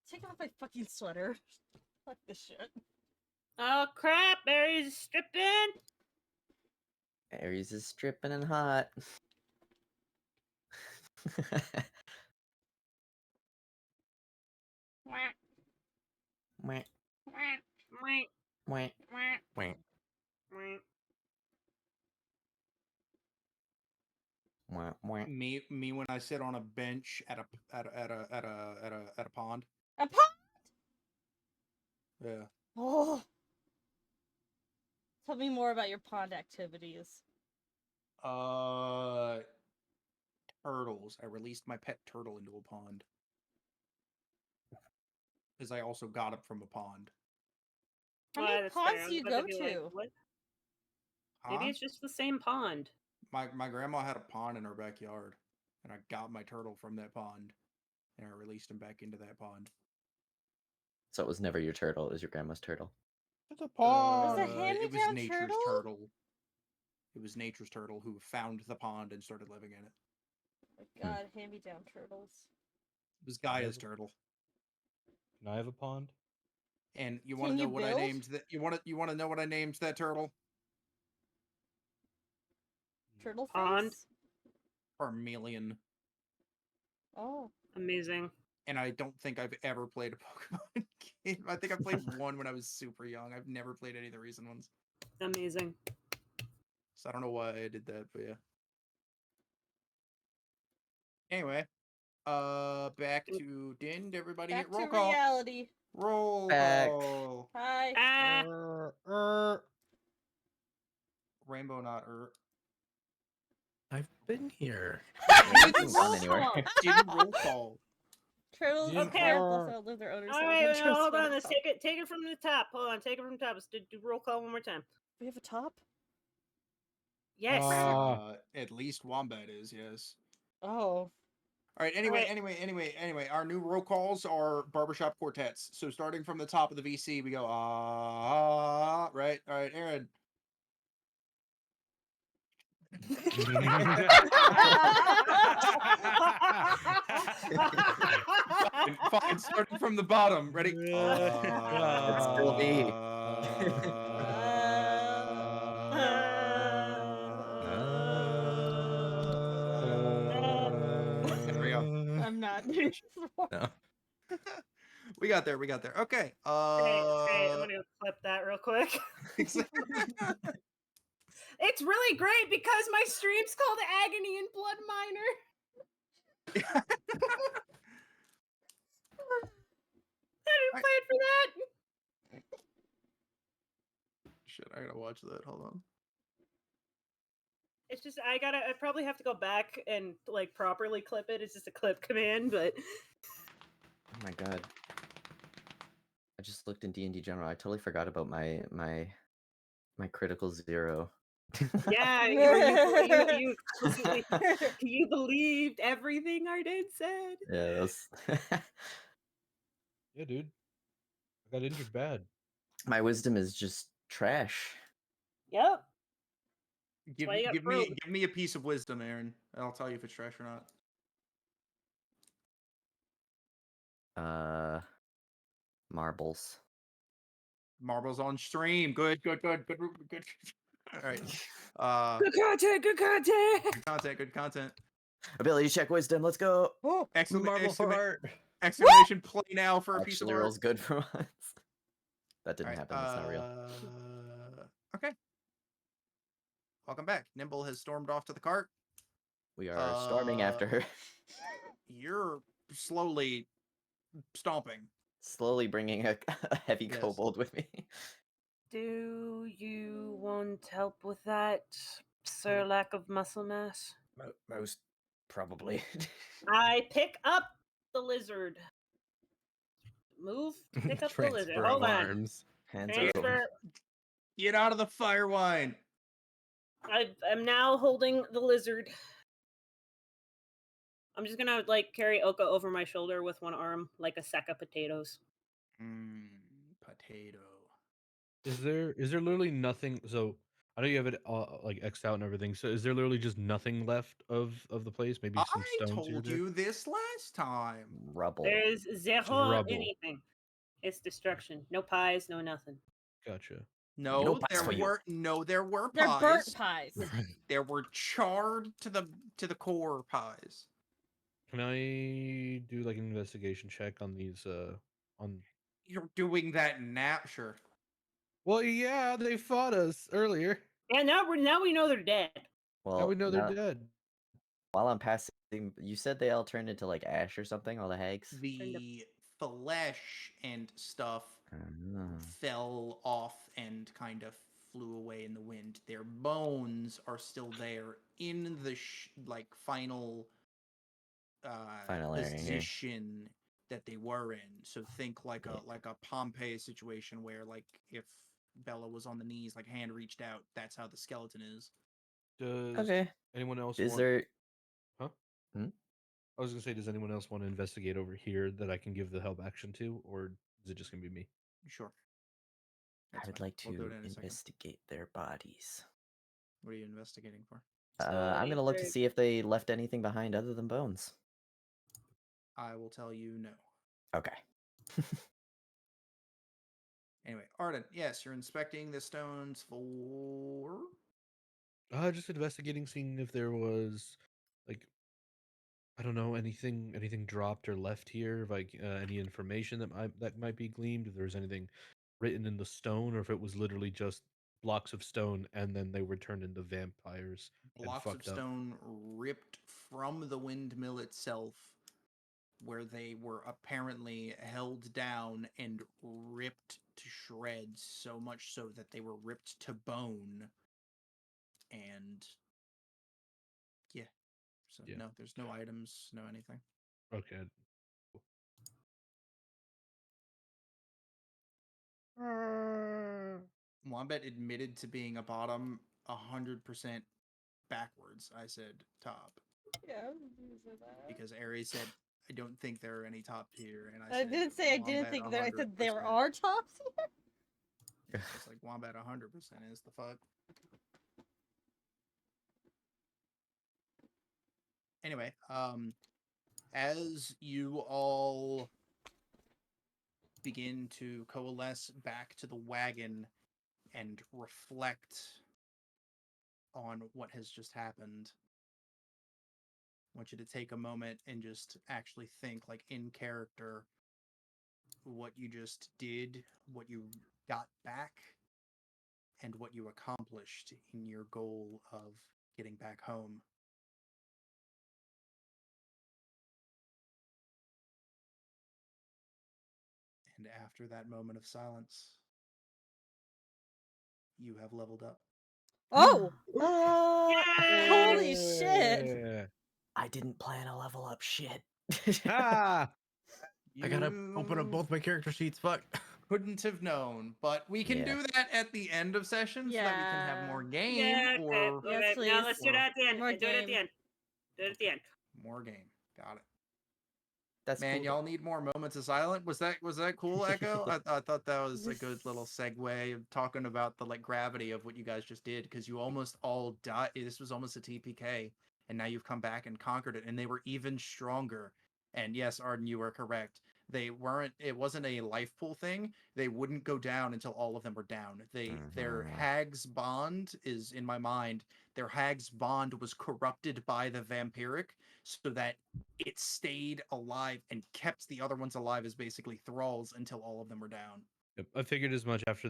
Take off my fucking sweater. Fuck this shit. Oh crap, Ares is stripping. Aries is stripping and hot. Wah, Mwah, wah, Mwah, mwah. mwah, Wait. mwah. Mwah, mwah. Me when I sit on a bench at a pond. a pop! Yeah. Oh. Tell me more about your pond activities. Turtles. I released my pet turtle into a pond. Because I also got it from a pond. How Well, many that's ponds fair. I do was you about go be like, to? what? Huh? Maybe it's just the same pond. My grandma had a pond in her backyard, and I got my turtle from that pond, and I released him back into that pond. So it was never your turtle, it was your grandma's turtle. It's a Was it It was hand-me-down nature's turtle? turtle. It was nature's turtle who found the pond and started living in it. Oh my god, hand-me-down turtles. It was Gaia's turtle. Can I have a pond? And you want Can to know you what I build? named that? You want to know what I named that turtle? Turtle Pond? face? Charmeleon. Oh. Amazing. And I don't think I've ever played a Pokemon game. I think I played one when I was super young. I've never played any of the recent ones. Amazing. So I don't know why I did that, but yeah. Anyway, back to Din. Everybody Back hit roll to call. reality. Roll Back. call. Hi. Ah, Rainbow, not I've been here. Haven't gone anywhere. Didn't roll call. Turtles Okay. can't also outlive their owners. all so right, no wait, turtles hold can on. Let's top. take it from the top. Hold on, take it from the top. Let's do roll call one more time. We have a top? Yes. At least Wombat is, yes. Oh. All right, anyway, Alright. anyway, our new roll calls are barbershop quartets. So starting from the top of the VC, we go, right? All right, Aaron. Fine, starting from the bottom. Ready? It's still me. There we go. I'm not doing this one. No. We got there. Okay. Great. I'm gonna go clip that real quick. It's really great because my stream's called Agony and Blood Miner. I didn't plan for that. Shit, I gotta watch that. Hold on. It's just I probably have to go back and like properly clip it. It's just a clip command, but Oh my god. I just looked in D&D General. I totally forgot about my critical 0. yeah, you explicitly you believed everything Arden said. Yeah, that's Yeah, dude. I got injured bad. my wisdom is just trash. Yep. Give why you got give rogue. me a piece of wisdom, Aaron. And I'll tell you if it's trash or not. Marbles. Marbles on stream. Good. All right. Good content. Good content. Good content. Ability check wisdom. Let's go. Oh, Exclamation art. play now for a piece of Actually art. rolls good for once. That All didn't right. happen. That's not real. Okay. Welcome back. Nimble has stormed off to the cart. We are storming after her. You're slowly stomping. Slowly bringing a heavy Yes. kobold with me. Do you want help with that, sir? Lack of muscle mass. Most probably. I pick up the lizard. Move to pick up the lizard. Transfer Hold of on. arms. Hands are over. Transfer. Get out of the fire wine. I'm now holding the lizard. I'm just gonna like carry Oka over my shoulder with one arm, like a sack of potatoes. Potato. Is there literally nothing? So I know you have it like X'd out and everything. So is there literally just nothing left of the place? Maybe some I stones here or told there? you this last time. Rubble. There's zero rubble. anything. It's destruction. No pies, no nothing. Gotcha. No, pies there for you. were They're pies. burnt pies. There were charred to the core pies. Can I do like an investigation check on these? On. You're doing that now, sure. Well, yeah, they fought us earlier. Yeah, now we know they're dead. Now Well, we know they're dead. while I'm passing, you said they all turned into like ash or something. All the hags. The flesh and stuff Ah. fell off and kind of flew away in the wind. Their bones are still there in the final Final area here. position that they were in. So think like a Pompeii situation where like if Bella was on the knees, like hand reached out, that's how the skeleton is. Does Okay. anyone else Is want? there? Huh? Hmm? I was gonna say, does anyone else want to investigate over here that I can give the help action to, or is it just gonna be me? Sure. I That's would fine. like We'll do to it in a second. investigate their bodies. What are you investigating for? I'm gonna look to see if they left anything behind other than bones. I will tell you no. Okay. Anyway, Arden, yes, you're inspecting the stones for. Just investigating, seeing if there was, like, I don't know, anything dropped or left here, like any information that might be gleamed. If there was anything written in the stone, or if it was literally just blocks of stone and then they were turned into vampires and Blocks of fucked up. stone ripped from the windmill itself, where they were apparently held down and ripped to shreds, so much so that they were ripped to bone. And yeah, so Yeah. no, there's no items, no anything. Okay. Wombat admitted to being a bottom 100% backwards. I said top. Yeah. Because Aries said, I don't think there are any top here. And I I said, didn't say I didn't Wombat think there. I said there 100%. are tops here. It's like Wombat 100% is the fuck. Anyway, as you all begin to coalesce back to the wagon and reflect on what has just happened, I want you to take a moment and just actually think, like in character, what you just did, what you got back, and what you accomplished in your goal of getting back home. And after that moment of silence, you have leveled up. Oh, holy Yay! shit! Yeah. I didn't plan a level up shit. Ah! I gotta open up both my character sheets. Fuck. Couldn't have known, but we can Yeah. do that at the end of session so that we can have Yeah. more game Yeah, okay, or Yes, okay. Now please. let's do it at the end. More Do it at the game. end. Do it at the end. more game. Got it. That's Man, cool. y'all need more moments of silence. Was that cool, Echo? I thought that was a good little segue of talking about the like gravity of what you guys just did because you almost all died. This was almost a TPK, and now you've come back and conquered it, and they were even stronger. And yes, Arden, you were correct. They weren't. It wasn't a life pool thing. They wouldn't go down until all of them were down. Their Mhm. hag's bond is in my mind. Their hag's bond was corrupted by the vampiric, so that it stayed alive and kept the other ones alive as basically thralls until all of them were down. Yep, I figured as much after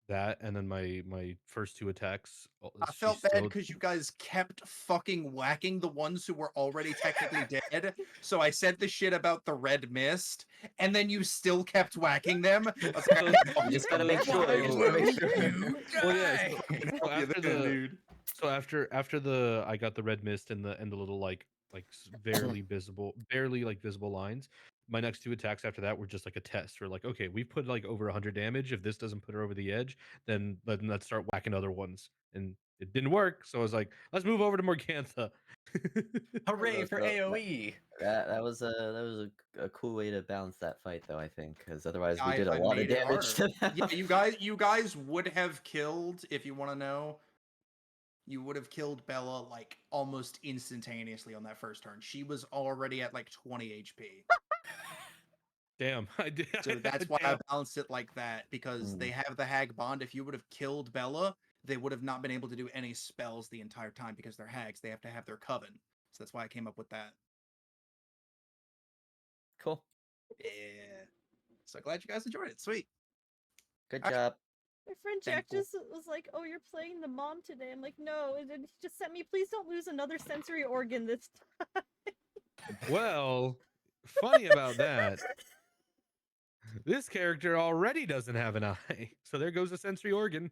that, and then my first two attacks. I She felt bad still because you guys kept fucking whacking the ones who were already technically dead. So I said the shit about the red mist, and then you still kept whacking them. I was like, You just gotta make sure. Why You just gotta make will sure. you Well, yeah. die? So after the dude. so after the I got the red mist and the little like barely like visible lines. My next two attacks after that were just like a test. We're like, okay, we've put like over 100 damage. If this doesn't put her over the edge, then let's start whacking other ones. And it didn't work, so I was like, let's move over to Morgantha. Hooray for So, AOE. That was a cool way to balance that fight, though. I think, because otherwise we I, did a I lot of made it damage to harder. them. Yeah, you guys would have killed, if you want to know, you would have killed Bella like almost instantaneously on that first turn. She was already at like 20 HP. Damn, I did. So that's why I Damn. balanced it like that because Mm. they have the hag bond. If you would have killed Bella, they would have not been able to do any spells the entire time because they're hags. They have to have their coven. So that's why I came up with that. Cool. Yeah. So glad you guys enjoyed it. Sweet. Good Alright. job. My friend Jack Thankful. just was like, "Oh, you're playing the mom today." I'm like, "No," and then he just sent me, "Please don't lose another sensory organ this time." Well, funny about that. This character already doesn't have an eye, so there goes a sensory organ.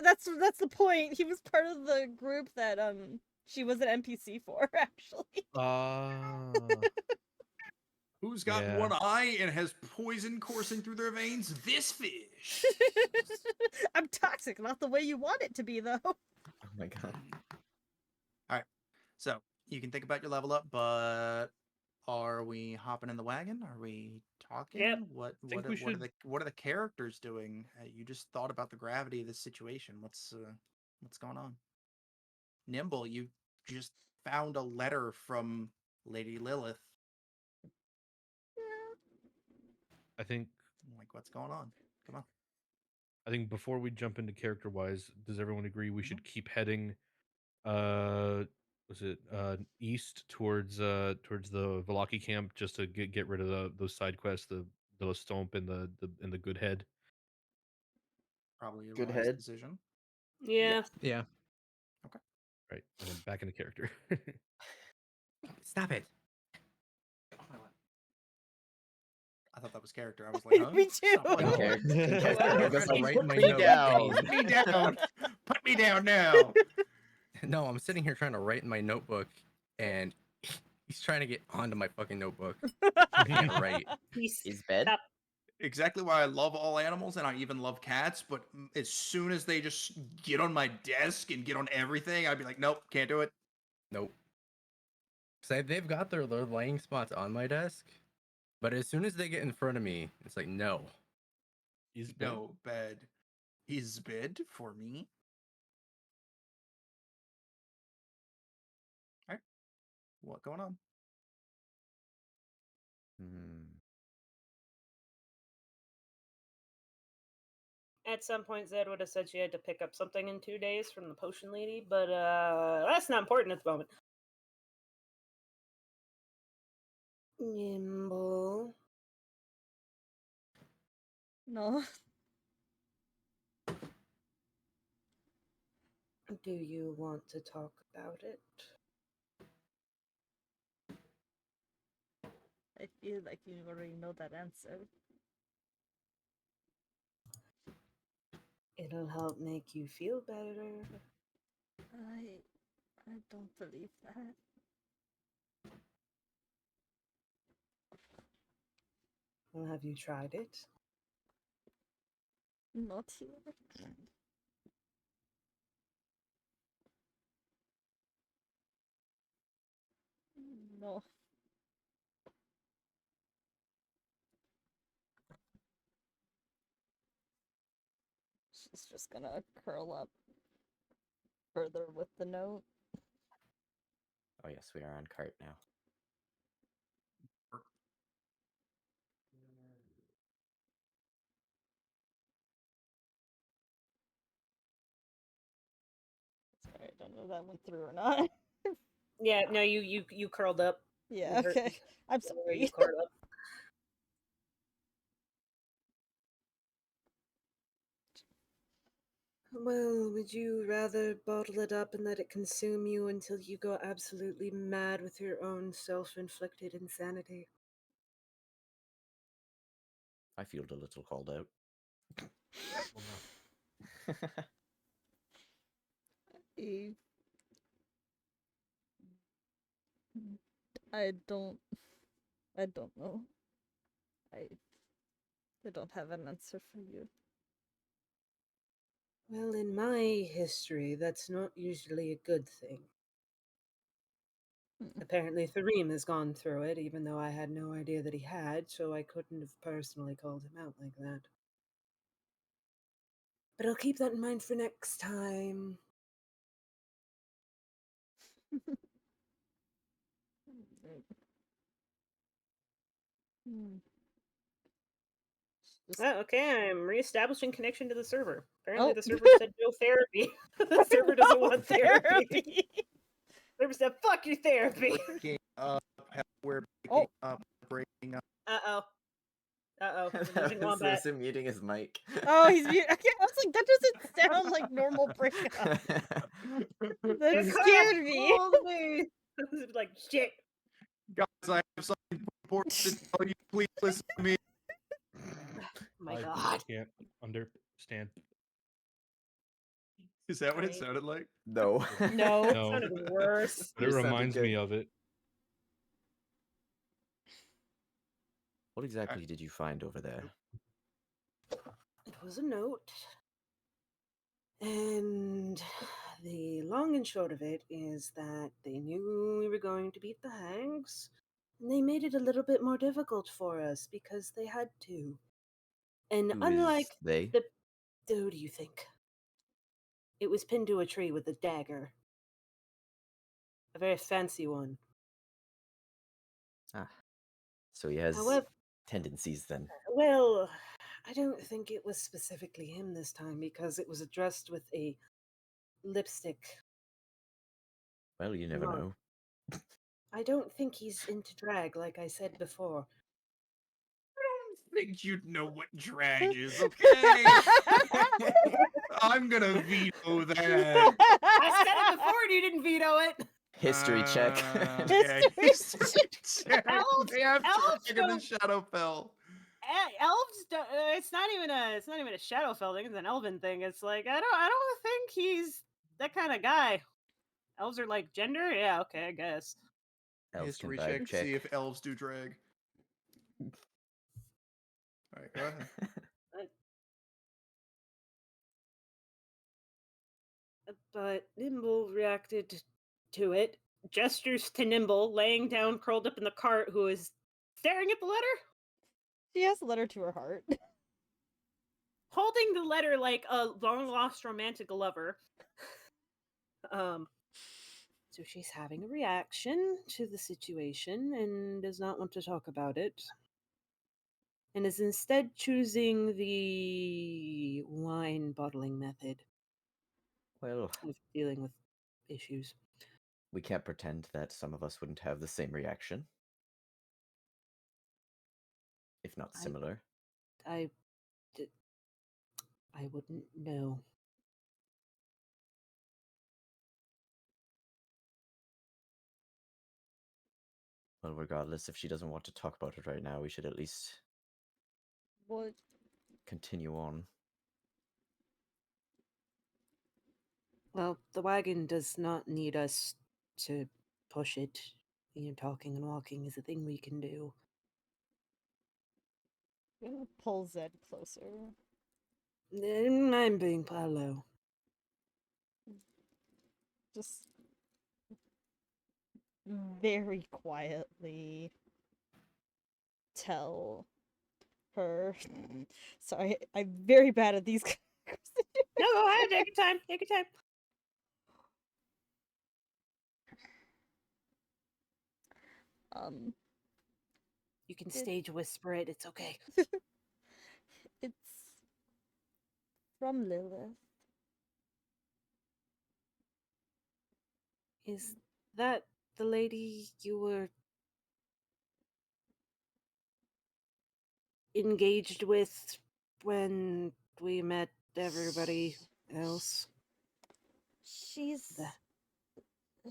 That's the point. He was part of the group that she was an NPC for, actually. Who's got Yeah. one eye and has poison coursing through their veins? This fish. I'm toxic, not the way you want it to be, though. Oh my god. So you can think about your level up, but are we hopping in the wagon? Are we talking? Yep. What we are the characters doing? You just thought about the gravity of this situation. What's going on? Nimble, you just found a letter from Lady Lilith. I think Like, what's going on? Come on. I think before we jump into character wise, does everyone agree we should Mhm. keep heading was it east towards the Velaki camp just to get rid of those side quests, the Stomp and the Good Head. Probably a Good wise head. decision. Yeah. Yeah. Right. And then back into character. Stop it. I thought that was character. I was like, huh? Me too. Stop In playing. character. In That's character. because I'm writing my Put me notes. down. Put me down. Put me down now. No, I'm sitting here trying to write in my notebook, and he's trying to get onto my fucking notebook. I can't write. Peace. Is bed? Stop. Exactly why I love all animals and I even love cats, but as soon as they just get on my desk and get on everything, I'd be like, nope, can't do it. Nope. So they've got their laying spots on my desk, but as soon as they get in front of me, it's like no. Is bed. No bed. Is bed for me. Alright. What going on? Hmm. At some point, Zed would have said she had to pick up something in 2 days from the potion lady, but that's not important at the moment. Nimble. No. Do you want to talk about it? I feel like you already know that answer. It'll help make you feel better. I don't believe that. Well, have you tried it? Not here. No. She's just gonna curl up further with the note. Oh yes, we are on cart now. Sorry, I don't know if that went through or not. Yeah, no, you curled up. Yeah, Her- okay. I'm Where you sorry. curled up. Well, would you rather bottle it up and let it consume you until you go absolutely mad with your own self-inflicted insanity? I feel a little called out. Well, no. I I don't know. I I don't have an answer for you. Well, in my history, that's not usually a good thing. Hmm. Apparently, Thareem has gone through it, even though I had no idea that he had, so I couldn't have personally called him out like that. But I'll keep that in mind for next time. Hmm. Just- Oh, okay, I'm reestablishing connection to the server. Apparently, Oh. the server said no therapy. The server doesn't No want therapy. Server said, fuck your therapy. Breaking up. We're Oh. breaking up. Uh-oh. Uh-oh. We're That losing was Wombat. him muting his mic. Oh, he's mute. Okay, I was like, that doesn't sound like normal breakup. That It scared me. called me. I was like, shit. Guys, I have something important to tell you. Please listen to me. Oh my I god. can't understand. Is that what it Right. sounded like? No. No. It No, sounded worse. but it You sounded reminds good. me of it. What exactly did you find over there? It was a note. And the long and short of it is that they knew we were going to beat the hags, and they made it a little bit more difficult for us because they had to. And Who unlike is they? who do you think? It was pinned to a tree with a dagger. A very fancy one. Ah, so he has However, tendencies then. well, I don't think it was specifically him this time because it was addressed with a lipstick. Well, you never mark. know. I don't think he's into drag, like I said before. I think you'd know what drag is, okay? I'm gonna veto that. I said it before and you didn't veto it. History check. Yeah, History check. Elves- They have elves check in the don't- Shadowfell. Elves, it's not even a Shadowfell thing. It's an Elven thing. It's like I don't think he's that kind of guy. Elves are like gender. Yeah, okay, I guess. Elves can History vibe check. See if elves do drag. All right, go ahead. But Nimble reacted to it. Gestures to Nimble, laying down, curled up in the cart, who is staring at the letter, She has a letter to her heart. holding the letter like a long lost romantic lover. So she's having a reaction to the situation and does not want to talk about it. And is instead choosing the wine bottling method Well, of dealing with issues. we can't pretend that some of us wouldn't have the same reaction. If not similar. I wouldn't know. Well, regardless, if she doesn't want to talk about it right now, we should at least What? continue on. Well, the wagon does not need us to push it. Talking and walking is a thing we can do. I'm gonna pull Zed closer. I'm being Paolo. Just very quietly tell her. Sorry, I'm very bad at these. No, go ahead. Take your time. Take your time. um, You can It- stage whisper it. It's okay. it's from Lilith. Is that the lady you were engaged with when we met everybody else? She's The-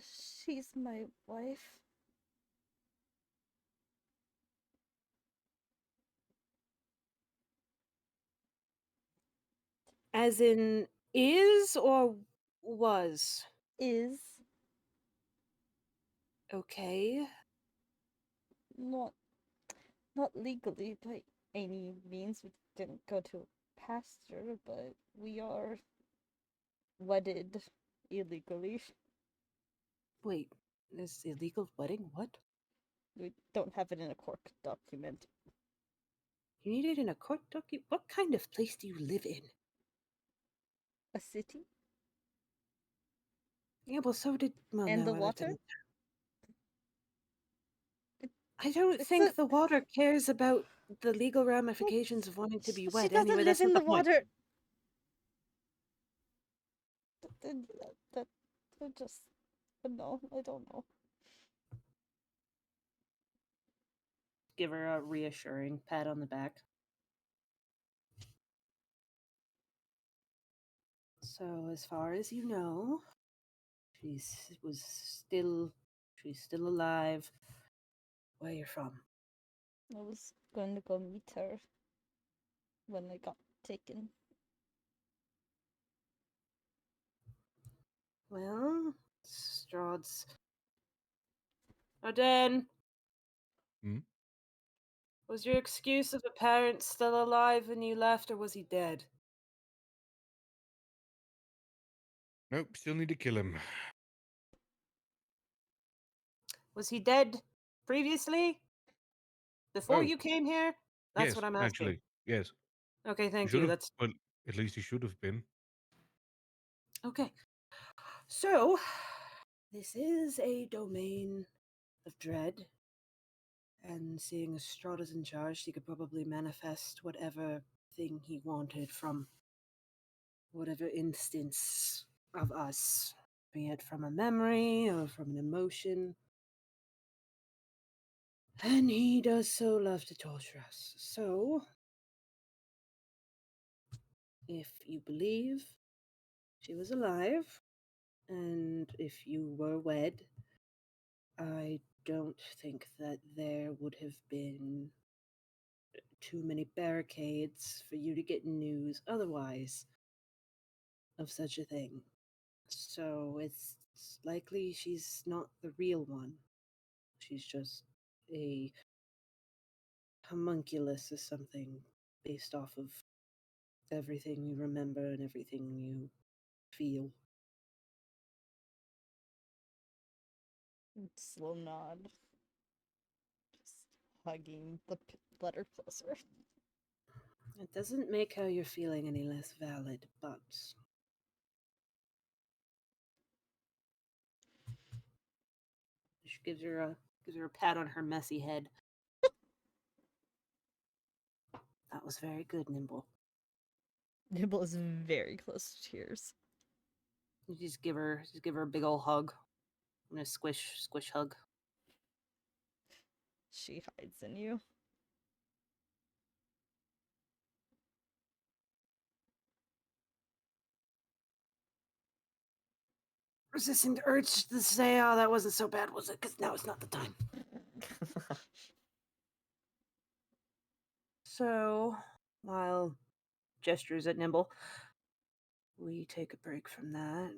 she's my wife. As in, is or was? Is Okay. not not legally by any means. We didn't go to pastor, but we are wedded illegally. Wait, this illegal wedding? What? We don't have it in a court document. You need it in a court document? What kind of place do you live in? A city Yeah, well, so did. Well, and no, the I lived water. in. I don't It's think a. the water cares about the legal ramifications of wanting to be She wed. doesn't Anyway, live that's in not the the point. water. That just. No, I don't know. Give her a reassuring pat on the back. So, as far as you know, she's still alive. Where you're from? I was going to go meet her when I got taken. Well, Strahd's. Arden, Hmm? was your excuse of a parent still alive when you left, or was he dead? Nope, still need to kill him. Was he dead previously? Before Oh, you came here? That's yes, what I'm asking. actually, yes. Okay, He thank should you. have, That's well, at least he should have been. okay. So, this is a domain of dread, and seeing as Strahd is in charge, he could probably manifest whatever thing he wanted from whatever instance of us, be it from a memory or from an emotion. And he does so love to torture us. So, if you believe she was alive, and if you were wed, I don't think that there would have been too many barricades for you to get news otherwise of such a thing. So it's likely she's not the real one. She's just a homunculus or something based off of everything you remember and everything you feel. Slow nod. Just hugging the letter closer. It doesn't make how you're feeling any less valid, but she gives her a pat on her messy head. That was very good, Nimble. Nibble is very close to tears. You just give her a big old hug. And a squish hug. She hides in you. Resisting the urge to say, oh, that wasn't so bad, was it? Because now it's not the time. So, while gestures at Nimble, we take a break from that.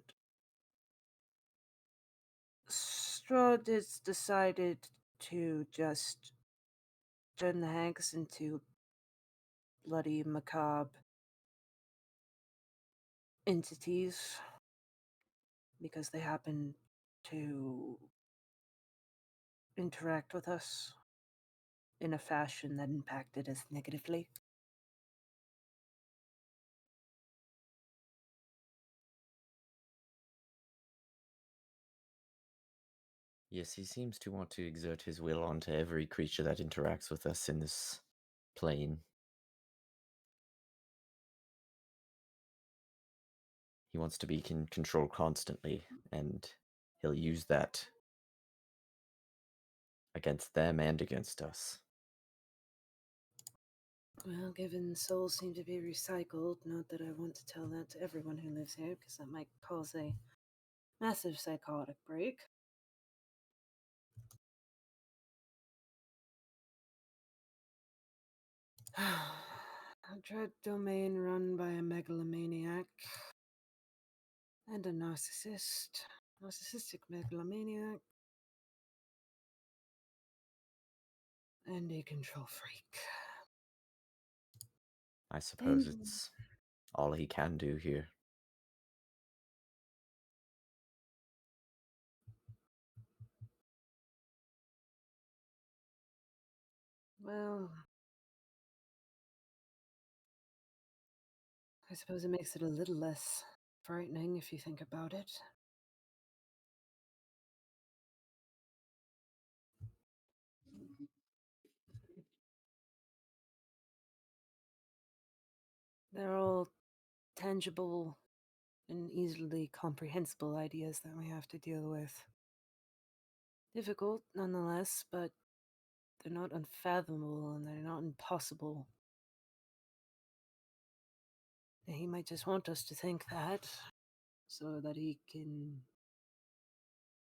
Strahd has decided to just turn the Hanks into bloody macabre entities because they happen to interact with us in a fashion that impacted us negatively. Yes, he seems to want to exert his will onto every creature that interacts with us in this plane. He wants to be in control constantly, and he'll use that against them and against us. Well, given souls seem to be recycled, not that I want to tell that to everyone who lives here, because that might cause a massive psychotic break. A dread domain run by a megalomaniac and a narcissistic megalomaniac, and a control freak. I suppose And it's all he can do here. well, I suppose it makes it a little less frightening if you think about it. They're all tangible and easily comprehensible ideas that we have to deal with. Difficult, nonetheless, but they're not unfathomable and they're not impossible. And he might just want us to think that so that he can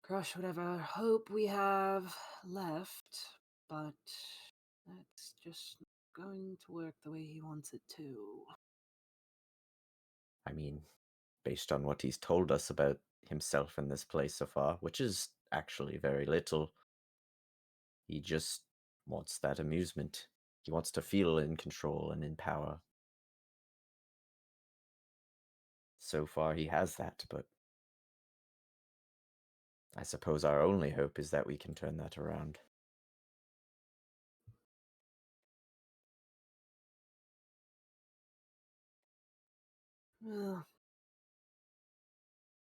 crush whatever hope we have left, but that's just not going to work the way he wants it to. I mean, based on what he's told us about himself in this place so far, which is actually very little, he just wants that amusement. He wants to feel in control and in power. So far, he has that, but I suppose our only hope is that we can turn that around. Well,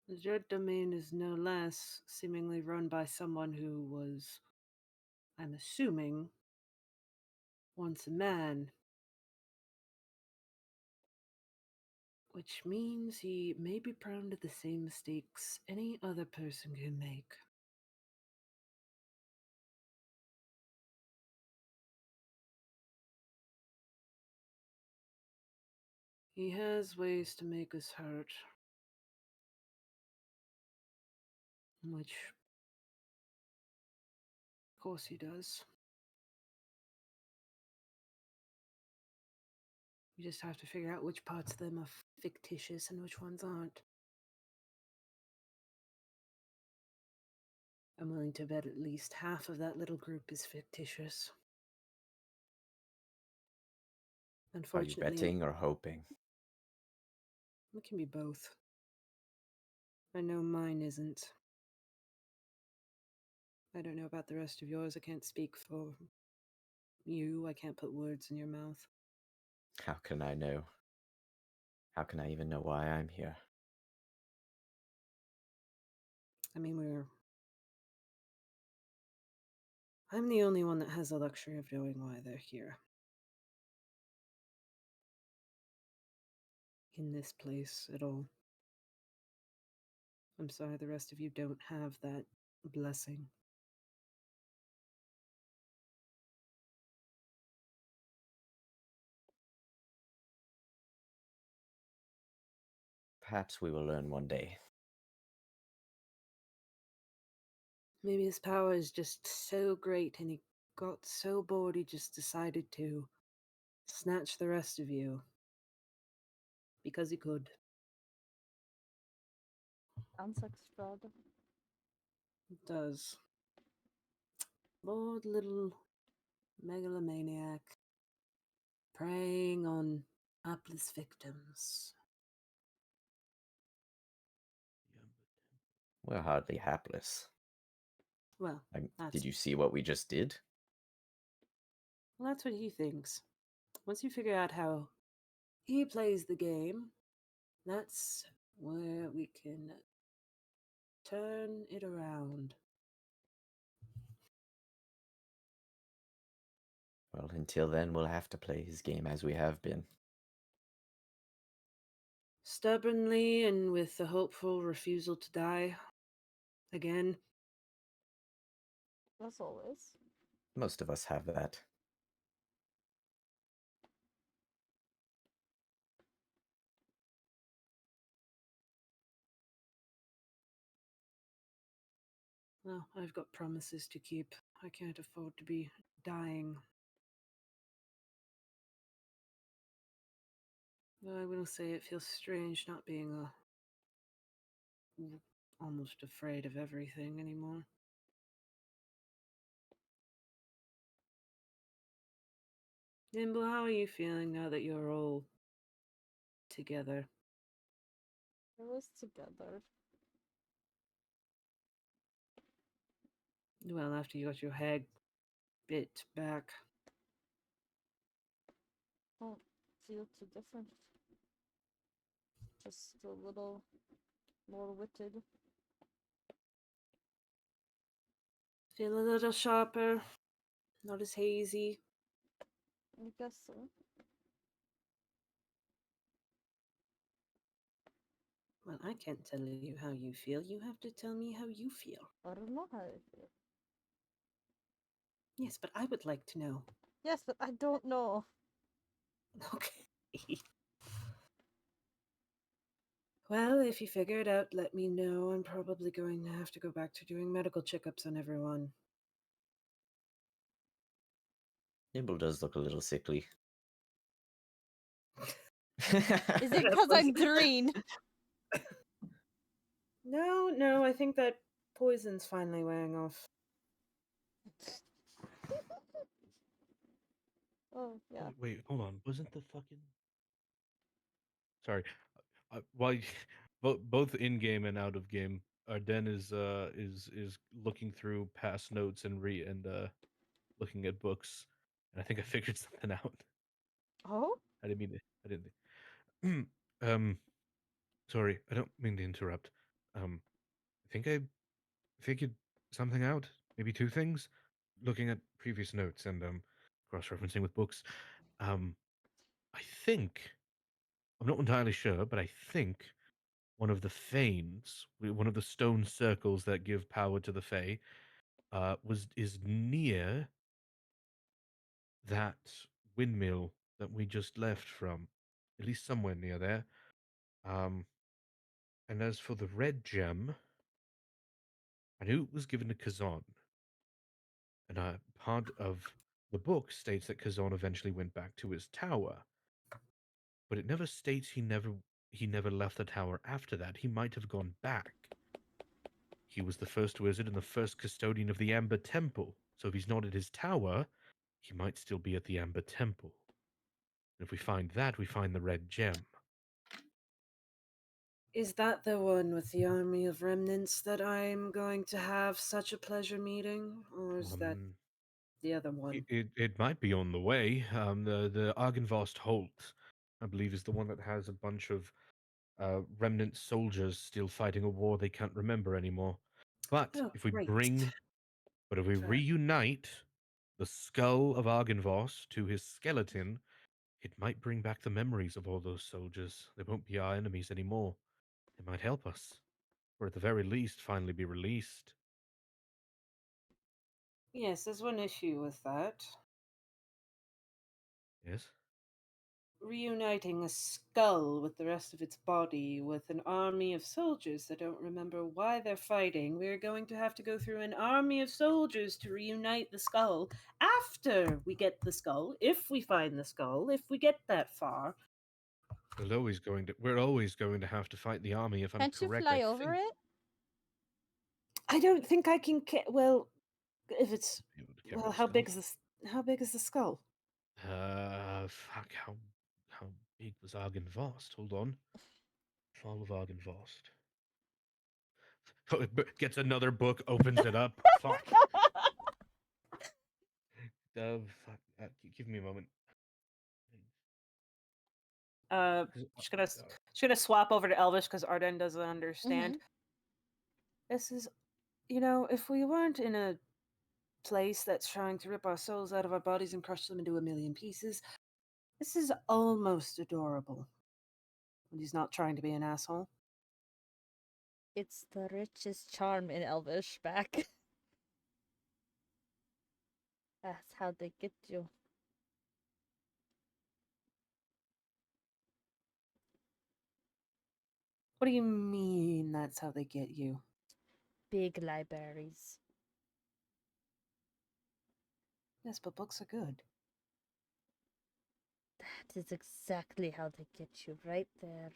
the Dread Domain is no less seemingly run by someone who was, I'm assuming, once a man. Which means he may be prone to the same mistakes any other person can make. He has ways to make us hurt. Which, of course, he does. You just have to figure out which parts of them are fictitious and which ones aren't. I'm willing to bet at least half of that little group is fictitious. Are you Unfortunately, betting or hoping? it can be both. I know mine isn't. I don't know about the rest of yours. I can't speak for you. I can't put words in your mouth. How can I know? How can I even know why I'm here? I mean, I'm the only one that has the luxury of knowing why they're here. In this place at all. I'm sorry the rest of you don't have that blessing. Perhaps we will learn one day. Maybe his power is just so great and he got so bored he just decided to snatch the rest of you. Because he could. Sounds like strahd. It does. Bored little megalomaniac preying on hapless victims. We're hardly hapless. Well, Did you see what we just did? well, that's what he thinks. Once you figure out how he plays the game, that's where we can turn it around. Well, until then, we'll have to play his game as we have been. Stubbornly and with the hopeful refusal to die. Again. As always. Most of us have that. Well, I've got promises to keep. I can't afford to be dying. Though I will say it feels strange not being almost afraid of everything anymore. Nimble, how are you feeling now that you're all together? It was together. Well, after you got your head bit back. Don't feel too different. Just a little more witted. Feel a little sharper, not as hazy. I guess so. Well, I can't tell you how you feel. You have to tell me how you feel. I don't know how I feel. Yes, but I would like to know. Yes, but I don't know. Okay. Well, if you figure it out, let me know. I'm probably going to have to go back to doing medical checkups on everyone. Nimble does look a little sickly. Is it because I'm green? No, I think that poison's finally wearing off. Oh, yeah. Wait, hold on. Wasn't the fucking? Sorry. While both in game and out of game, Arden is looking through past notes and looking at books, and I think I figured something out. Oh? I didn't mean to. I didn't. Sorry, I don't mean to interrupt. I think I figured something out. Maybe two things. Looking at previous notes and cross-referencing with books. I think I'm not entirely sure, but I think one of the fanes, one of the stone circles that give power to the Fae, is near that windmill that we just left from, at least somewhere near there. And as for the red gem, I knew it was given to Kazan, and part of the book states that Kazan eventually went back to his tower, but it never states he never left the tower after that. He might have gone back. He was the first wizard and the first custodian of the Amber Temple, so if he's not at his tower, he might still be at the Amber Temple. And if we find that, we find the red gem. Is that the one with the army of remnants that I'm going to have such a pleasure meeting? Or is that the other one? It might be on the way. The Argynvost Holt, I believe, is the one that has a bunch of remnant soldiers still fighting a war they can't remember anymore. But Oh, if we great. reunite the skull of Argynvost to his skeleton, it might bring back the memories of all those soldiers. They won't be our enemies anymore. They might help us, or at the very least, finally be released. Yes, there's one issue with that. Yes? Reuniting a skull with the rest of its body with an army of soldiers that don't remember why they're fighting. We're going to have to go through an army of soldiers to reunite the skull after we get the skull, if we find the skull, if we get that far. We're always going to have to fight the army if I'm Can't you correct. fly I over think. it? I don't think I can. Well, if it's Be able to carry well, a how skull. big is this? How big is the skull? Fuck, how big was Argynvost? Hold on. Fall of Argynvost. Gets another book, opens it up. Fuck. Fuck. Give me a moment. Just gonna swap over to Elvish because Arden doesn't understand. This is, if we weren't in a place that's trying to rip our souls out of our bodies and crush them into a million pieces, this is almost adorable. And he's not trying to be an asshole. It's the richest charm in Elvish back. That's how they get you. What do you mean that's how they get you? Big libraries. Yes, but books are good. That is exactly how they get you, right there.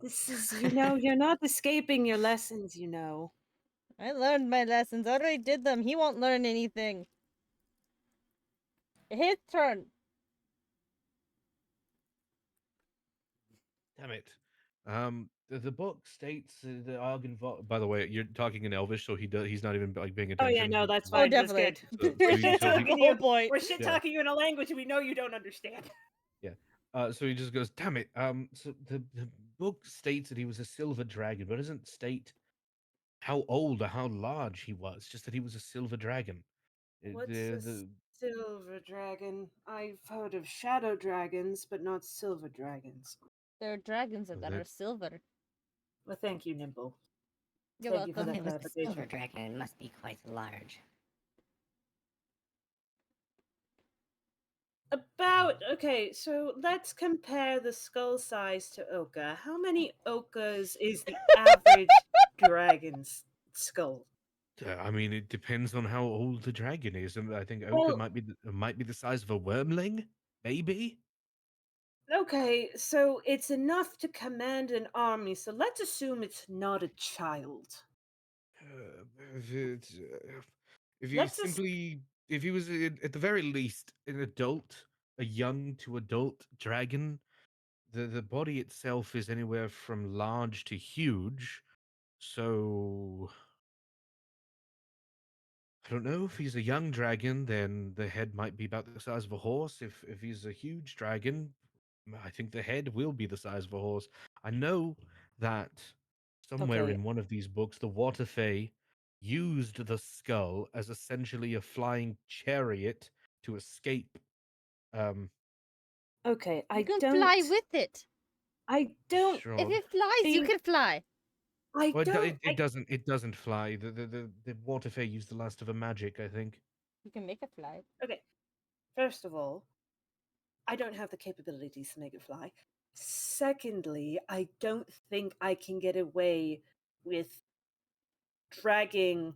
This is, you're not escaping your lessons, I learned my lessons. I already did them. He won't learn anything. His turn. Damn it. The book states that Argynvost. By the way, you're talking in Elvish, so he's not even like paying Oh attention. yeah, no, that's Oh, fine. definitely. That's good. So We're he- shit so he- talking Whole you. point. We're shit Yeah. talking you in a language we know you don't understand. So he just goes, "Damn it." So the book states that he was a silver dragon, but doesn't state how old or how large he was. Just that he was a silver dragon. What's The a the silver dragon? I've heard of shadow dragons, but not silver dragons. There are dragons Oh, that are silver. Well, thank you, Nimble. You're Thank you for welcome. that If it was a clarification. silver dragon, it must be quite large. Okay, so let's compare the skull size to Oka. How many Okas is the average dragon's skull? I mean, it depends on how old the dragon is. I think Oka Well- might be the size of a wormling, maybe. Okay, so it's enough to command an army, so let's assume it's not a child. If it's, if he Let's just- if he was at the very least an adult, a young to adult dragon, the body itself is anywhere from large to huge. So I don't know if he's a young dragon, then the head might be about the size of a horse. If he's a huge dragon, I think the head will be the size of a horse. I know that somewhere Okay. in one of these books, the Water Fae used the skull as essentially a flying chariot to escape. Okay, I You can don't. fly with it. I don't. Sure. If it flies, you think- can fly. I Well, don't. it doesn't. It doesn't fly. The Water Fae used the last of a magic, I think. You can make it fly. Okay, first of all, I don't have the capabilities to make it fly. Secondly, I don't think I can get away with dragging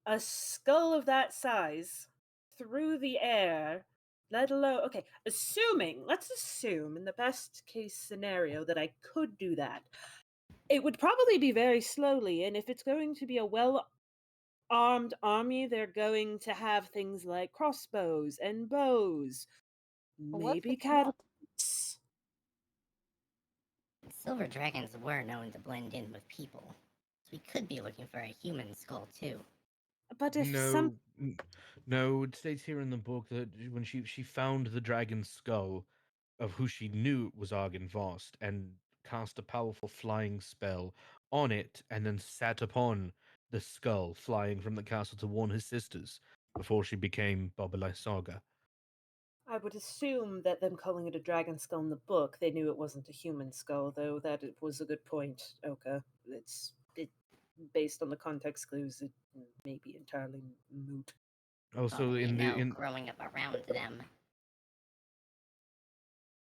a skull of that size through the air, let alone. Okay, let's assume in the best case scenario that I could do that. It would probably be very slowly, and if it's going to be a well armed army, they're going to have things like crossbows and bows, But what if maybe it's not? catapults. Silver dragons were known to blend in with people, so we could be looking for a human skull too. But if No, no. It states here in the book that when she found the dragon's skull, of who she knew was Argynvost, and cast a powerful flying spell on it, and then sat upon the skull, flying from the castle to warn his sisters before she became Bobalai Saga. I would assume that them calling it a dragon skull in the book, they knew it wasn't a human skull, though that it was a good point, Oka. Based on the context clues, it may be entirely moot. Also, Although we in the know, in growing up around them,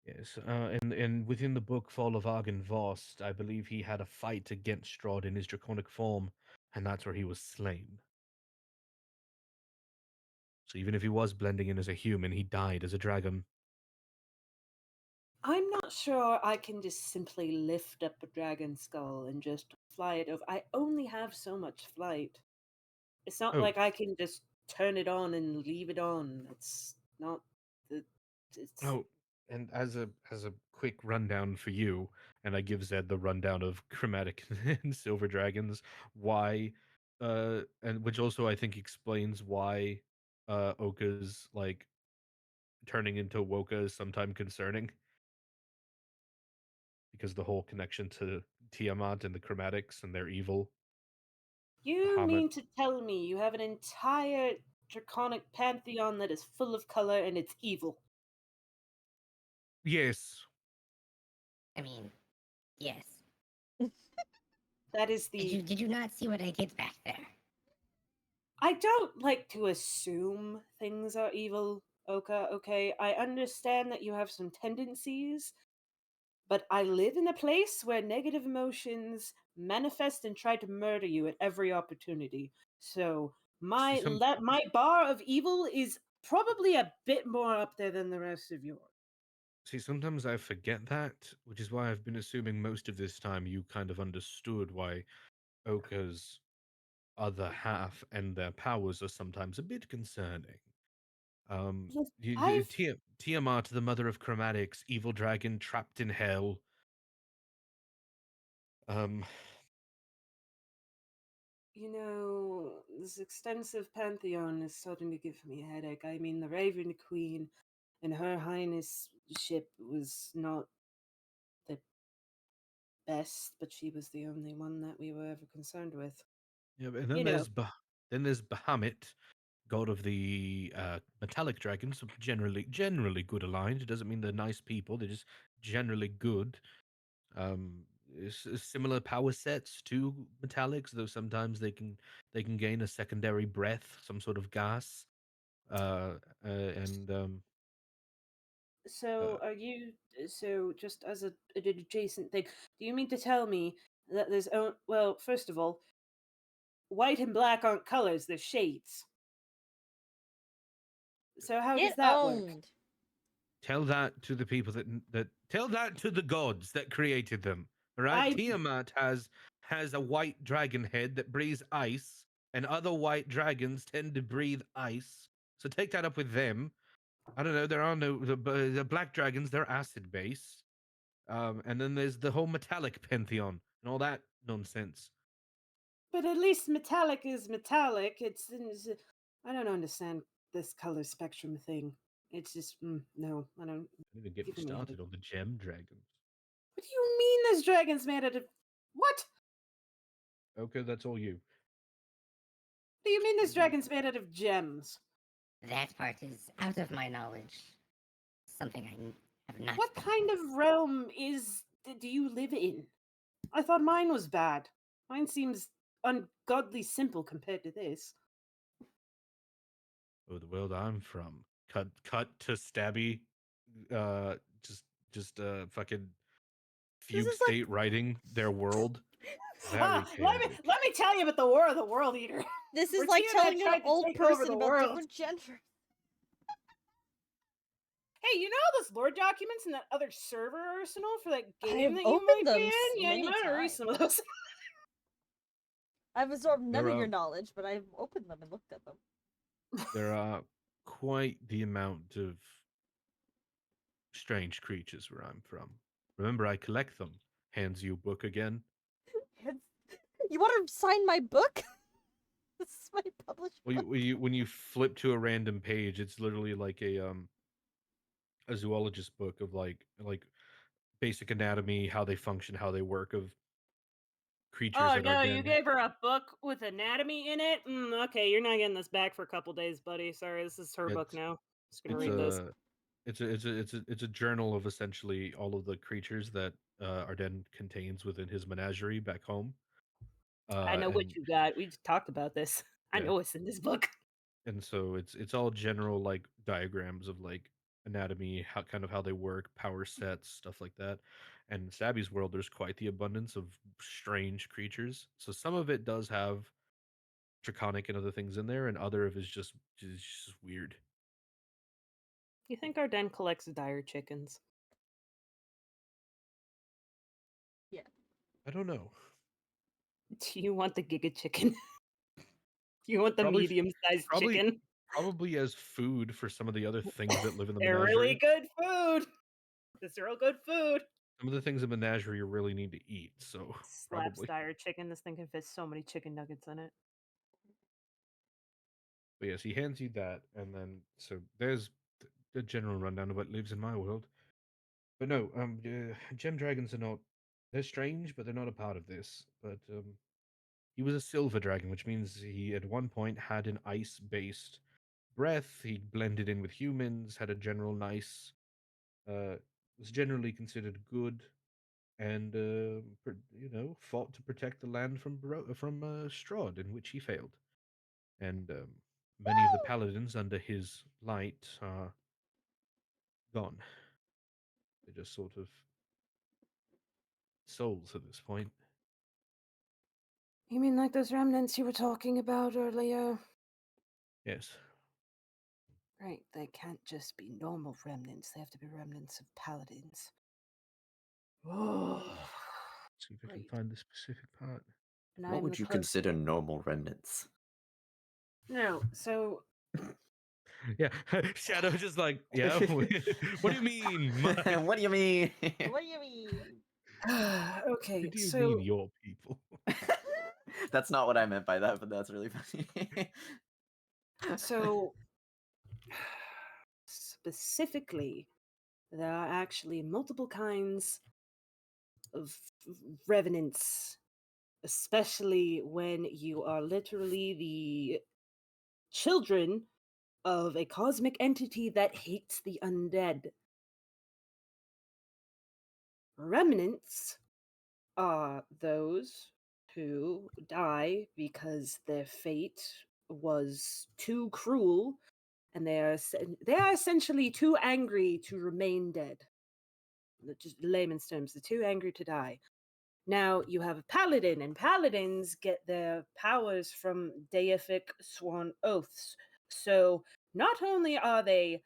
yes, and within the book Fall of Argynvost, I believe he had a fight against Strahd in his draconic form, and that's where he was slain. So even if he was blending in as a human, he died as a dragon. I'm not sure I can just simply lift up a dragon skull and just fly it over. I only have so much flight. It's not Oh, like I can just turn it on and leave it on. It's not the. It's oh, and as a quick rundown for you, and I give Zed the rundown of chromatic and silver dragons, why, and which also I think explains why, Oka's like turning into Woka is sometimes concerning because the whole connection to Tiamat and the chromatics and their evil. You Bahamut. mean to tell me you have an entire draconic pantheon that is full of color and it's evil? Yes. I mean, yes. That is Did the. you not see what I did back there? I don't like to assume things are evil, Oka, okay? I understand that you have some tendencies, but I live in a place where negative emotions manifest and try to murder you at every opportunity. So See, some my bar of evil is probably a bit more up there than the rest of yours. See, sometimes I forget that, which is why I've been assuming most of this time you kind of understood why Oka's other half and their powers are sometimes a bit concerning. Look, You, I've Tiamat, the mother of chromatics, evil dragon trapped in hell. Um, this extensive pantheon is starting to give me a headache. I mean, the Raven Queen and Her Highness ship was not the best, but she was the only one that we were ever concerned with. yeah, and You know, then there's Bahamut, god of the metallic dragons, generally good aligned. It doesn't mean they're nice people; they're just generally good. Um, similar power sets to metallics, though sometimes they can gain a secondary breath, some sort of gas. And so uh, are you? So just as an adjacent thing, do you mean to tell me that well, first of all, white and black aren't colors; they're shades. So how does Get that work? owned. tell that to the people that tell that to the gods that created them. All right, I Tiamat has a white dragon head that breathes ice, and other white dragons tend to breathe ice. So take that up with them. I don't know. There are no the black dragons. They're acid base. And then there's the whole metallic pantheon and all that nonsense. But at least metallic is metallic. I don't understand this color spectrum thing. It's just no, I don't. Don't even get me Giving me a headache. started on the gem dragons. What do you mean this dragon's made out of? What? Okay, that's all you. What do you mean this dragon's made out of gems? That part is out of my knowledge. Something I have not. What kind of realm do you live in? I thought mine was bad. Mine seems ungodly simple compared to this. Oh, the world I'm from. Cut to stabby. Uh, fucking This fugue is state writing their world. Very chaotic. Let me tell you about the War of the World Eater. this is Where like Tiamat telling an tried to old take over person the about world. different genders. Hey, you know all those lore documents in that other server arsenal for that I game have that you opened might them be in? Yeah, you many might have read times. some of those. I've absorbed none There of are your knowledge, but I've opened them and looked at them. there are quite the amount of strange creatures where I'm from. Remember, I collect them. Hands you book again. You want to sign my book? This is my published Well, book. when you flip to a random page, it's literally like a zoologist book of like basic anatomy, how they function, how they work of creatures Oh that are no, you den. gave her a book with anatomy in it? Okay, you're not getting this back for a couple days, buddy. Sorry, this is her book It's now. Just gonna it's read this. a journal of essentially all of the creatures that Arden contains within his menagerie back home. I know what And you got. We just talked about this. I yeah, know it's in this book. and so it's all general like diagrams of like anatomy, how kind of how they work, power sets, stuff like that. And in Stabby's world, there's quite the abundance of strange creatures. So some of it does have draconic and other things in there, and other of it is just weird. You think Arden collects dire chickens? I don't know. Do you want the Giga Chicken? Do you want the Probably, medium-sized probably, chicken? probably as food for some of the other things that live in the They're menagerie. really good food. It's real good food. Some of the things in the menagerie you really need to eat, so Slap probably. style chicken. This thing can fit so many chicken nuggets in it. But yes, he hands you that, and then so there's the general rundown of what lives in my world. But no, gem dragons are not. They're strange, but they're not a part of this. But he was a silver dragon, which means he at one point had an ice-based breath. He blended in with humans, had a general nice, was generally considered good, and fought to protect the land from Strahd, in which he failed. And many of the paladins under his light are gone. They're just sort of souls at this point. You mean like those remnants you were talking about earlier? Yes. Right, they can't just be normal remnants. They have to be remnants of paladins. Oh, See if I can right. find the specific part. And What I'm would the you consider normal remnants? No, so Yeah, Shadow just like, yeah. What do you mean? What do you mean? What do you mean? okay, What do you so mean, your people? That's not what I meant by that, but that's really funny. so specifically, there are actually multiple kinds of revenants, especially when you are literally the children of a cosmic entity that hates the undead. Remnants are those who die because their fate was too cruel and they are essentially too angry to remain dead. Just layman's terms, they're too angry to die. Now you have a paladin, and paladins get their powers from deific sworn oaths. So not only are they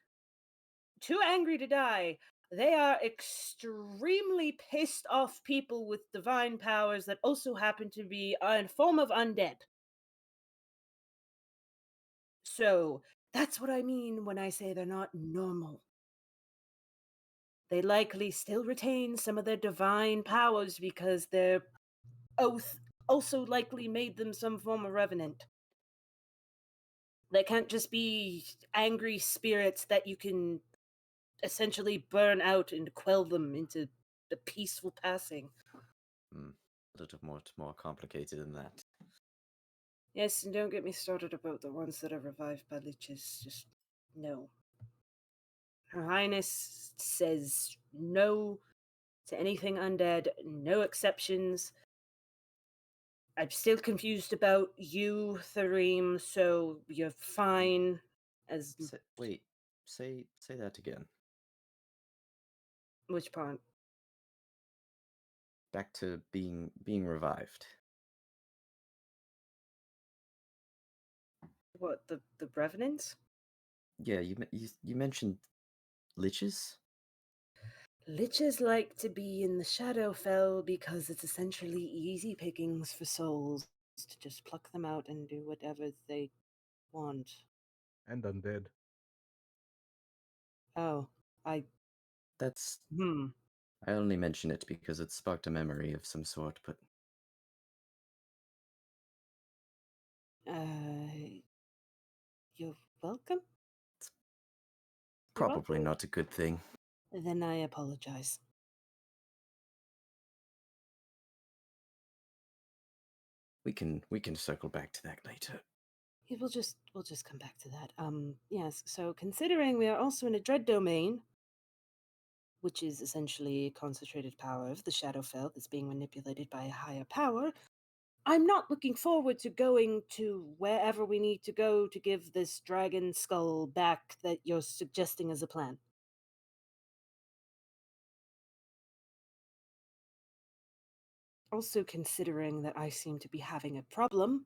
too angry to die, they are extremely pissed off people with divine powers that also happen to be a form of undead. So that's what I mean when I say they're not normal. They likely still retain some of their divine powers because their oath also likely made them some form of revenant. They can't just be angry spirits that you can essentially burn out and quell them into a peaceful passing. A little more complicated than that. Yes, and don't get me started about the ones that are revived by liches. Just no. Her Highness says no to anything undead, no exceptions. I'm still confused about you, Thareem, so you're fine. As Wait, say that again. which part? Back to being revived. What, the Revenants? Yeah, you mentioned liches. Liches like to be in the Shadowfell because it's essentially easy pickings for souls to just pluck them out and do whatever they want. And undead. Oh, That's hmm. I only mention it because it sparked a memory of some sort, but You're welcome? probably welcome. not a good thing. Then I apologize. We can circle back to that later. Yeah, we'll just come back to that. Yes, so considering we are also in a dread domain, which is essentially concentrated power of the Shadowfell that's being manipulated by a higher power, I'm not looking forward to going to wherever we need to go to give this dragon skull back that you're suggesting as a plan. Also, considering that I seem to be having a problem,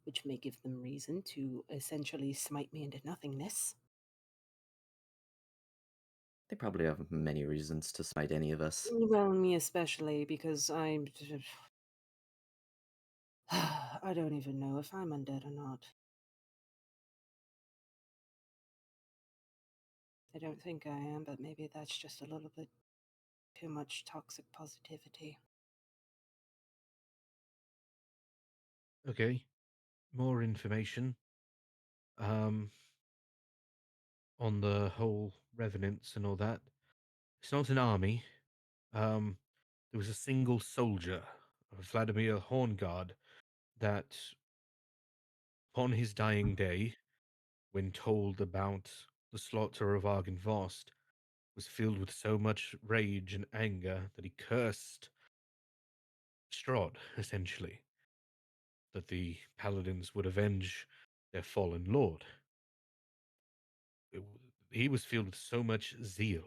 which may give them reason to essentially smite me into nothingness. They probably have many reasons to smite any of us. Well, me especially, because I'm. I don't even know if I'm undead or not. I don't think I am, but maybe that's just a little bit too much toxic positivity. Okay, more information. Um, on the whole revenants and all that. It's not an army. Um, there was a single soldier, Vladimir Horngard, that upon his dying day, when told about the slaughter of Argynvost, was filled with so much rage and anger that he cursed Strahd, essentially, that the paladins would avenge their fallen lord. He was filled with so much zeal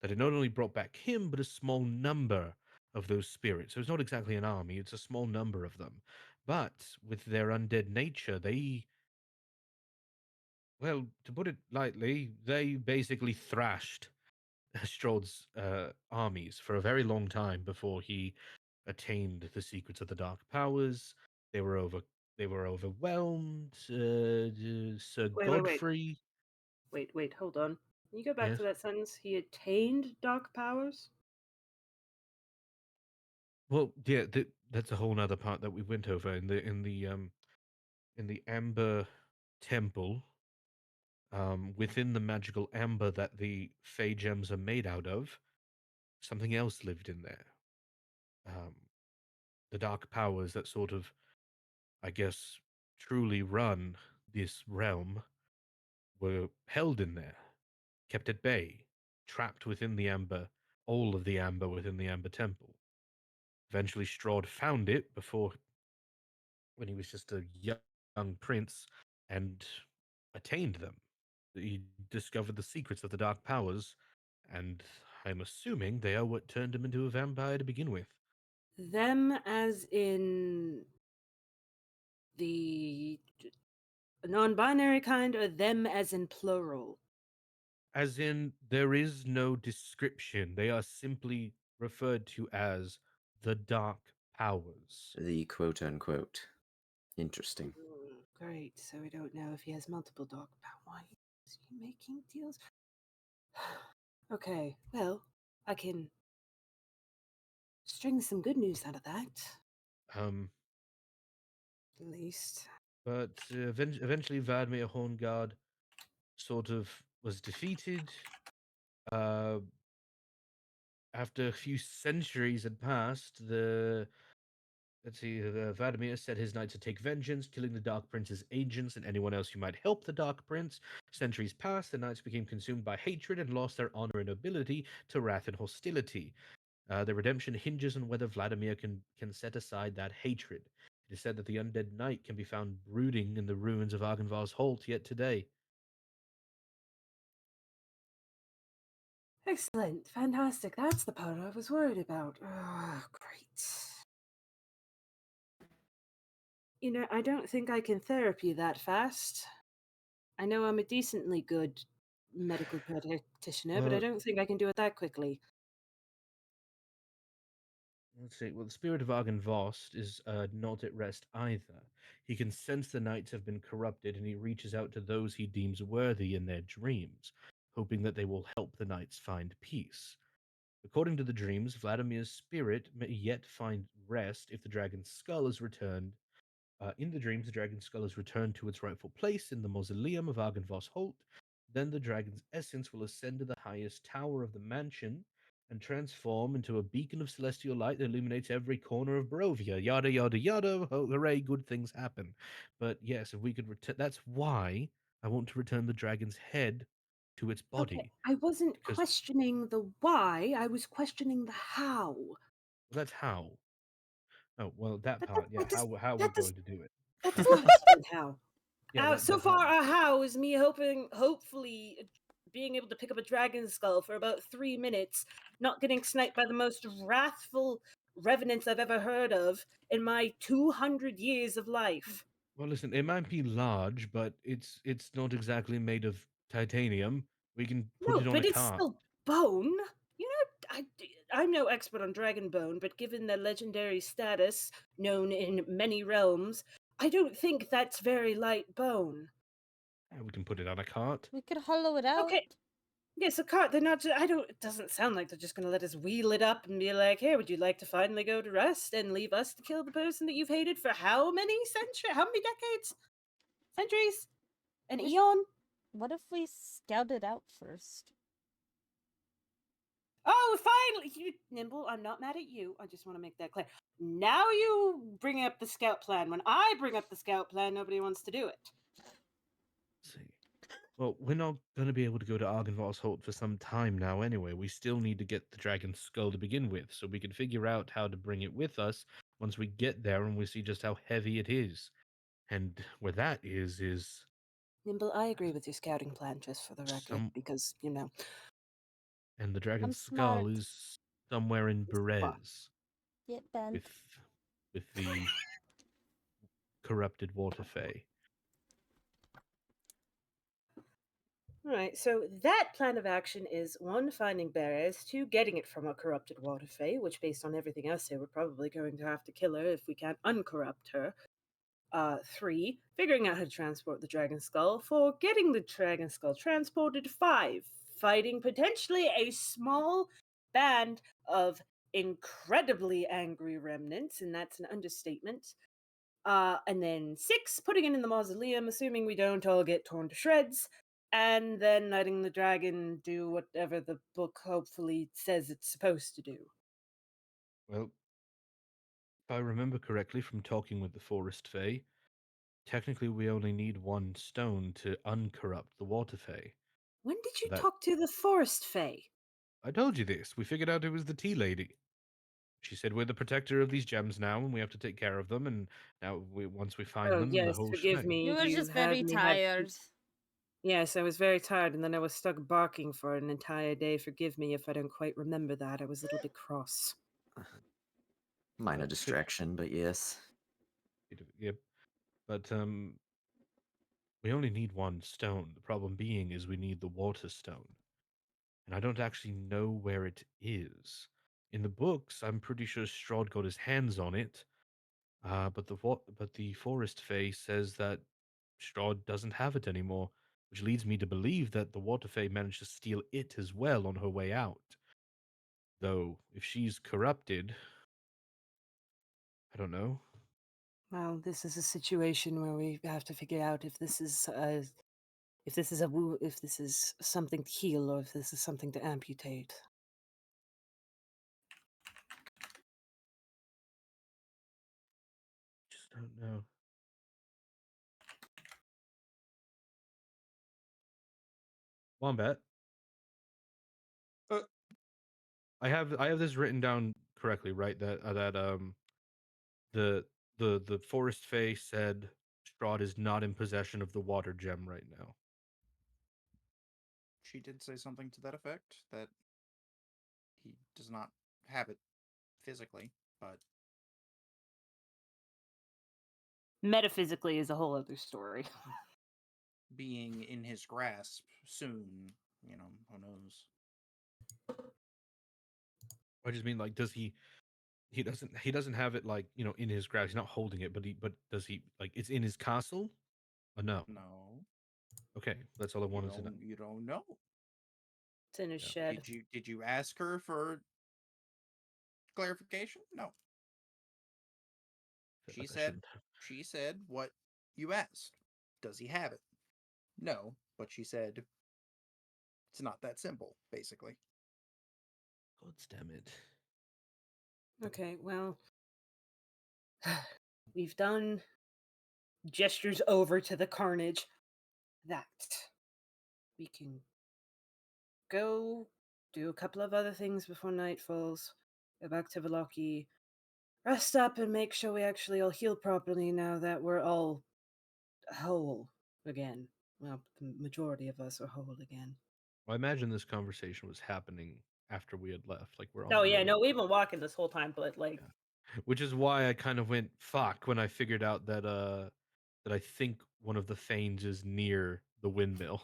that it not only brought back him, but a small number of those spirits. So it's not exactly an army, it's a small number of them. But with their undead nature, well, to put it lightly, they basically thrashed Strahd's armies for a very long time before he attained the secrets of the dark powers. They were over. They were overwhelmed. Sir Wait. Godfrey. Wait, hold on. Can you go back Yes. to that sentence? He attained dark powers? Well, yeah, that's a whole nother part that we went over in the Amber Temple. Within the magical amber that the Fey gems are made out of, something else lived in there. Um, the dark powers that sort of, I guess, truly run this realm were held in there, kept at bay, trapped within the amber, all of the amber within the Amber Temple. Eventually, Strahd found it before when he was just a young prince and attained them. He discovered the secrets of the dark powers, and I'm assuming they are what turned him into a vampire to begin with. Them as in the non binary kind, or them as in plural? As in, there is no description. They are simply referred to as the dark powers. The quote unquote. Interesting. Great, so we don't know if he has multiple dark powers. Why is he making deals? Okay, well, I can string some good news out of that, Um, at least. but eventually, Vladimir Horngard sort of was defeated. Uh, after a few centuries had passed, Vladimir set his knights to take vengeance, killing the Dark Prince's agents and anyone else who might help the Dark Prince. Centuries passed, the knights became consumed by hatred and lost their honor and nobility to wrath and hostility. Their redemption hinges on whether Vladimir can set aside that hatred. It is said that the undead knight can be found brooding in the ruins of Argynvar's Holt yet today. Excellent, fantastic. That's the part I was worried about. Oh, great. You know, I don't think I can therapy that fast. I know I'm a decently good medical practitioner, but I Well, don't think I can do it that quickly. let's see. Well, the spirit of Argynvost is not at rest either. He can sense the knights have been corrupted, and he reaches out to those he deems worthy in their dreams, hoping that they will help the knights find peace. According to the dreams, Vladimir's spirit may yet find rest if the dragon's skull is returned. In the dreams, the dragon's skull is returned to its rightful place in the mausoleum of Argynvost Holt. Then the dragon's essence will ascend to the highest tower of the mansion and transform into a beacon of celestial light that illuminates every corner of Barovia. Yada, yada, yada. Hooray, good things happen. But yes, if we could return. That's why I want to return the dragon's head to its Okay, body. I wasn't Because questioning the why, I was questioning the how. that's how. Oh, well, that But part, yeah. How we're going to do it. that does not explain how. Yeah, So that far, how. our how is me hopefully, being able to pick up a dragon skull for about 3 minutes, not getting sniped by the most wrathful revenants I've ever heard of in my 200 years of life. Well, listen, it might be large, but it's not exactly made of titanium. We can put No, it on a but it's cart. still bone? You know, I'm no expert on dragon bone, but given their legendary status, known in many realms, I don't think that's very light bone. And we can put it on a cart. We could hollow it out. Okay. Yes, a cart. They're not. I don't. It doesn't sound like they're just going to let us wheel it up and be like, "Here, would you like to finally go to rest and leave us to kill the person that you've hated for how many centuries? How many decades? Centuries? An We sh- eon? What if we scout it out first? Oh, finally, Nimble. I'm not mad at you. I just want to make that clear. Now you bring up the scout plan. When I bring up the scout plan, nobody wants to do it. Let's see. Well, we're not going to be able to go to Argynvar's Holt for some time now anyway. We still need to get the dragon's skull to begin with, so we can figure out how to bring it with us once we get there and we see just how heavy it is. And where that is Nimble, I agree with your scouting plan, just for the record, some because, you know. and the I'm dragon's smart. skull is somewhere in Berez Get bent. with the corrupted water fae. Right, so that plan of action is 1, finding Beres, 2, getting it from a corrupted water fae, which, based on everything else here, we're probably going to have to kill her if we can't uncorrupt her. 3, figuring out how to transport the dragon skull. 4, getting the dragon skull transported. 5, fighting potentially a small band of incredibly angry remnants, and that's an understatement. And then 6, putting it in the mausoleum, assuming we don't all get torn to shreds, and then letting the dragon do whatever the book hopefully says it's supposed to do. Well, if I remember correctly from talking with the forest fae, technically we only need 1 stone to uncorrupt the water fae. When did you That talk to the forest fae? I told you this. We figured out it was the tea lady. She said we're the protector of these gems now, and we have to take care of them. And now, once we find Oh, them, the yes, whole forgive shebang. me. You were You just had very me have. tired. Yes, I was very tired, and then I was stuck barking for an entire day. Forgive me if I don't quite remember that. I was a little bit cross. Minor But distraction, but yes. Yep. But we only need 1 stone. The problem being is we need the water stone, and I don't actually know where it is. In the books, I'm pretty sure Strahd got his hands on it. But the forest fae says that Strahd doesn't have it anymore, which leads me to believe that the water fae managed to steal it as well on her way out. Though, if she's corrupted, I don't know. Well, this is a situation where we have to figure out if this is if this is if this is something to heal or if this is something to amputate. Just don't know. Wombat. Uh. I have this written down correctly, right? The the forest fae said Strahd is not in possession of the water gem right now. She did say something to that effect, that he does not have it physically, but Metaphysically is a whole other story. being in his grasp soon, who knows? I just mean, like, does he doesn't have it, like, in his grasp. He's not holding it, but does he, like, it's in his castle? Or no? No, Okay, that's all I you wanted to know. don't know. It's in his Yeah. shed. Did you ask her for clarification? No. Feel She like I said shouldn't have. she said what you asked. Does he have it? No, but she said it's not that simple, basically. God damn it. Okay, well, we've done gestures over to the carnage. That we can go do a couple of other things before night falls. Go back to Velaki, rest up, and make sure we actually all heal properly now that we're all whole again. Well, the majority of us are whole again. Well, I imagine this conversation was happening after we had left. Like, we're on Oh the yeah, road. no, we've been walking this whole time, but like, Which is why I kind of went fuck when I figured out that I think one of the Thanes is near the windmill.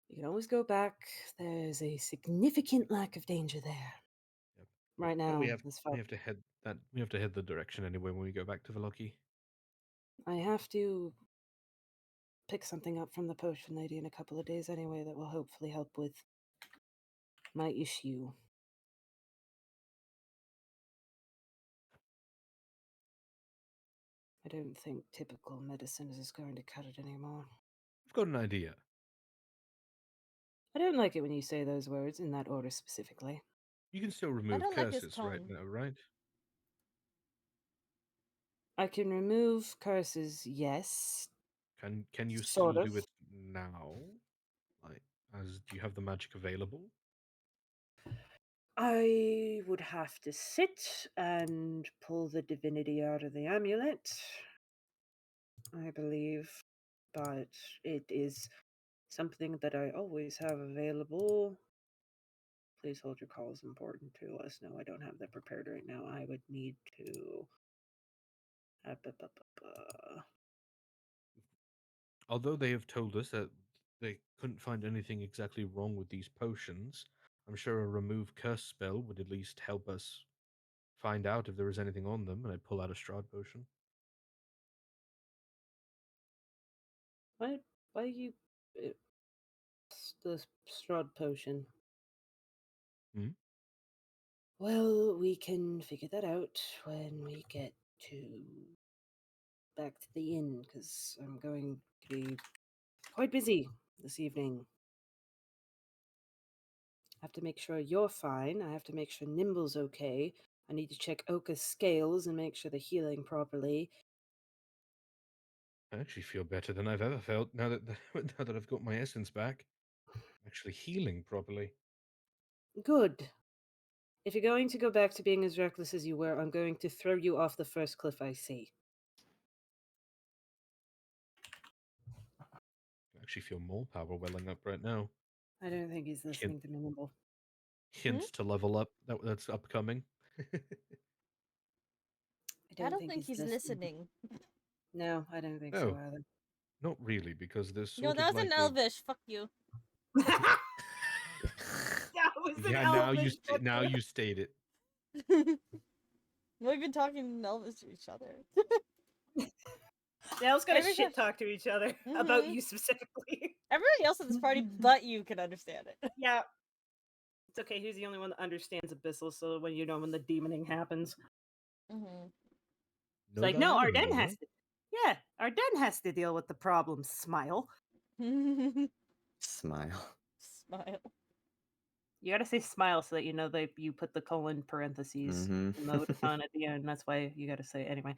You can always go back. There's a significant lack of danger there. Yep. Right But now, we have this we fight. have to head that we have to head the direction anyway when we go back to Veloki. I have to pick something up from the potion lady in a couple of days anyway that will hopefully help with my issue. I don't think typical medicine is going to cut it anymore. I've got an idea. I don't like it when you say those words in that order specifically. You can still remove don't like his curses right tone. now, right? I can remove curses, yes. Can you Sort still of. do it now? Like, as do you have the magic available? I would have to sit and pull the divinity out of the amulet, I believe. But it is something that I always have available. Please hold your calls important to us. No, I don't have that prepared right now. I would need to. Although they have told us that they couldn't find anything exactly wrong with these potions, I'm sure a remove curse spell would at least help us find out if there was anything on them. And I pull out a Strahd potion. Why? Why you? uh, The Strahd potion. Hmm? Well, we can figure that out when we get to back to the inn, because I'm going to be quite busy this evening. I have to make sure you're fine. I have to make sure Nimble's okay. I need to check Oka's scales and make sure they're healing properly. I actually feel better than I've ever felt now that now that I've got my essence back. Actually healing properly. Good. If you're going to go back to being as reckless as you were, I'm going to throw you off the first cliff I see. I actually feel more power welling up right now. I don't think he's Hint, listening to me, Nimble. hints to level up. That's upcoming. I I don't don't think think he's he's listening. listening. No, I don't think so No, either. not really, because there's No, sort that of was in like a Elvish. Fuck you. That was an yeah. Elvish. Now you state it. We've been talking in Elvish to each other. They all gonna Every shit time- talk to each other Mhm. about you specifically. Everybody else at this party but you can understand it. Yeah. It's okay, he's the only one that understands Abyssal, so when when the demoning happens. Mm-hmm. It's like, no, Arden has to. Yeah, Arden has to deal with the problem. Smile. Smile. Smile. You gotta say smile so that you know that you put the colon parentheses Mm-hmm. emoticon at the end. That's why you gotta say it anyway.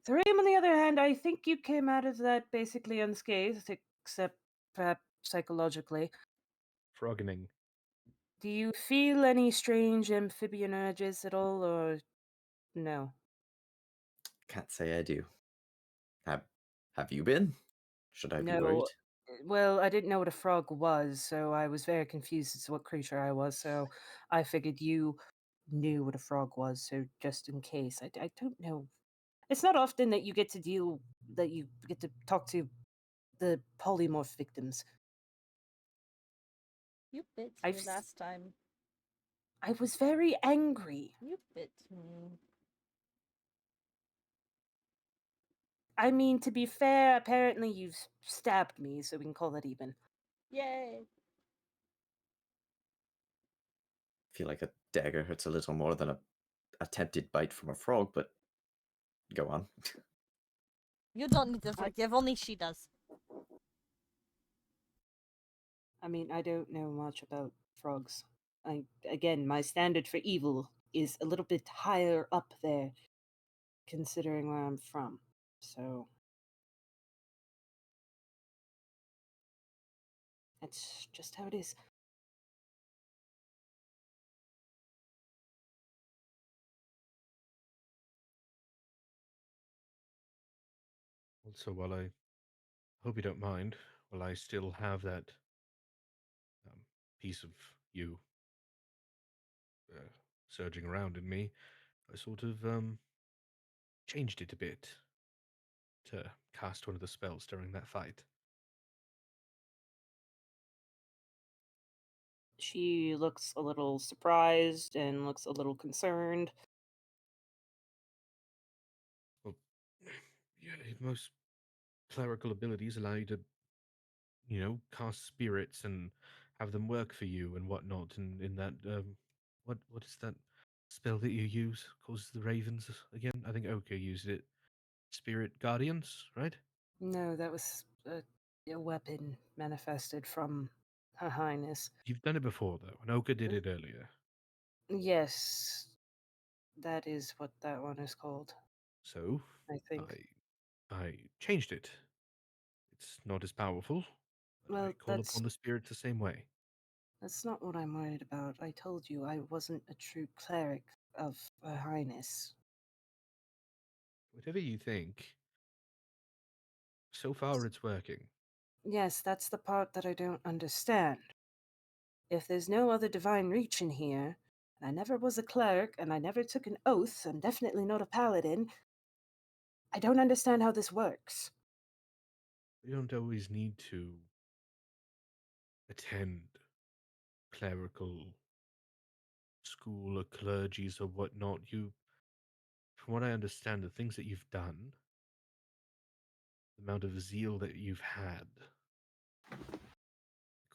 Threem, on the other hand, I think you came out of that basically unscathed, except perhaps psychologically. Froggening. Do you feel any strange amphibian urges at all, or no? Can't say I do. Have you been? Should I be No. worried? Well, I didn't know what a frog was, so I was very confused as to what creature I was, so I figured you knew what a frog was, so just in case. I don't know. It's not often that you get to talk to the polymorph victims. You bit I've me s- last time. I was very angry. You bit me. I mean, to be fair, apparently you've stabbed me, so we can call that even. Yay. Feel like a dagger hurts a little more than a attempted bite from a frog, but go on. You don't need to forgive, only she does. I mean, I don't know much about frogs. Again, my standard for evil is a little bit higher up there, considering where I'm from. So that's just how it is. Also, while I hope you don't mind, while I still have that piece of you surging around in me, I sort of changed it a bit to cast one of the spells during that fight. She looks a little surprised and looks a little concerned. Well, yeah, most clerical abilities allow you to, cast spirits and have them work for you and whatnot. And in that, what is that spell that you use? Causes the ravens again? I think Oka used it. Spirit guardians, right? No, that was a weapon manifested from Her Highness. You've done it before though, and Oka did it earlier. Yes, that is what that one is called, So I think. I changed it. It's not as powerful, but I Well, call upon the spirits the same way. that's not what I'm worried about. I told you I wasn't a true cleric of Her Highness. Whatever you think, so far it's working. Yes, that's the part that I don't understand. If there's no other divine reach in here, and I never was a cleric, and I never took an oath, I'm definitely not a paladin, I don't understand how this works. You don't always need to attend clerical school or clergies or whatnot. From what I understand, the things that you've done, the amount of zeal that you've had,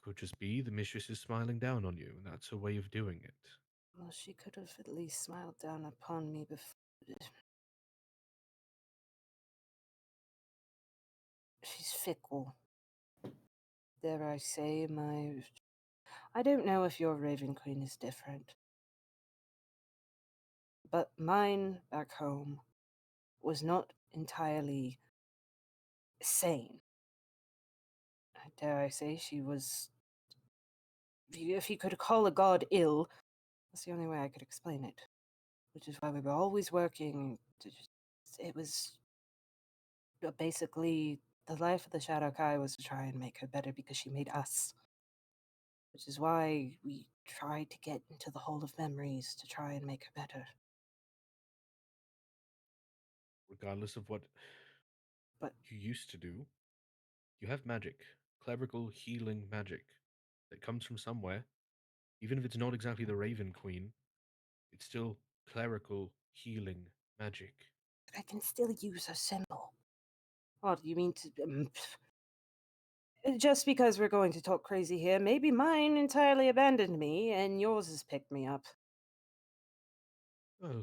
could just be the mistress is smiling down on you, and that's her way of doing it. Well, she could have at least smiled down upon me before. She's fickle. Dare I say, I don't know if your Raven Queen is different, but mine back home was not entirely sane. Dare I say, she was. If you could call a god ill, that's the only way I could explain it. Which is why we were always working. It was basically the life of the Shadow Kai was to try and make her better because she made us. Which is why we tried to get into the Hall of Memories to try and make her better. Regardless of what But you used to do, you have magic, clerical healing magic, that comes from somewhere. Even if it's not exactly the Raven Queen, it's still clerical healing magic. I can still use her symbol. What, you mean to. Just because we're going to talk crazy here, maybe mine entirely abandoned me and yours has picked me up. Well,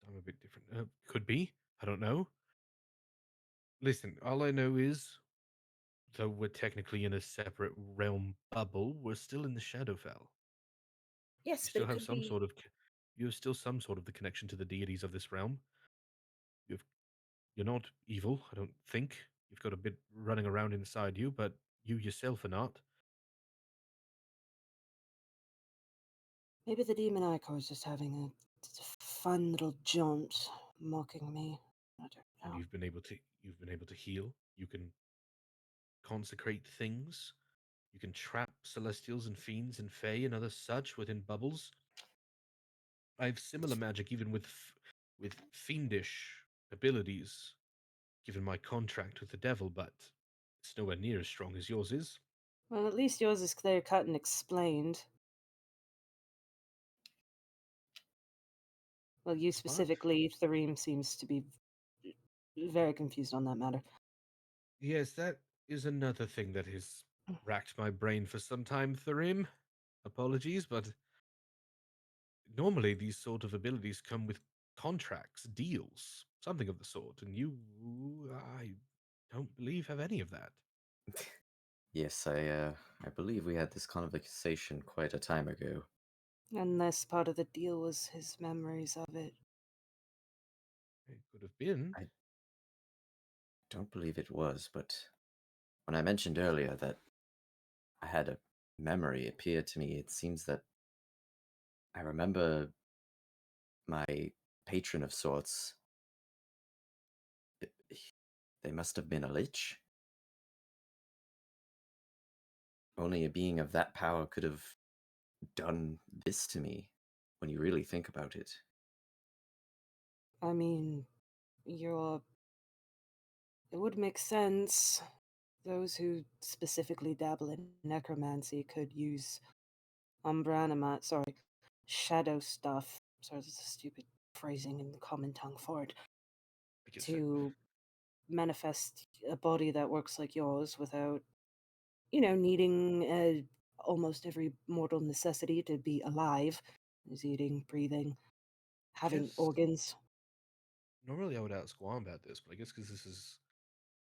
I'm a bit different. Could be. I don't know. Listen, all I know is, though we're technically in a separate realm bubble, we're still in the Shadowfell. Yes, You but still it have could some be. sort of, you have still some sort of the connection to the deities of this realm. You've, you're not evil, I don't think. You've got a bit running around inside you, but you yourself are not. Maybe the demon Icor is just having a fun little jaunt, mocking me. I don't And know. you've been able to heal. You can consecrate things. You can trap celestials and fiends and fae and other such within bubbles. I have similar magic, even with fiendish abilities, given my contract with the devil, but it's nowhere near as strong as yours is. Well, at least yours is clear cut and explained. Well, you Smart. specifically, Thereem seems to be very confused on that matter. Yes, that is another thing that has racked my brain for some time, Tharim. Apologies, but normally these sort of abilities come with contracts, deals, something of the sort, and I don't believe, have any of that. Yes, I believe we had this conversation quite a time ago. Unless part of the deal was his memories of it. It could have been. I don't believe it was, but when I mentioned earlier that I had a memory appear to me, it seems that I remember my patron of sorts. They must have been a lich. Only a being of that power could have done this to me when you really think about it. I mean, it would make sense. Those who specifically dabble in necromancy could use umbranima, sorry, shadow stuff. Sorry, this is stupid phrasing in the common tongue for it. I guess To manifest a body that works like yours without, you know, needing almost every mortal necessity to be alive. Is eating, breathing, having guess organs. normally I would ask Wombat this, but I guess because this is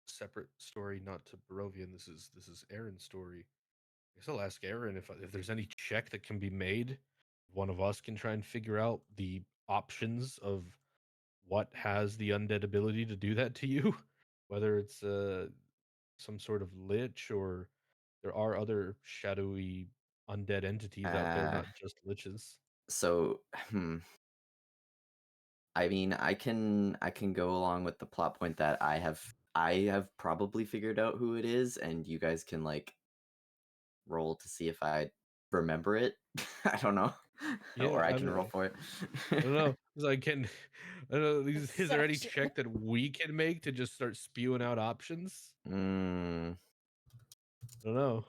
a separate story, not to Barovia, and this is Aaron's story. I guess I'll ask Aaron if there's any check that can be made. One of us can try and figure out the options of what has the undead ability to do that to you, whether it's some sort of lich or there are other shadowy undead entities out there, Uh, not just liches. so, I mean, I can go along with the plot point that I have probably figured out who it is, and you guys can like roll to see if I remember it. I don't know, or Yeah, I I can mean, roll for it. I don't know. 'Cause I can. I don't know. Is there any Perception. check that we can make to just start spewing out options? Mm, I don't know.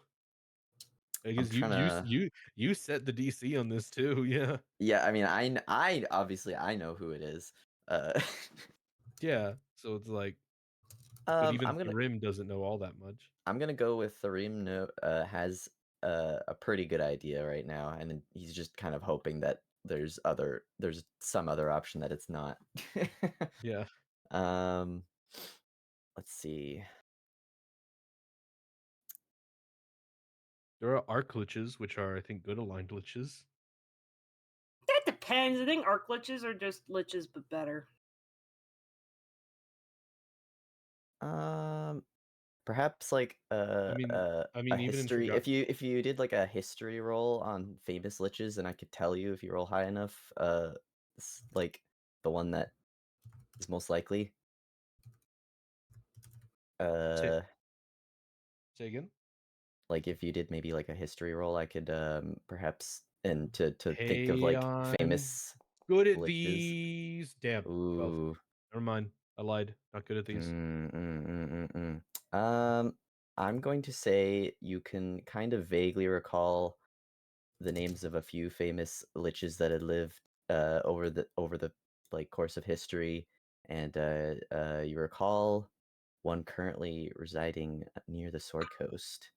I I'm guess trying to. you set the DC on this too. Yeah, Yeah, I mean, I obviously I know who it is. Uh, yeah. So it's like, but even I'm gonna Rim doesn't know all that much. I'm gonna go with Tharim. No, has a pretty good idea right now, and then he's just kind of hoping that there's some other option that it's not. Yeah, um, let's see. there are arc liches, which are I think good aligned liches. That depends. I think arc liches are just liches, but better. Um, perhaps like I mean, a even in history. forgot. If you did like a history roll on famous liches, and I could tell you if you roll high enough, like the one that is most likely. Say, Uh, say again. like if you did maybe like a history roll, I could perhaps and to think of Hey, like I'm famous good at liches. these. Damn, 12. Ooh. Never mind. I lied. Not good at these. Mm, mm, mm, mm, mm. I'm going to say you can kind of vaguely recall the names of a few famous liches that had lived over the like course of history, and you recall one currently residing near the Sword Coast.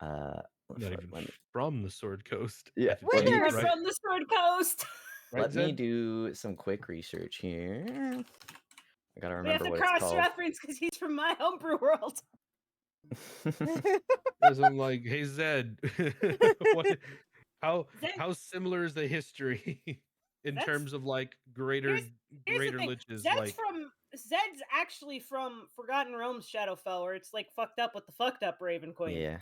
Not even Let me from the Sword Coast. yeah, If it's let right, me We're right, from the Sword Coast. right, let me Zed. do some quick research here. I gotta We have remember to what it's cross called. reference because he's from my homebrew world. As I'm like, hey Zed, what? How Zed, how similar is the history in Zed's terms of like here's here's the greater thing. liches? Like, Zed's actually from Forgotten Realms Shadowfell, where it's like fucked up with the fucked up Raven Queen. Yeah.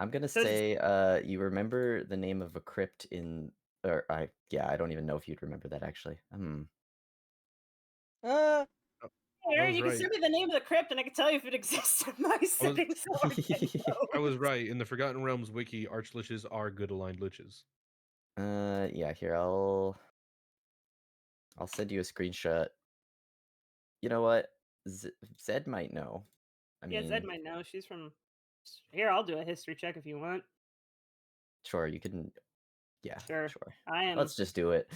I'm gonna So say, you remember the name of a crypt in, or I don't even know if you'd remember that actually. Uh, oh, I Aaron, was you can right. send me the name of the crypt, and I can tell you if it exists in my I was setting. So Arden I was knows. right. In the Forgotten Realms wiki, archliches are good aligned liches. Yeah, here I'll send you a screenshot. You know what? Zed might know. I Yeah, Zed mean, might know. She's from. Here, I'll do a history check if you want. sure, you can. Yeah, Sure. sure. I am. Let's just do it.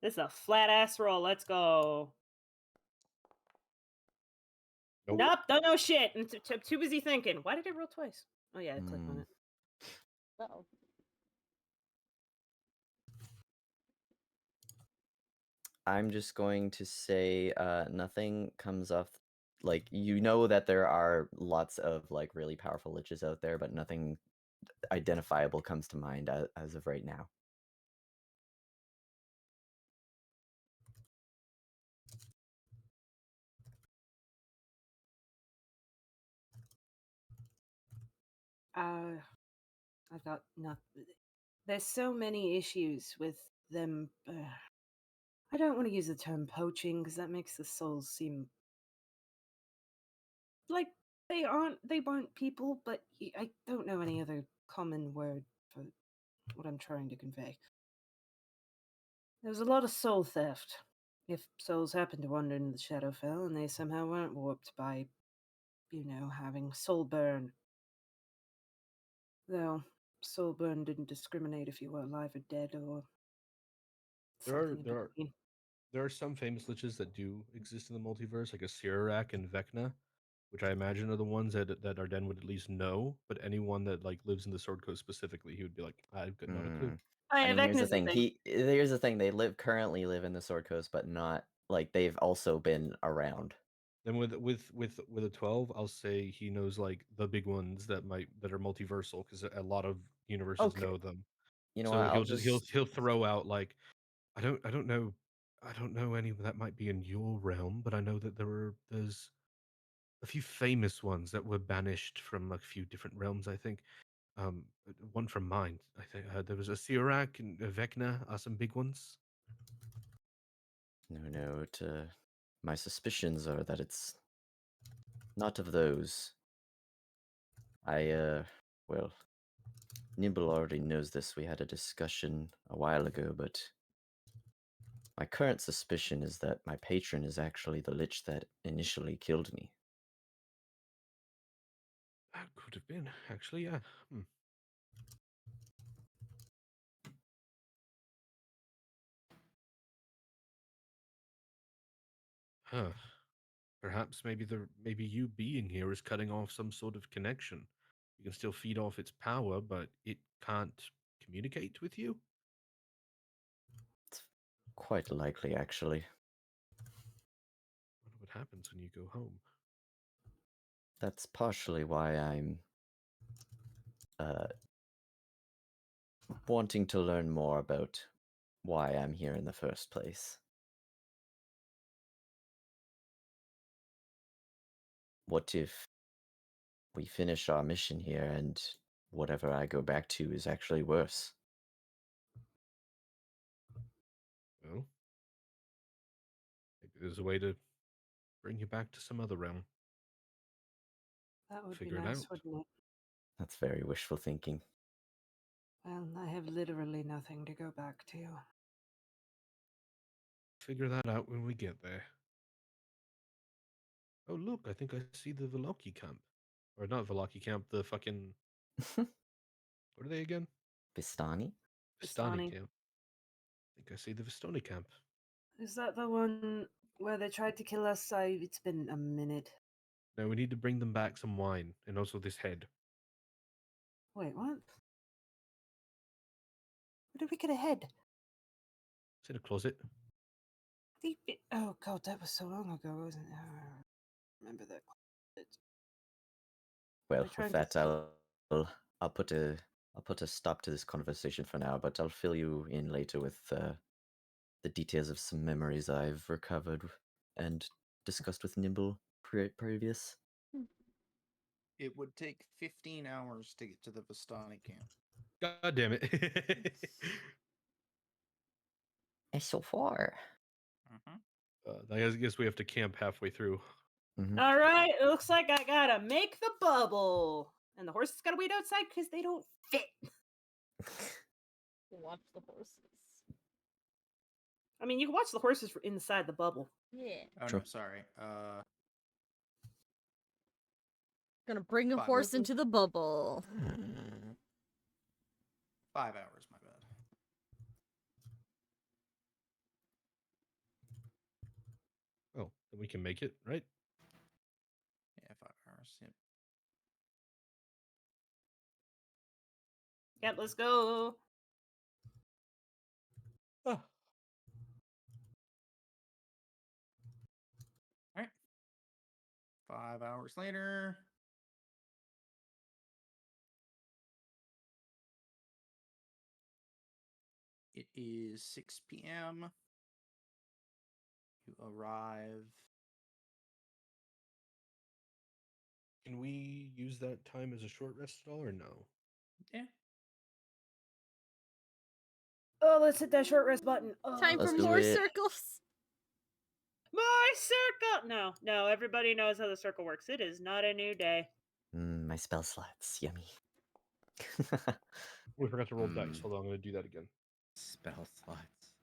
This is a flat ass roll. Let's go. Nope. Nope, don't know shit. I'm too busy thinking. Why did I roll twice? Oh yeah, I clicked on Hmm. it. uh-oh. I'm just going to say nothing comes off like you know that there are lots of like really powerful liches out there, but nothing identifiable comes to mind as of right now. I've got not. There's so many issues with them. I don't want to use the term poaching because that makes the souls seem like they weren't people, but I don't know any other common word for what I'm trying to convey. There's a lot of soul theft. If souls happen to wander into the Shadowfell and they somehow weren't warped by, having soul burn. Though Soulburn didn't discriminate if you were alive or dead or There are something in there are between. there are some famous liches that do exist in the multiverse, like a Sirarak and Vecna, which I imagine are the ones that Arden would at least know. But anyone that like lives in the Sword Coast specifically, he would be like, I've got not a clue. Mm. Oh, I yeah, mean, here's the Vecna's a thing. thing. Here's the thing. They currently live in the Sword Coast, but not like they've also been around. Then with a 12, I'll say he knows like the big ones that are multiversal because a lot of universes Okay. know them. You know So what? I'll just he'll throw out like I don't know any that might be in your realm, but I know that there's a few famous ones that were banished from a few different realms. I think one from mine. I think there was a Sirac and a Vecna are some big ones. no. My suspicions are that it's not of those. Well, Nimble already knows this. We had a discussion a while ago, but my current suspicion is that my patron is actually the lich that initially killed me. That could have been actually, yeah. Hmm. Huh. Perhaps maybe you being here is cutting off some sort of connection. You can still feed off its power, but it can't communicate with you. It's quite likely, actually. Wonder what happens when you go home. That's partially why I'm uh, wanting to learn more about why I'm here in the first place. What if we finish our mission here and whatever I go back to is actually worse? Well, maybe there's a way to bring you back to some other realm. That would Figure be it nice, out. wouldn't it? That's very wishful thinking. Well, I have literally nothing to go back to. Figure that out when we get there. Oh, look, I think I see the Veloki camp. Or not Veloki camp, the fucking. What are they again? Vistani? Vistani Vistani. camp. I think I see the Vistani camp. Is that the one where they tried to kill us? It's been a minute. No, we need to bring them back some wine and also this head. Wait, what? Where did we get a head? It's in a closet. Oh god, that was so long ago, wasn't it? I remember that. Well, They're trying with to that, steal- I'll put a stop to this conversation for now. But I'll fill you in later with the details of some memories I've recovered and discussed with Nimble previous. It would take 15 hours to get to the Vistani camp. God damn it. It's so far. I guess we have to camp halfway through. Mhm. All right, it looks like I gotta make the bubble, and the horses gotta wait outside because they don't fit. Watch the horses. I mean, you can watch the horses inside the bubble. Yeah. Oh Sure. no, sorry. Gonna bring a 5 horse into the bubble. 5 hours, my bad. Oh, then we can make it, right? Yeah, 5 hours. Yep. Yep, let's go. Oh. 5 hours later. It is 6 p.m. You arrive. Can we use that time as a short rest at all or no? Yeah. Oh, let's hit that short rest button. Oh, Time Let's for do more it. circles. my circle. No, everybody knows how the circle works. It is not a new day. My spell slots, yummy. We forgot to roll dice. Mm. Hold on, I'm going to do that again. Spell slots.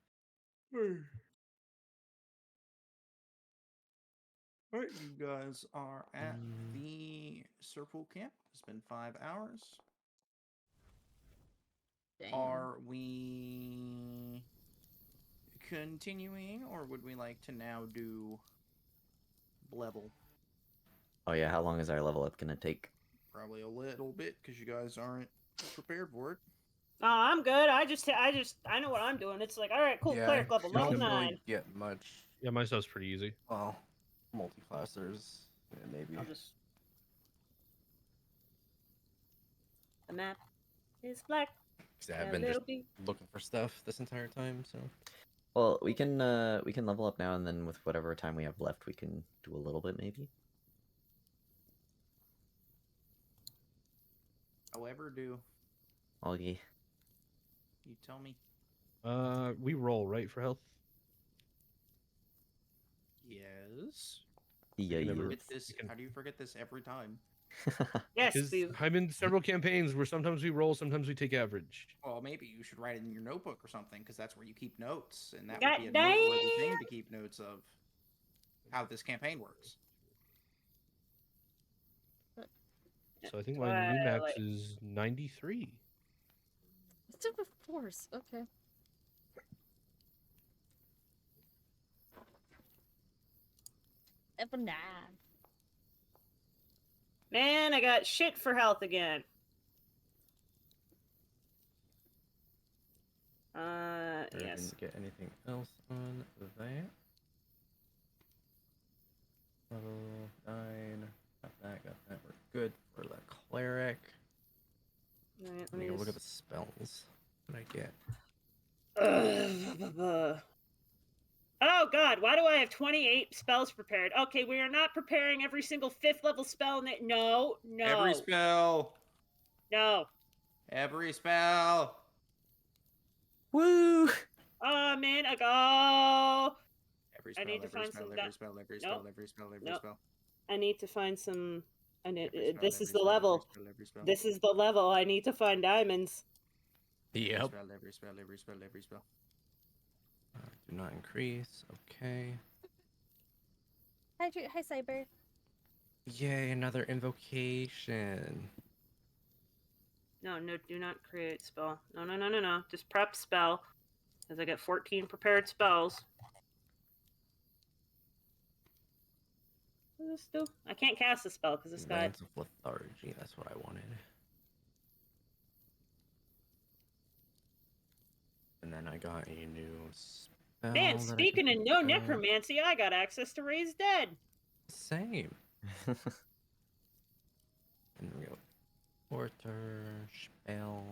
All right, you guys are at the circle camp. It's been 5 hours. Damn. Are we continuing, or would we like to now do level? Oh yeah, how long is our level up gonna take? Probably a little bit because you guys aren't prepared for it. Oh, I'm good. I know what I'm doing. It's like, all right, cool, Yeah, cleric level, you level don't 9. really get much. Yeah, my stuff's pretty easy. Well, multi-classers, yeah, maybe. I'll just. The map is black. 'Cause I've A been little just bit. looking for stuff this entire time, so. Well, we can level up now, and then with whatever time we have left, we can do a little bit maybe. However, do Augie. you tell me? We roll right for health. Yes. Yeah, can never- you. Forget this. you can- How do you forget this every time? Yes, Because Steve. I'm in several campaigns where sometimes we roll, sometimes we take average. Well, maybe you should write it in your notebook or something, because that's where you keep notes, and that God would be a noteworthy thing damn! to keep notes of how this campaign works. So I think That's my new why I max like- is 93. Let's do it with force. Okay. Level 9. Man, I got shit for health again. I Yes. didn't get anything else on that. Level 9. Got that. We're good for the cleric. Alright, Let let me me go look at just... the spells. What did I get? Oh god, why do I have 28 spells prepared? Okay, we are not preparing every single 5th level spell in it. No, no. Every spell. No. Every spell. Woo! Oh man, I go. Every I spell. need to Every find spell. some Every di- spell. Every Nope. spell. Every spell. Every Nope. spell. I need to find some. I need. Every spell, This every is the spell, every level. spell, every spell. This is the level. I need to find diamonds. Yep. Every spell. Every spell. Every spell. Every spell. Do not increase. Okay. Hi, hi, Cyber. Yay, another invocation. No, no, do not create spell. No, no, no, no, no. Just prep spell. Because I got 14 prepared spells. What does this do? I can't cast a spell because this guy. Lance of Lethargy, that's what I wanted. And then I got a new spell. Man, that I speaking can of no pick up. necromancy, I got access to raise dead. Same. And we go Porter, spell.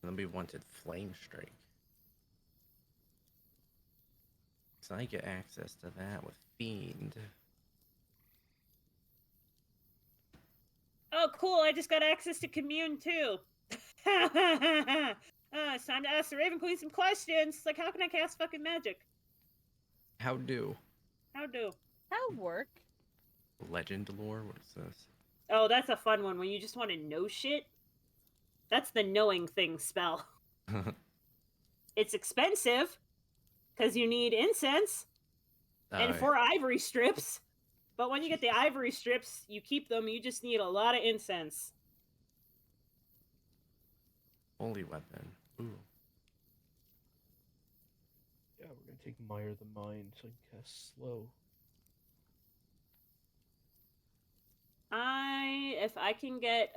And then we wanted Flame Strike. So I get access to that with Fiend. Oh, cool! I just got access to commune too. It's time to ask the Raven Queen some questions. Like, how can I cast fucking magic? How do? How do? That'll work. Legend lore? What is this? Oh, that's a fun one when you just want to know shit. That's the knowing thing spell. It's expensive because you need incense and 4 ivory strips. But when you get the ivory strips, you keep them. You just need a lot of incense. Holy weapon. Ooh. Yeah, we're gonna take Mire the Mind so I can cast slow. If I can get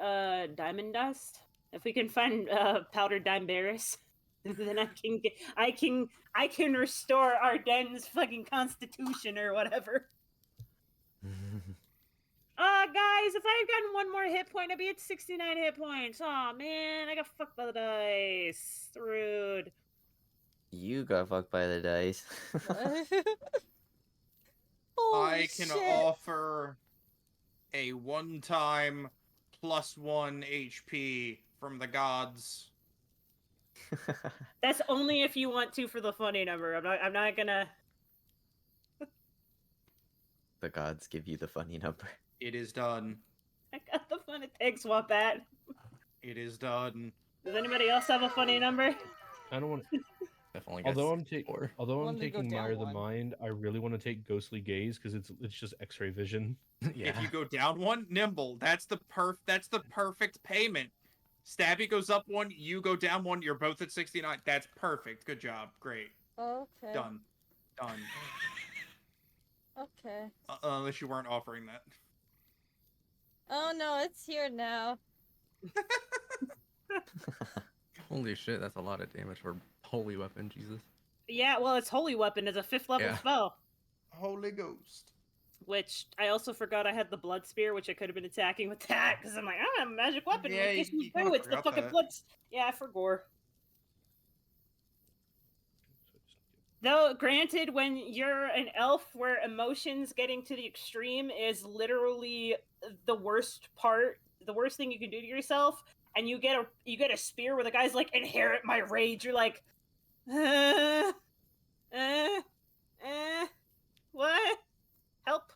diamond dust, if we can find powdered dimeberries, then I can restore Ardenne's fucking constitution or whatever. Guys, if I had gotten 1 more hit point, I'd be at 69 hit points. Aw, man, I got fucked by the dice. Rude. You got fucked by the dice. Holy I can shit. offer a one-time +1 HP from the gods. That's only if you want to for the funny number. I'm not gonna. The gods give you the funny number. It is done. I got the fun tag swap at. It is done. Does anybody else have a funny number? I don't want. Definitely got Although I'm Wanted to go taking down Mire the one. Mind, I really want to take Ghostly Gaze because it's just X-ray vision. Yeah. If you go down one, nimble. That's the perfect payment. Stabby goes up one, you go down one. You're both at 69. That's perfect. Good job. Great. Okay. Done. Done. Okay. Unless you weren't offering that. Oh no, it's here now. Holy shit, that's a lot of damage for holy weapon, Jesus. Yeah, well, it's Holy Weapon as a 5th level Yeah. spell. Holy Ghost. Which I also forgot I had the Blood Spear, which I could have been attacking with that, because I'm like, I don't have a magic weapon. Yeah, Like, yes, you you kinda do. It's the forgot fucking that. blood. Yeah, for gore. Though, granted, when you're an elf where emotions getting to the extreme is literally the worst part, the worst thing you can do to yourself, and you get a spear where the guy's like, inherit my rage, you're like, uh, uh, what? Help.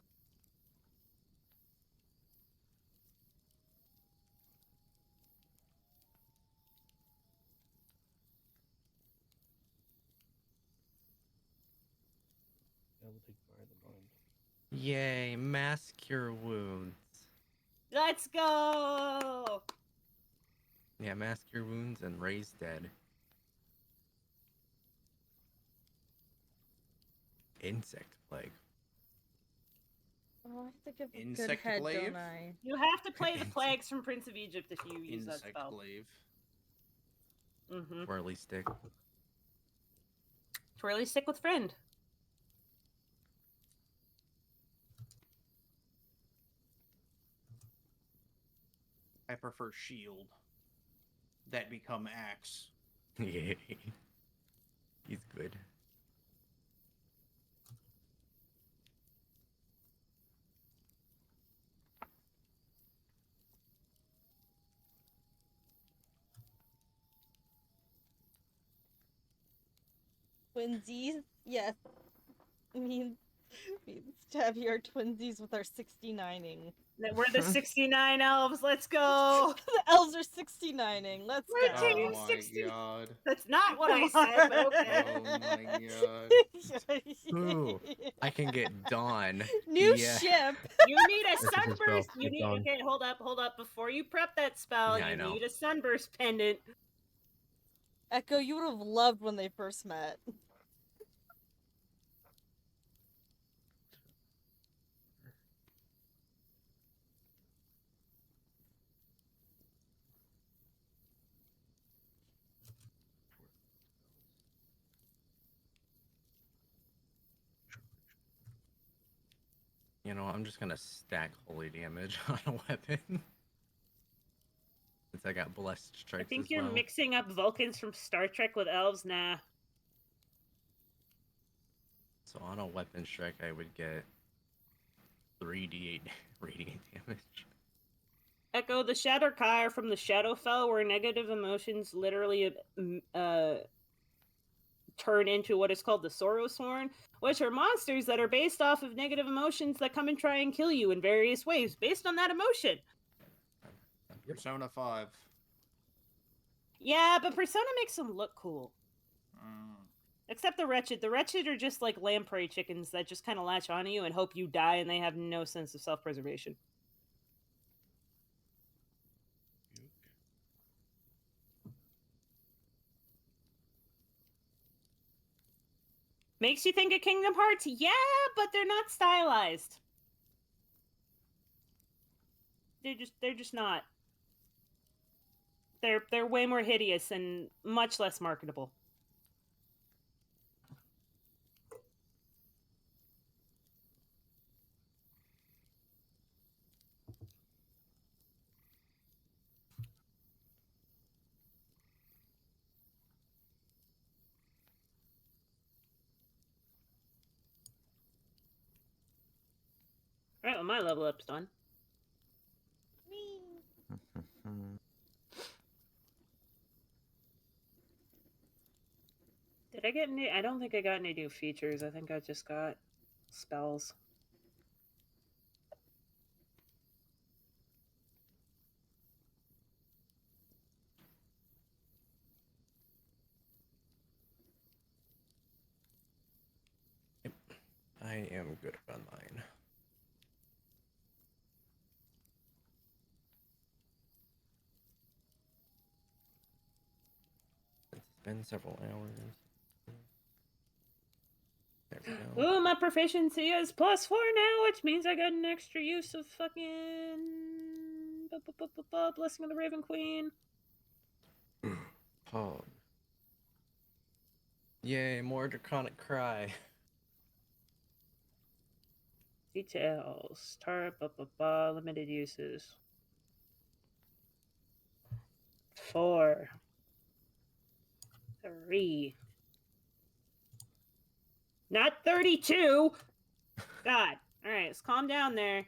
Yeah, we'll take fire the mind. Yay, mass cure wounds. Let's go! Yeah, mass cure wounds and raise dead. Insect plague. Oh, I have to give a good Insect head, glaive? don't I? You have to play the plagues from Prince of Egypt if you use that Insect spell. glaive. Mm-hmm. Twirly stick. Twirly stick with friend. I prefer shield. That become axe. Yay. He's good. Twinsies? Yes. Means Stabby our twinsies with our 69ing. We're the 69 elves. Let's go. The elves are 69ing. Let's We're go. Oh team my 60. god. That's not what I said, but okay. Oh my god. Ooh, I can get Dawn. New Yeah. ship. You need a This is his spell. sunburst. You Get need. done. Okay, hold up. Before you prep that spell, Yeah, I you know. need a sunburst pendant. Echo, you would have loved when they first met. You know, I'm just gonna stack holy damage on a weapon. Since I got blessed I strikes think as you're well. mixing up Vulcans from Star Trek with elves. Nah. So on a weapon strike, I would get 3d8 radiant damage. Echo, the Shadowkai are from the Shadowfell, where negative emotions literally turn into what is called the Sorrowsworn, which are monsters that are based off of negative emotions that come and try and kill you in various ways based on that emotion. Persona 5. Yeah, but Persona makes them look cool. Mm. Except the Wretched. The Wretched are just like lamprey chickens that just kind of latch onto you and hope you die, and they have no sense of self-preservation. Makes you think of Kingdom Hearts? Yeah, but they're not stylized. They're just not. They're way more hideous and much less marketable. Alright, well, my level up's done. Did I get any? I don't think I got any new features. I think I just got spells. I am good on mine. been several hours. There we go. Ooh, my proficiency is +4 now, which means I got an extra use of fucking Blessing of the Raven Queen. Pog. Yay, more draconic cry. Details. Limited uses. 4. 3. Not 32! God. Alright, let's calm down there.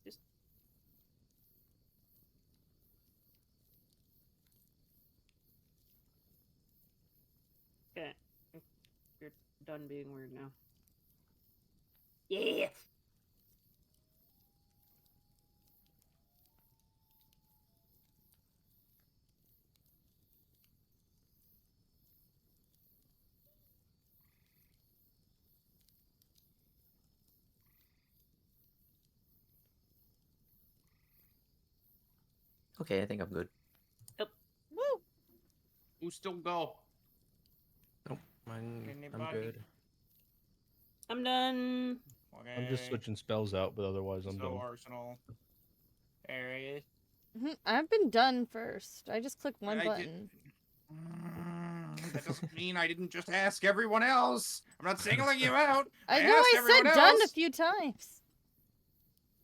Just. Okay. You're done being weird now. Yeah! Okay, I think I'm good. Woo! Who still go? Nope, I'm Anybody? good. I'm done. I'm just Okay. switching spells out, but otherwise I'm So done. Arsenal. There he is. I've been done first. I just clicked one I button. That doesn't mean I didn't just ask everyone else. I'm not singling you out. I know asked I everyone said done a else, few times.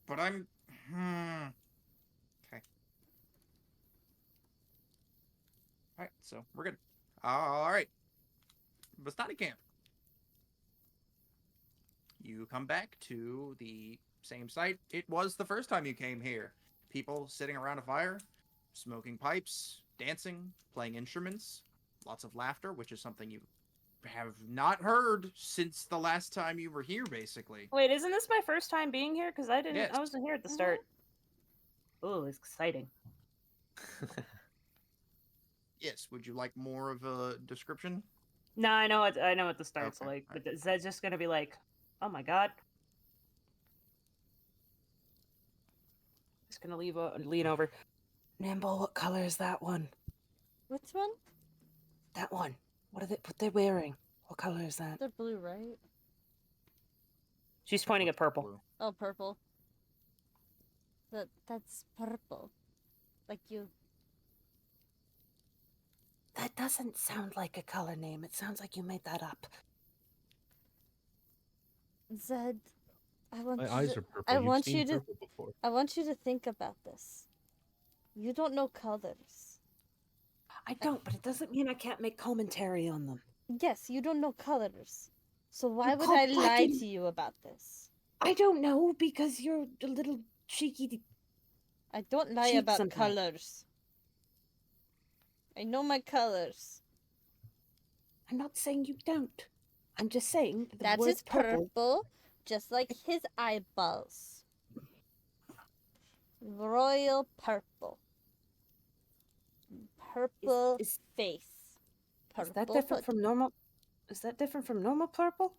but I'm. Okay. All right, so we're good. All right. Bastani camp. You come back to the same site it was the first time you came here. People sitting around a fire, smoking pipes, dancing, playing instruments, lots of laughter, which is something you have not heard since the last time you were here, basically. Wait, isn't this my first time being here? Because I Yes. wasn't here at the start. Oh, it's exciting. Yes. Would you like more of a description? No, I know what the start's Okay, like, alright. but is that just gonna be like, oh my god? Just gonna lean over. Nimble, what color is that one? Which one? That one. What they wearing? What color is that? They're blue, right? She's pointing at purple. Blue. Oh, purple. That's purple. Like you. That doesn't sound like a color name. It sounds like you made that up. Zed, I want My you eyes to, are purple. I You've want seen you to purple before. I want you to think about this. You don't know colors. I don't, but it doesn't mean I can't make commentary on them. Yes, you don't know colors. So why You would call I lie fucking- to you about this? I don't know because you're a little cheeky. I don't lie Cheap about sometimes. colors. I know my colors. I'm not saying you don't. I'm just saying the That word is purple, just like his eyeballs. Royal purple. Purple Is face. Is that Purple different hood. from normal? Is that different from normal purple?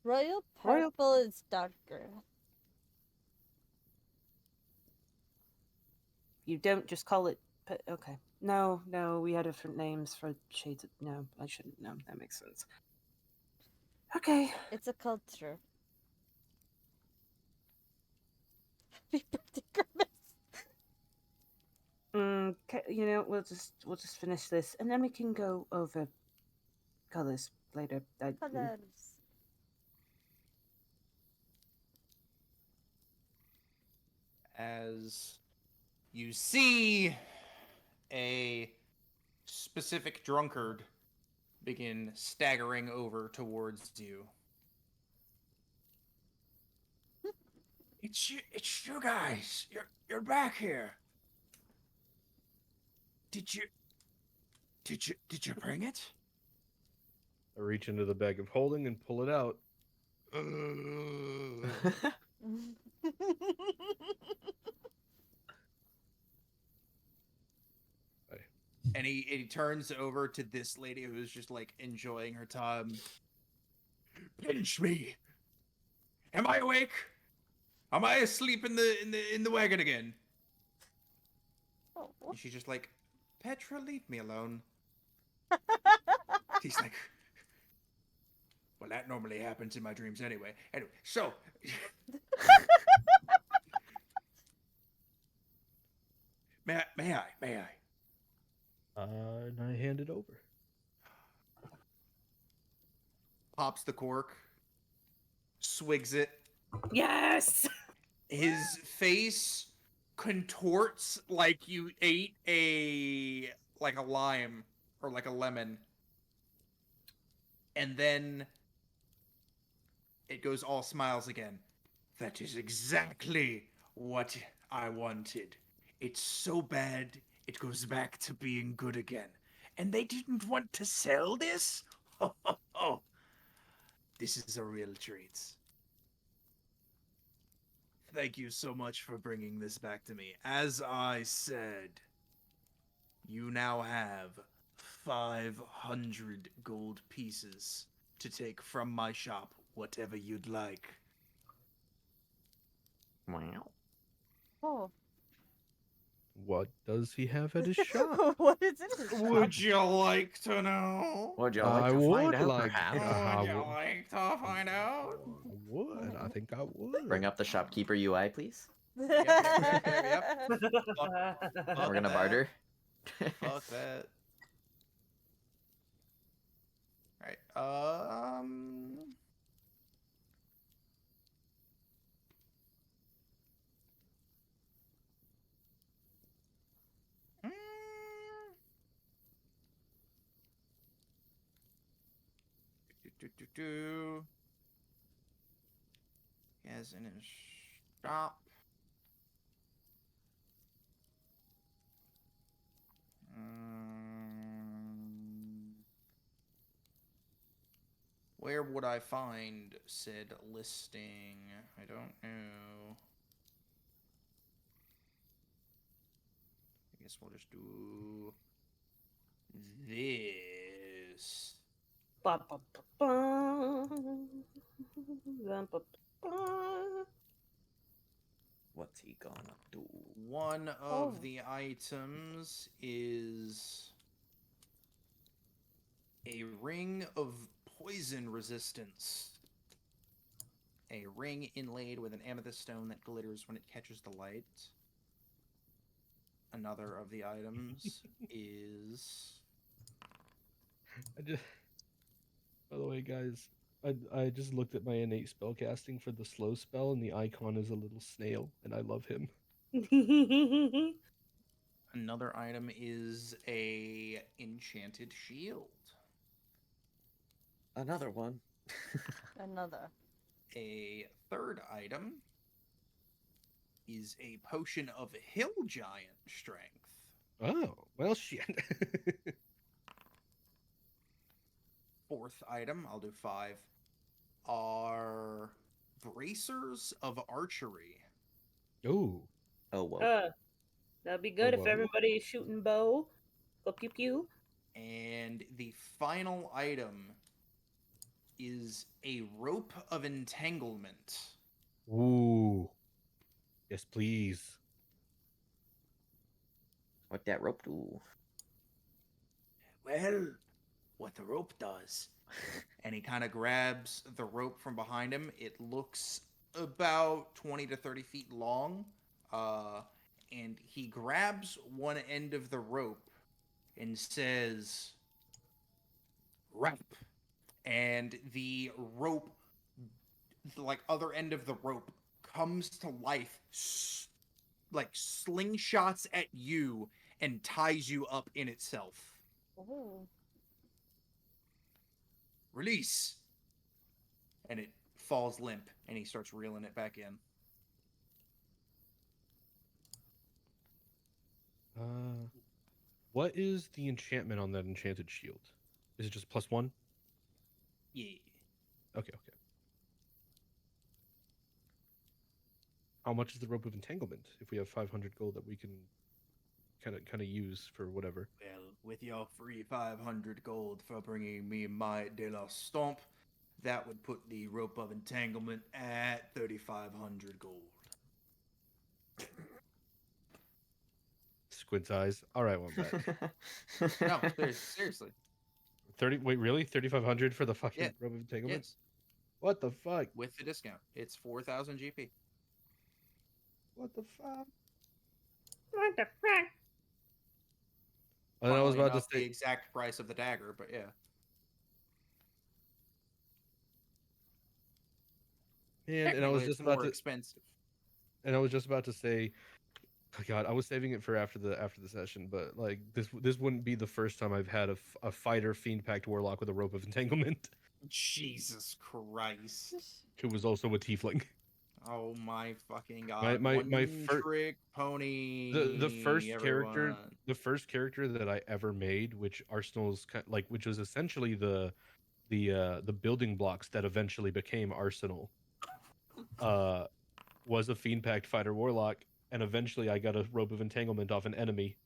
Royal Royal- purple is darker. You don't just call it. Okay. No, we had different names for shades. No, I shouldn't. No, that makes sense. Okay. It's a culture. Happy birthday, Grimace. Okay, we'll just finish this, and then we can go over colors later. Colors. As you see a specific drunkard begin staggering over towards you. It's you guys. You're back here. Did you bring it? I reach into the bag of holding and pull it out. And he turns over to this lady who's just like enjoying her time. Pinch me. Am I awake? Am I asleep in the wagon again? Oh. And she's just like, Petra, leave me alone. He's like, well, that normally happens in my dreams anyway. Anyway, so. May I? And I hand it over. Pops the cork, swigs it. Yes. His face contorts like you ate a lime or like a lemon. And then it goes all smiles again. That is exactly what I wanted. It's so bad, it goes back to being good again. And they didn't want to sell this? Oh, this is a real treat. Thank you so much for bringing this back to me. As I said, you now have 500 gold pieces to take from my shop, whatever you'd like. Wow. Oh. What does he have at his shop? What is in his shop? Would you like to know? Would you I like to find would out, like. perhaps? Would you like to find out? I would. I think I would. Bring up the shopkeeper UI, please. Yep. We're gonna that. barter. Fuck that. Alright, mm, do. He has in his shop. Where would I find said listing? I don't know. I guess we'll just do this. Ba, ba, ba, ba. Ba, ba, ba. What's he gonna do? One of Oh. the items is a ring of poison resistance. A ring inlaid with an amethyst stone that glitters when it catches the light. Another of the items is I just. By the way, guys, I just looked at my innate spellcasting for the slow spell, and the icon is a little snail, and I love him. another item is a enchanted shield. Another one. Another. A third item is a potion of hill giant strength. Oh, well, shit. Fourth item, I'll do 5, are bracers of archery. Ooh. Oh well. That'd be good if whoa. everybody's shooting bow. Go pew pew. And the final item is a rope of entanglement. Ooh. Yes, please. What that rope do? Well, what the rope does. And he kind of grabs the rope from behind him. It looks about 20 to 30 feet long. And he grabs one end of the rope and says, "Wrap." And the rope, like other end of the rope, comes to life, like slingshots at you and ties you up in itself. Oh. Release. And it falls limp, and he starts reeling it back in. What is the enchantment on that enchanted shield? Is it just +1? Yeah. Okay. How much is the rope of entanglement? If we have 500 gold that we can kind of use for whatever. Well, with your free 500 gold for bringing me my de la stomp, that would put the rope of entanglement at 3,500 gold. squints eyes. All right, one bet. No, seriously. 30. Wait, really? 3,500 for the fucking Yeah. rope of entanglement? Yes. What the fuck? With the discount, it's 4,000 GP. What the fuck? What the fuck? And I was Funnily about to enough, the say, exact price of the dagger, but yeah. man, Technically, it's more expensive. and I was just about to say, oh God, I was saving it for after the session, but like this wouldn't be the first time I've had a fighter fiend pact warlock with a rope of entanglement Jesus Christ. who was also a tiefling. Oh my fucking god. My One first trick pony. character, Everyone. the first character that I ever made, which Arsenal's like, which was essentially the building blocks that eventually became Arsenal, uh, was a fiend pact fighter warlock, and eventually I got a rope of entanglement off an enemy.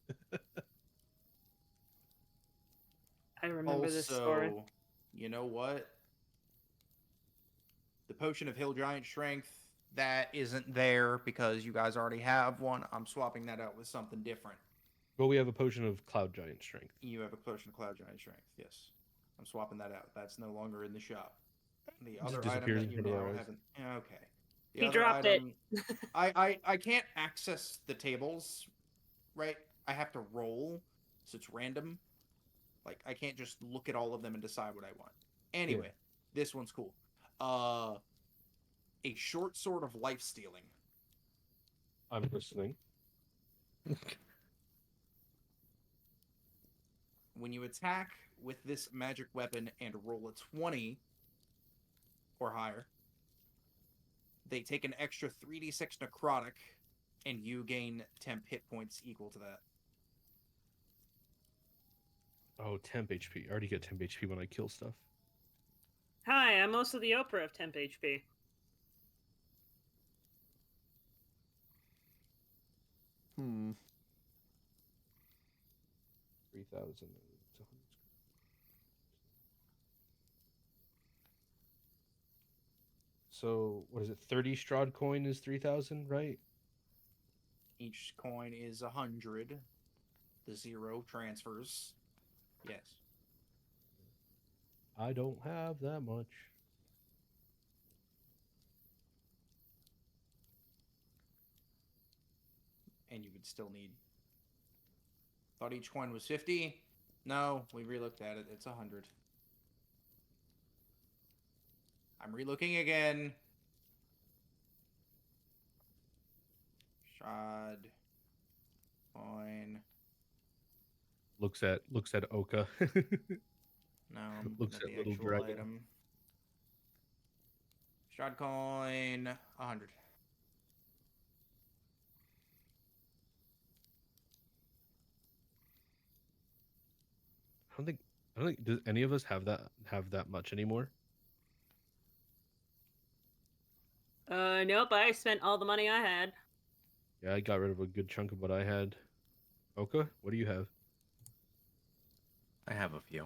I remember this story. Also, you know what? The potion of hill giant strength, that isn't there because you guys already have one. I'm swapping that out with something different. Well, we have a potion of cloud giant strength. You have a potion of cloud giant strength. Yes. I'm swapping that out. That's no longer in the shop. The Just other item disappears that in you front of our now eyes. haven't. Okay. The He other dropped it. I can't access the tables, right? I have to roll, so it's random. Like I can't just look at all of them and decide what I want. Anyway, this one's cool. A short sword of life stealing. I'm listening. When you attack with this magic weapon and roll a 20 or higher, they take an extra 3d6 necrotic, and you gain temp hit points equal to that. Oh, temp HP. I already get temp HP when I kill stuff. Hi, I'm also the Oprah of temp HP. Hmm. 3,000. So what is it? 30 Strahd coin is 3,000, right? Each coin is 100. The 0 transfers. Yes. I don't have that much. And you would still need. Thought each coin was 50. No, we relooked at it. It's 100. I'm relooking again. Shod. Coin. Looks at Oka. No, I'm Looks looking at at the little actual dragon. item. Shod coin. 100. I don't think does any of us have that much anymore? Nope, I spent all the money I had. Yeah, I got rid of a good chunk of what I had. Oka, what do you have? I have a few.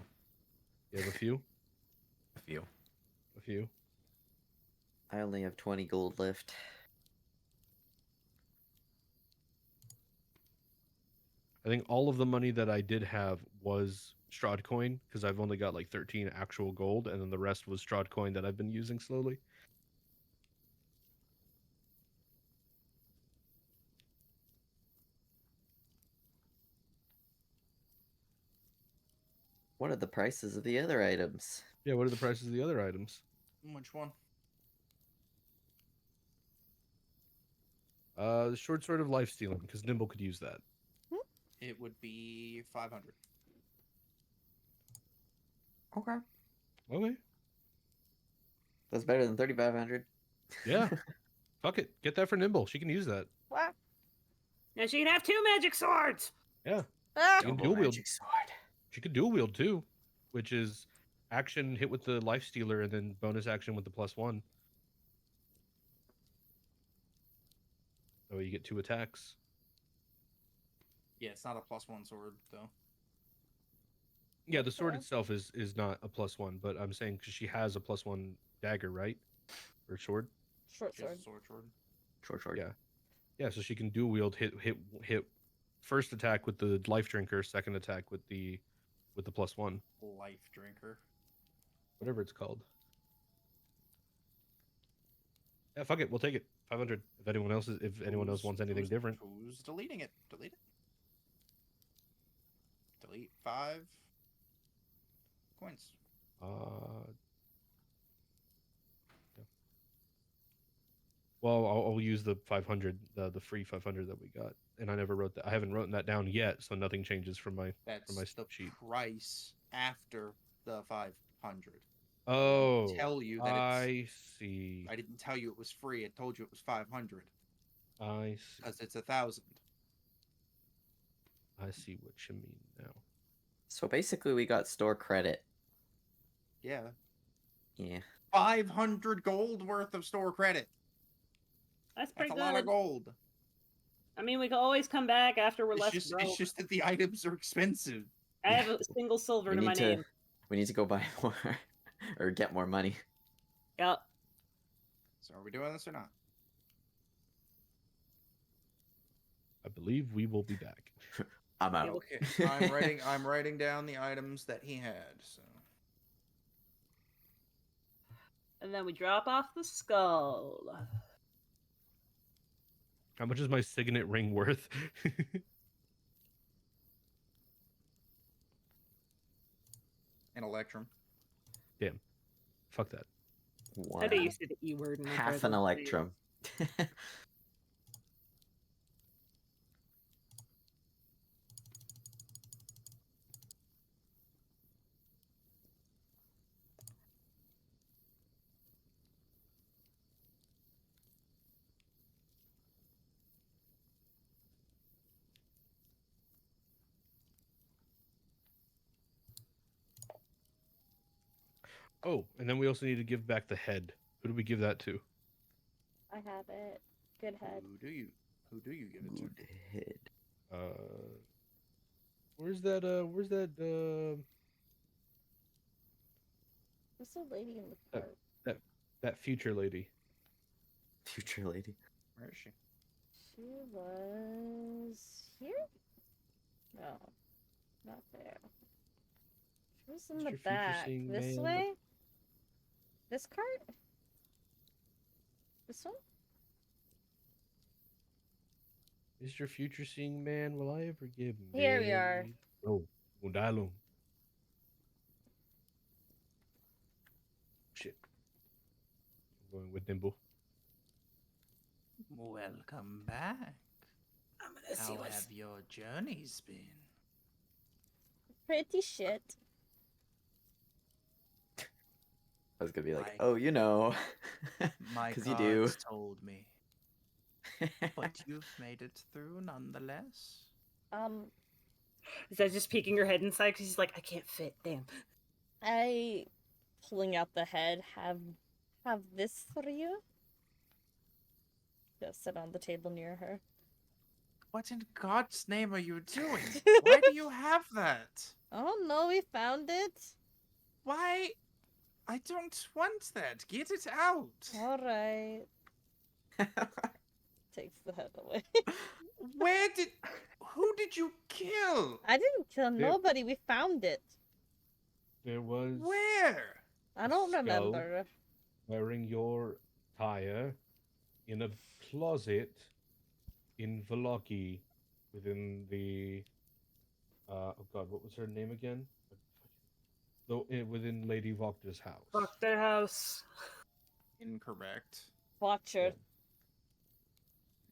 You have a few? A few. A few? I only have 20 gold left. I think all of the money that I did have was Strahd coin because I've only got like 13 actual gold, and then the rest was Strahd coin that I've been using slowly. What are the prices of the other items? Yeah, what are the prices of the other items? Which one? The short sword of life stealing because Nimble could use that. It would be 500. Okay. Okay. That's better than 3,500. Yeah. Fuck it. Get that for Nimble. She can use that. What? Now she can have 2 magic swords! Yeah. Ah! She can Double dual wield. magic sword. She could dual wield too, which is action hit with the life stealer and then bonus action with the +1. So you get 2 attacks. Yeah, it's not a +1 sword, though. Yeah, the sword Okay. itself is not a +1, but I'm saying because she has a +1 dagger, right? Or sword. Short She has sword. a sword. Short sword. Yeah. Yeah, so she can dual wield hit first attack with the life drinker, second attack with the +1, Life drinker. whatever it's called. Yeah, fuck it, we'll take it. 500. If anyone else wants anything different. Who's deleting it? Delete it. Delete 5 coins. Yeah. Well, I'll use the 500, the free 500 that we got, and I never wrote that. I haven't written that down yet, so nothing changes from my That's my the sheet. price after the 500. Oh, Tell you that I see. I didn't tell you it was free. I told you it was 500 I see. because it's 1,000. I see what you mean now. So basically, we got store credit. Yeah. Yeah. 500 gold worth of store credit. That's That's pretty a good. lot of gold. I mean, we can always come back after we're less It's broke. just that the items are expensive. I have a single silver We to need my to. name. We need to go buy more, or get more money. Yep. So are we doing this or not? I believe we will be back. I'm out. Okay. I'm writing down the items that he had. So And then we drop off the skull. How much is my signet ring worth? an electrum. Damn. Fuck that. I know you said the E word. Half an electrum. Oh, and then we also need to give back the head. Who do we give that to? I have it. Good head. Who do you give it to? Good head. Where's that What's the lady in the park? that future lady? Future lady. Where is she? She was here? No, not there. She was in Mr. the Future back. Seeing This Man. way? This cart? This one? Mr. Future Seeing Man, will I ever get married? Here we are. Oh, Mundalo. Shit. I'm going with Nimble. Welcome back. I'm gonna see How what's. have your journeys been? Pretty shit. I was gonna be like, Like- oh, you know, My because you do. cards told me, but you've made it through nonetheless. Is that just peeking your head inside? Because he's like, I can't fit. Damn. I, pulling out the head, have this for you. Just sit on the table near her. What in God's name are you doing? Why do you have that? Oh no, we found it. Why? I don't want that. Get it out. All right. Takes the head away. Who did you kill? I didn't kill There- nobody. We found it. There was Where? I don't Skull. remember. wearing your attire in a closet in Valoki within the oh god, what was her name again? Though within Lady Vokta's house. Fuck their house. Incorrect. Watcher.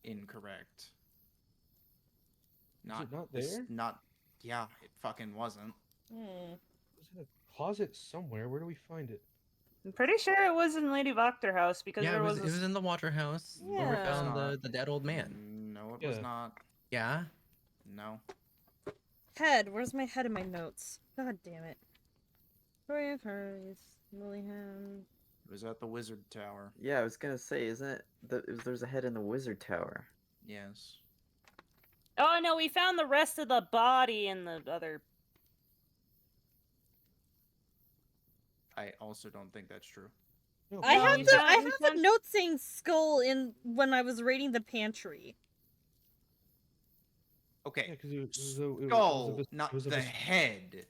Incorrect. Is it not there? Not. Yeah, it fucking wasn't. Hmm. It was in a closet somewhere. Where do we find it? I'm pretty sure it was in Lady Vokter house because Yeah, there it was. was in the water house where we Yeah. found Not. the dead old man. No, it was Yeah. not. Yeah. No. Head. Where's my head in my notes? God damn it. Victoria Curry's Willingham. It was at the wizard tower. Yeah, I was gonna say, isn't it? There's a head in the wizard tower. Yes. Oh no, we found the rest of the body in the other. I also don't think that's true. No, I No, have we the found- I we have found- the note saying skull in when I was raiding the pantry. Okay. Yeah, because Skull, it was not a the head.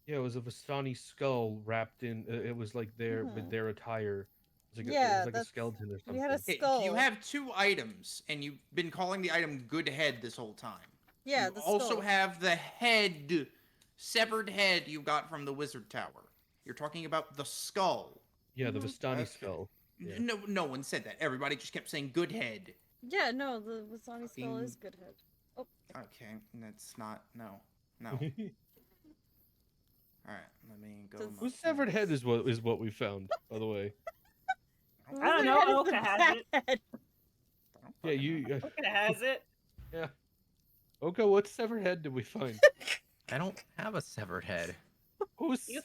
yeah, it was a Vistani skull wrapped in. It was like their with Mhm. their attire. It Yeah, was like a that's skeleton or we had a something. You skull. have two items, and you've been calling the item good head this whole time. Yeah, You the also skull. have the head, severed head you got from the wizard tower. You're talking about the skull. Yeah, the Mhm. Vistani Okay. skull. Yeah. No one said that. Everybody just kept saying good head. Yeah, no, the Vasani skull Fucking- is good head. Oh, Okay, that's not no. All right, let me go. Does- my Whose severed head notes. is what we found, by the way. I don't know, Wizard head is Oka the has back it. head. I don't Yeah, fucking you. know. Oka has it. Yeah. Okay, what severed head did we find? I don't have a severed head. Who's? You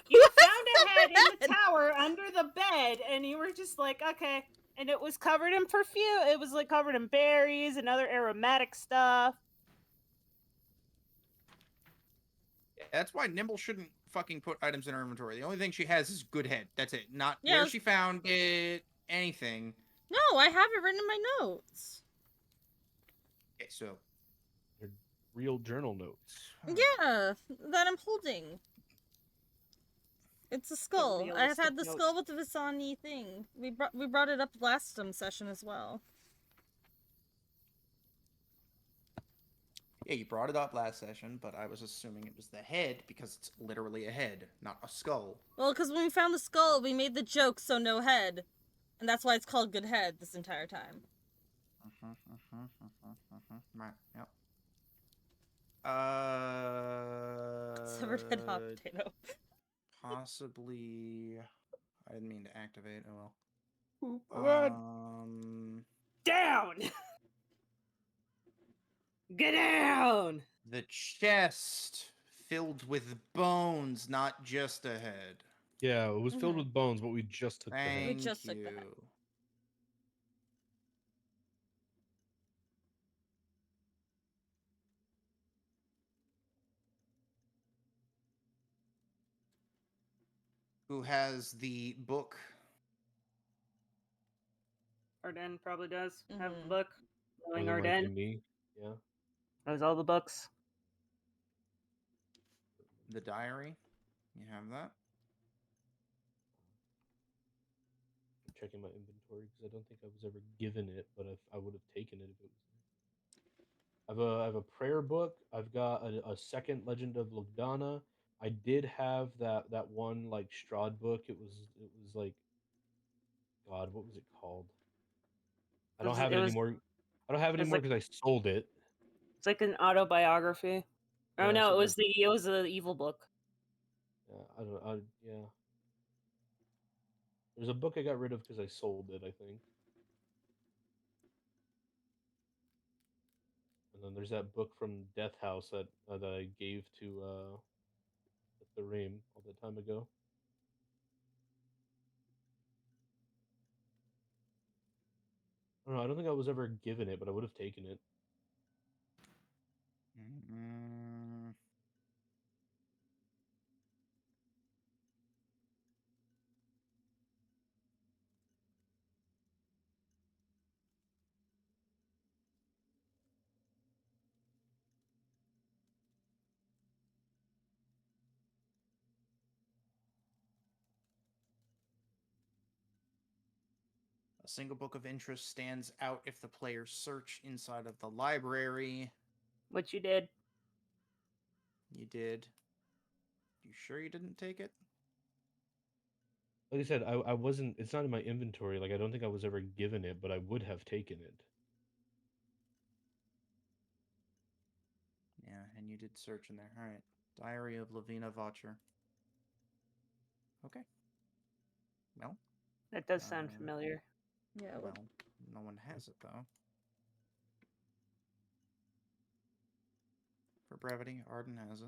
Who has found a head severed in the head? tower under the bed, and you were just like, okay. And it was covered in perfume. It was like covered in berries and other aromatic stuff. Yeah, that's why Nimble shouldn't fucking put items in her inventory. The only thing she has is good head. That's it. Not Yeah, where she found it, anything. No, I have it written in my notes. Okay, so They're real journal notes. Yeah, that I'm holding. It's a skull. I have had the realistic skull with the Vasani thing. We brought it up last session as well. yeah, you brought it up last session, but I was assuming it was the head because it's literally a head, not a skull. Well, because when we found the skull, we made the joke, so no head. And that's why it's called Good Head this entire time. Right, yep. Severed head hot potato. Possibly. I didn't mean to activate. Oh well. Oh god. Down! Get down! The chest filled with bones, not just a head. Yeah, it was filled Mhm. with bones, but we just took the head. Thank just took you. the head. Who has the book? Mm-hmm. Arden probably does have the Mhm. book. Knowing More than likely Arden me. Yeah. knows all the books. The diary? You have that? I'm checking my inventory because I don't think I was ever given it, but I would have taken it if it was there. I have a prayer book. I've got a second Legend of Lugdana. I did have that one like Strahd book. It was like God, what was it called? I don't have It it was anymore. I don't have it it was anymore like because I sold it. it's like an autobiography. Oh Yeah, no, something like it was the evil book. yeah. I don't. Yeah. There's a book I got rid of because I sold it. I think. And then there's that book from Death House that I gave to the Ream all that time ago. I don't know. I don't think I was ever given it, but I would have taken it. Mm, A single book of interest stands out if the players search inside of the library. Which you did. You did. You sure you didn't take it? Like I said, I wasn't. It's not in my inventory. Like I don't think I was ever given it, but I would have taken it. Yeah, and you did search in there. All right. Diary of Lavina Vocher. Okay. Well, That does sound Uh, familiar. Yeah, well, well, no one has it though. For brevity, Arden has it.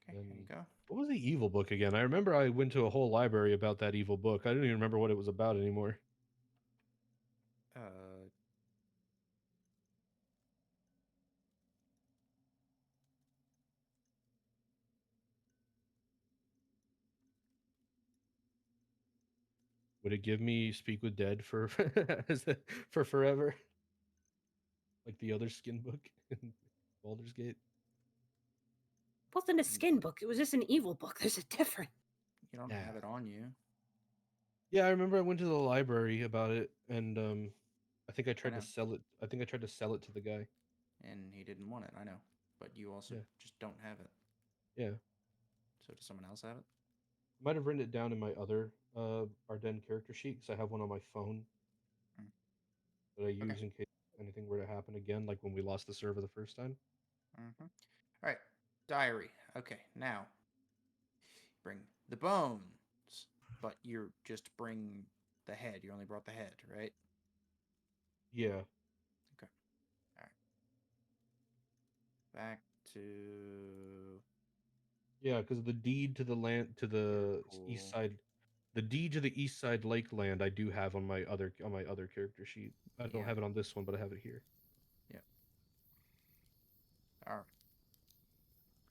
Okay, And here you go. what was the evil book again? I remember I went to a whole library about that evil book. I don't even remember what it was about anymore. Uh, Would it give me Speak with Dead for for forever? like the other skin book in Baldur's Gate. Wasn't a skin book. It was just an evil book. There's a difference. You don't Yeah. have it on you. Yeah, I remember I went to the library about it, and I think I tried know. to sell it. I think I tried to sell it to the guy. And he didn't want it, I know. But you also Yeah. just don't have it. Yeah, So does someone else have it? might have written it down in my other Ardennes character sheet because I have one on my phone Mm. that I Okay. use in case anything were to happen again, like when we lost the server the first time. Mm-hmm. All right. Diary. Okay, now bring the bones, but you're just bring the head. You only brought the head, right? Yeah, Okay. All right. Back to yeah, because the deed to the land to the east cool. side, the deed to the east side lake land, I do have on my other character sheet. I don't Yeah. have it on this one, but I have it here. Yeah. All right.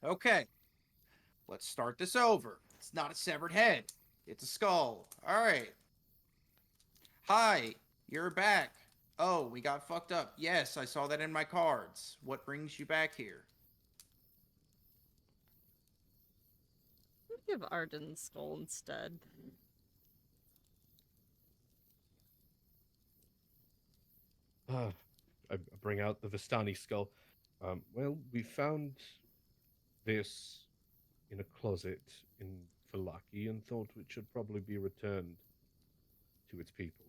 Okay. Let's start this over. It's not a severed head. It's a skull. All right. Hi, you're back. Oh, we got fucked up. Yes, I saw that in my cards. What brings you back here? Give Arden skull instead. I bring out the Vistani skull. Well, we found this in a closet in Falaki and thought it should probably be returned to its people.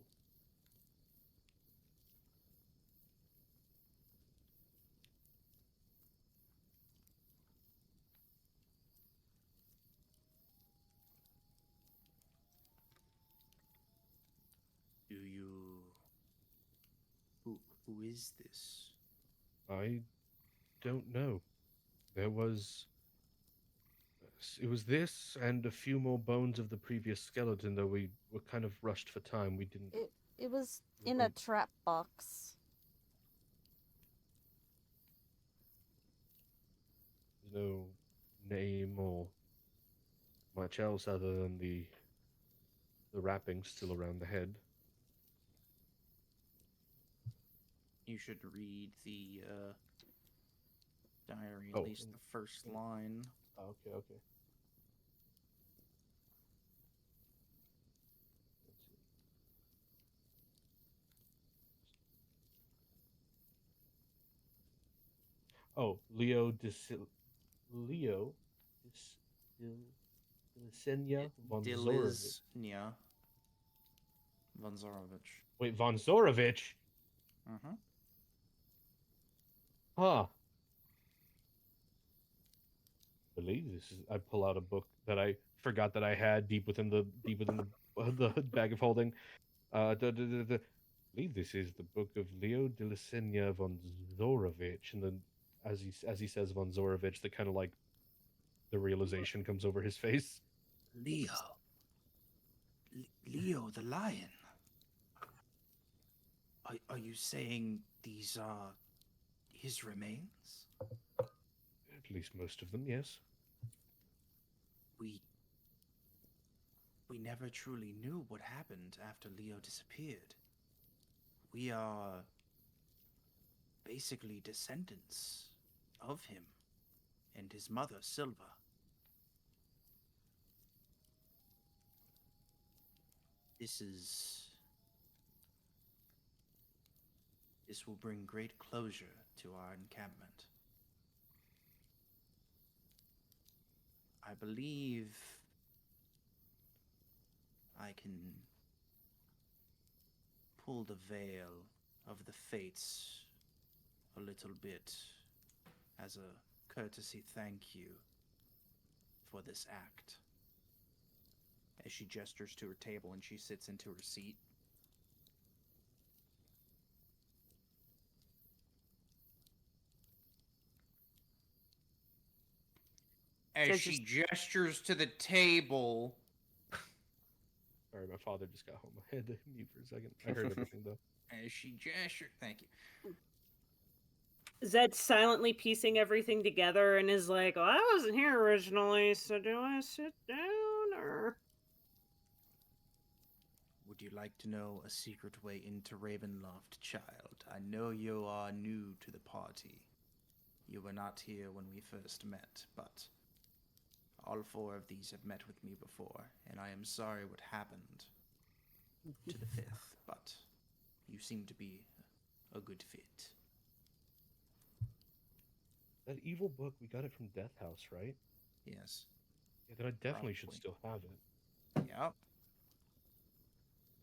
Do you... Who is this? I don't know. There was. It was this and a few more bones of the previous skeleton, though we were kind of rushed for time. We didn't. It was we in a weren't- trap box. There's no name or much else other than the wrapping still around the head. You should read the diary, at Oh, least the first line. okay, okay. Let's see. Oh, Leo Disenia von Zorovich. Diliznia von Zarovich. Wait, von Zorovich? Mm-hmm. Huh. Believe this is. I pull out a book that I forgot that I had deep within the the bag of holding. Believe this is the book of Leo de Lisenia von Zorovich, and then as he says von Zorovich, the kind of like the realization comes over his face. Leo. Leo the lion. Are you saying these are his remains? At least most of them, yes. We never truly knew what happened after Leo disappeared. We are basically descendants of him and his mother, Silva. This will bring great closure to our encampment. I believe I can pull the veil of the fates a little bit as a courtesy thank you for this act. As she gestures to her table and she sits into her seat. As Says she gestures to the table. Sorry, my father just got home. I had to mute for a second. I heard everything though. As she gestures, thank you. Zed's silently piecing everything together and is like, well, I wasn't here originally, so do I sit down or... Would you like to know a secret way into Ravenloft, child? I know you are new to the party. You were not here when we first met, but all 4 of these have met with me before, and I am sorry what happened to the 5th, but you seem to be a good fit. That evil book, we got it from Death House, right? Yes. Yeah, then I definitely should Probably. still have it. Yep.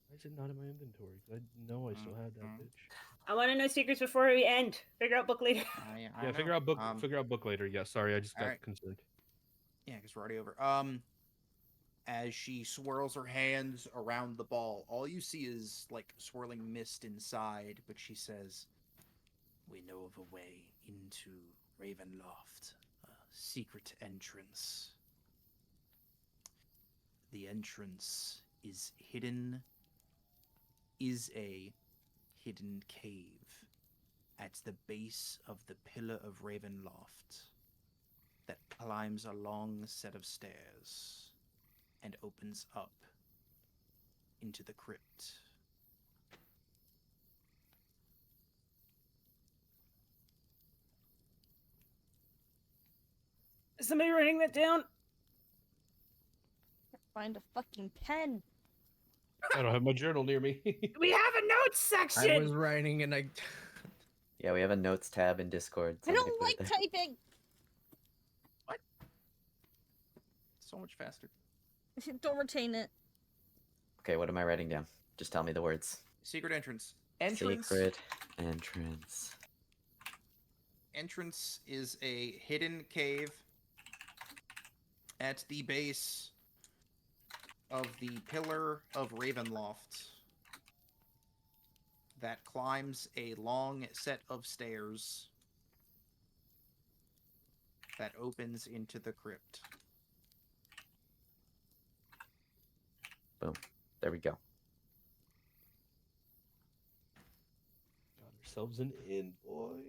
Why is it not in my inventory? 'Cause I know I still had that Mhm. bitch. I want to know secrets before we end. Figure out book later. I Yeah, know. figure out book later. Yeah, sorry, I just got alright. concerned. Yeah, because we're already over. As she swirls her hands around the ball, all you see is like swirling mist inside, but she says, "We know of a way into Ravenloft, a secret entrance. The entrance is a hidden cave at the base of the Pillar of Ravenloft that climbs a long set of stairs and opens up into the crypt." Is somebody writing that down? Find a fucking pen. I don't have my journal near me. We have a notes I section. was writing and I. Yeah, we have a notes tab in Discord. I Somebody don't put it like there. typing. So much faster. Don't retain it. Okay, what am I writing down? Just tell me the words. Secret entrance. Secret entrance. Entrance is a hidden cave at the base of the Pillar of Ravenloft that climbs a long set of stairs that opens into the crypt. Boom. There we go. Got ourselves an inn, boys.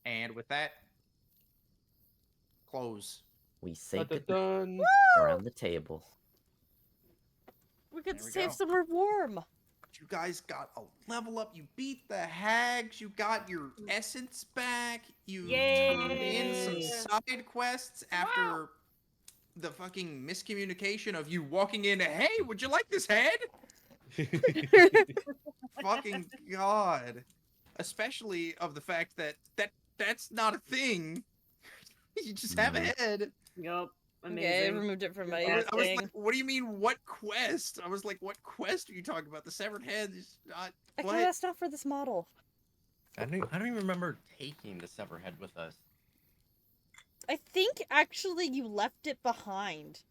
And with that, close. We say Dun, dun, goodnight dun. around the table. We could There we save go. somewhere warm. You guys got a level up. You beat the hags. You got your essence back. You turned in some Yay. side quests after the fucking miscommunication of you walking in. Hey, would you like this head? Fucking god. Especially of the fact that that's not a thing. You just have a Mhm. head. Yup. Okay, I Amazing. removed it from my I was thing. like, what do you mean, what quest? I was like, what quest are you talking about? The severed head is not. I What? thought that's not for this model. I don't even remember taking the Severhead with us. I think actually you left it behind.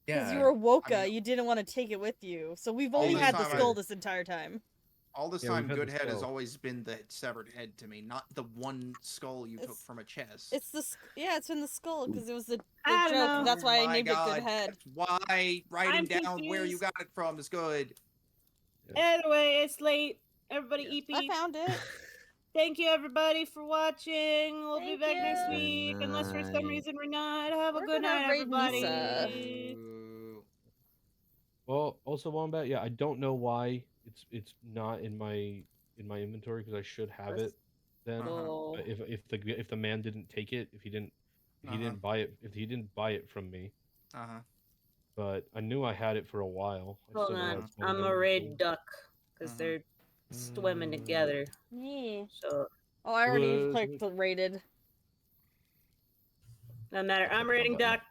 Because Yeah. you were Woka, I mean- you didn't want to take it with you. So we've All only this had the time I- skull this entire time. All this Yeah, time, we've had the Goodhead has skull. always been the severed head to me, not the one skull you took It's- from a chest. It's the yeah, it's in the skull because it was the I don't joke. know. That's why I My named God, it Good Head. that's why writing I'm down where you confused. got it from is good. Anyway, it's late. Everybody Yes. EP. I found it. Thank you everybody for watching. We'll be Thank back next you. week. Unless for some night. reason we're not. Have a We're good gonna night, raid everybody. Misa. Ooh. Well, also Wombat, yeah, I don't know why it's not in my inventory because I should have it then. Oh. But if the man didn't take it, if he didn't buy it from me, Uh-huh. but I knew I had it for a while. I just Hold don't know why on. it's not in I'm my a red inventory. duck because they're swimming together. Yeah. So Oh, I already Was- clicked the rated. no matter. I'm rating duck.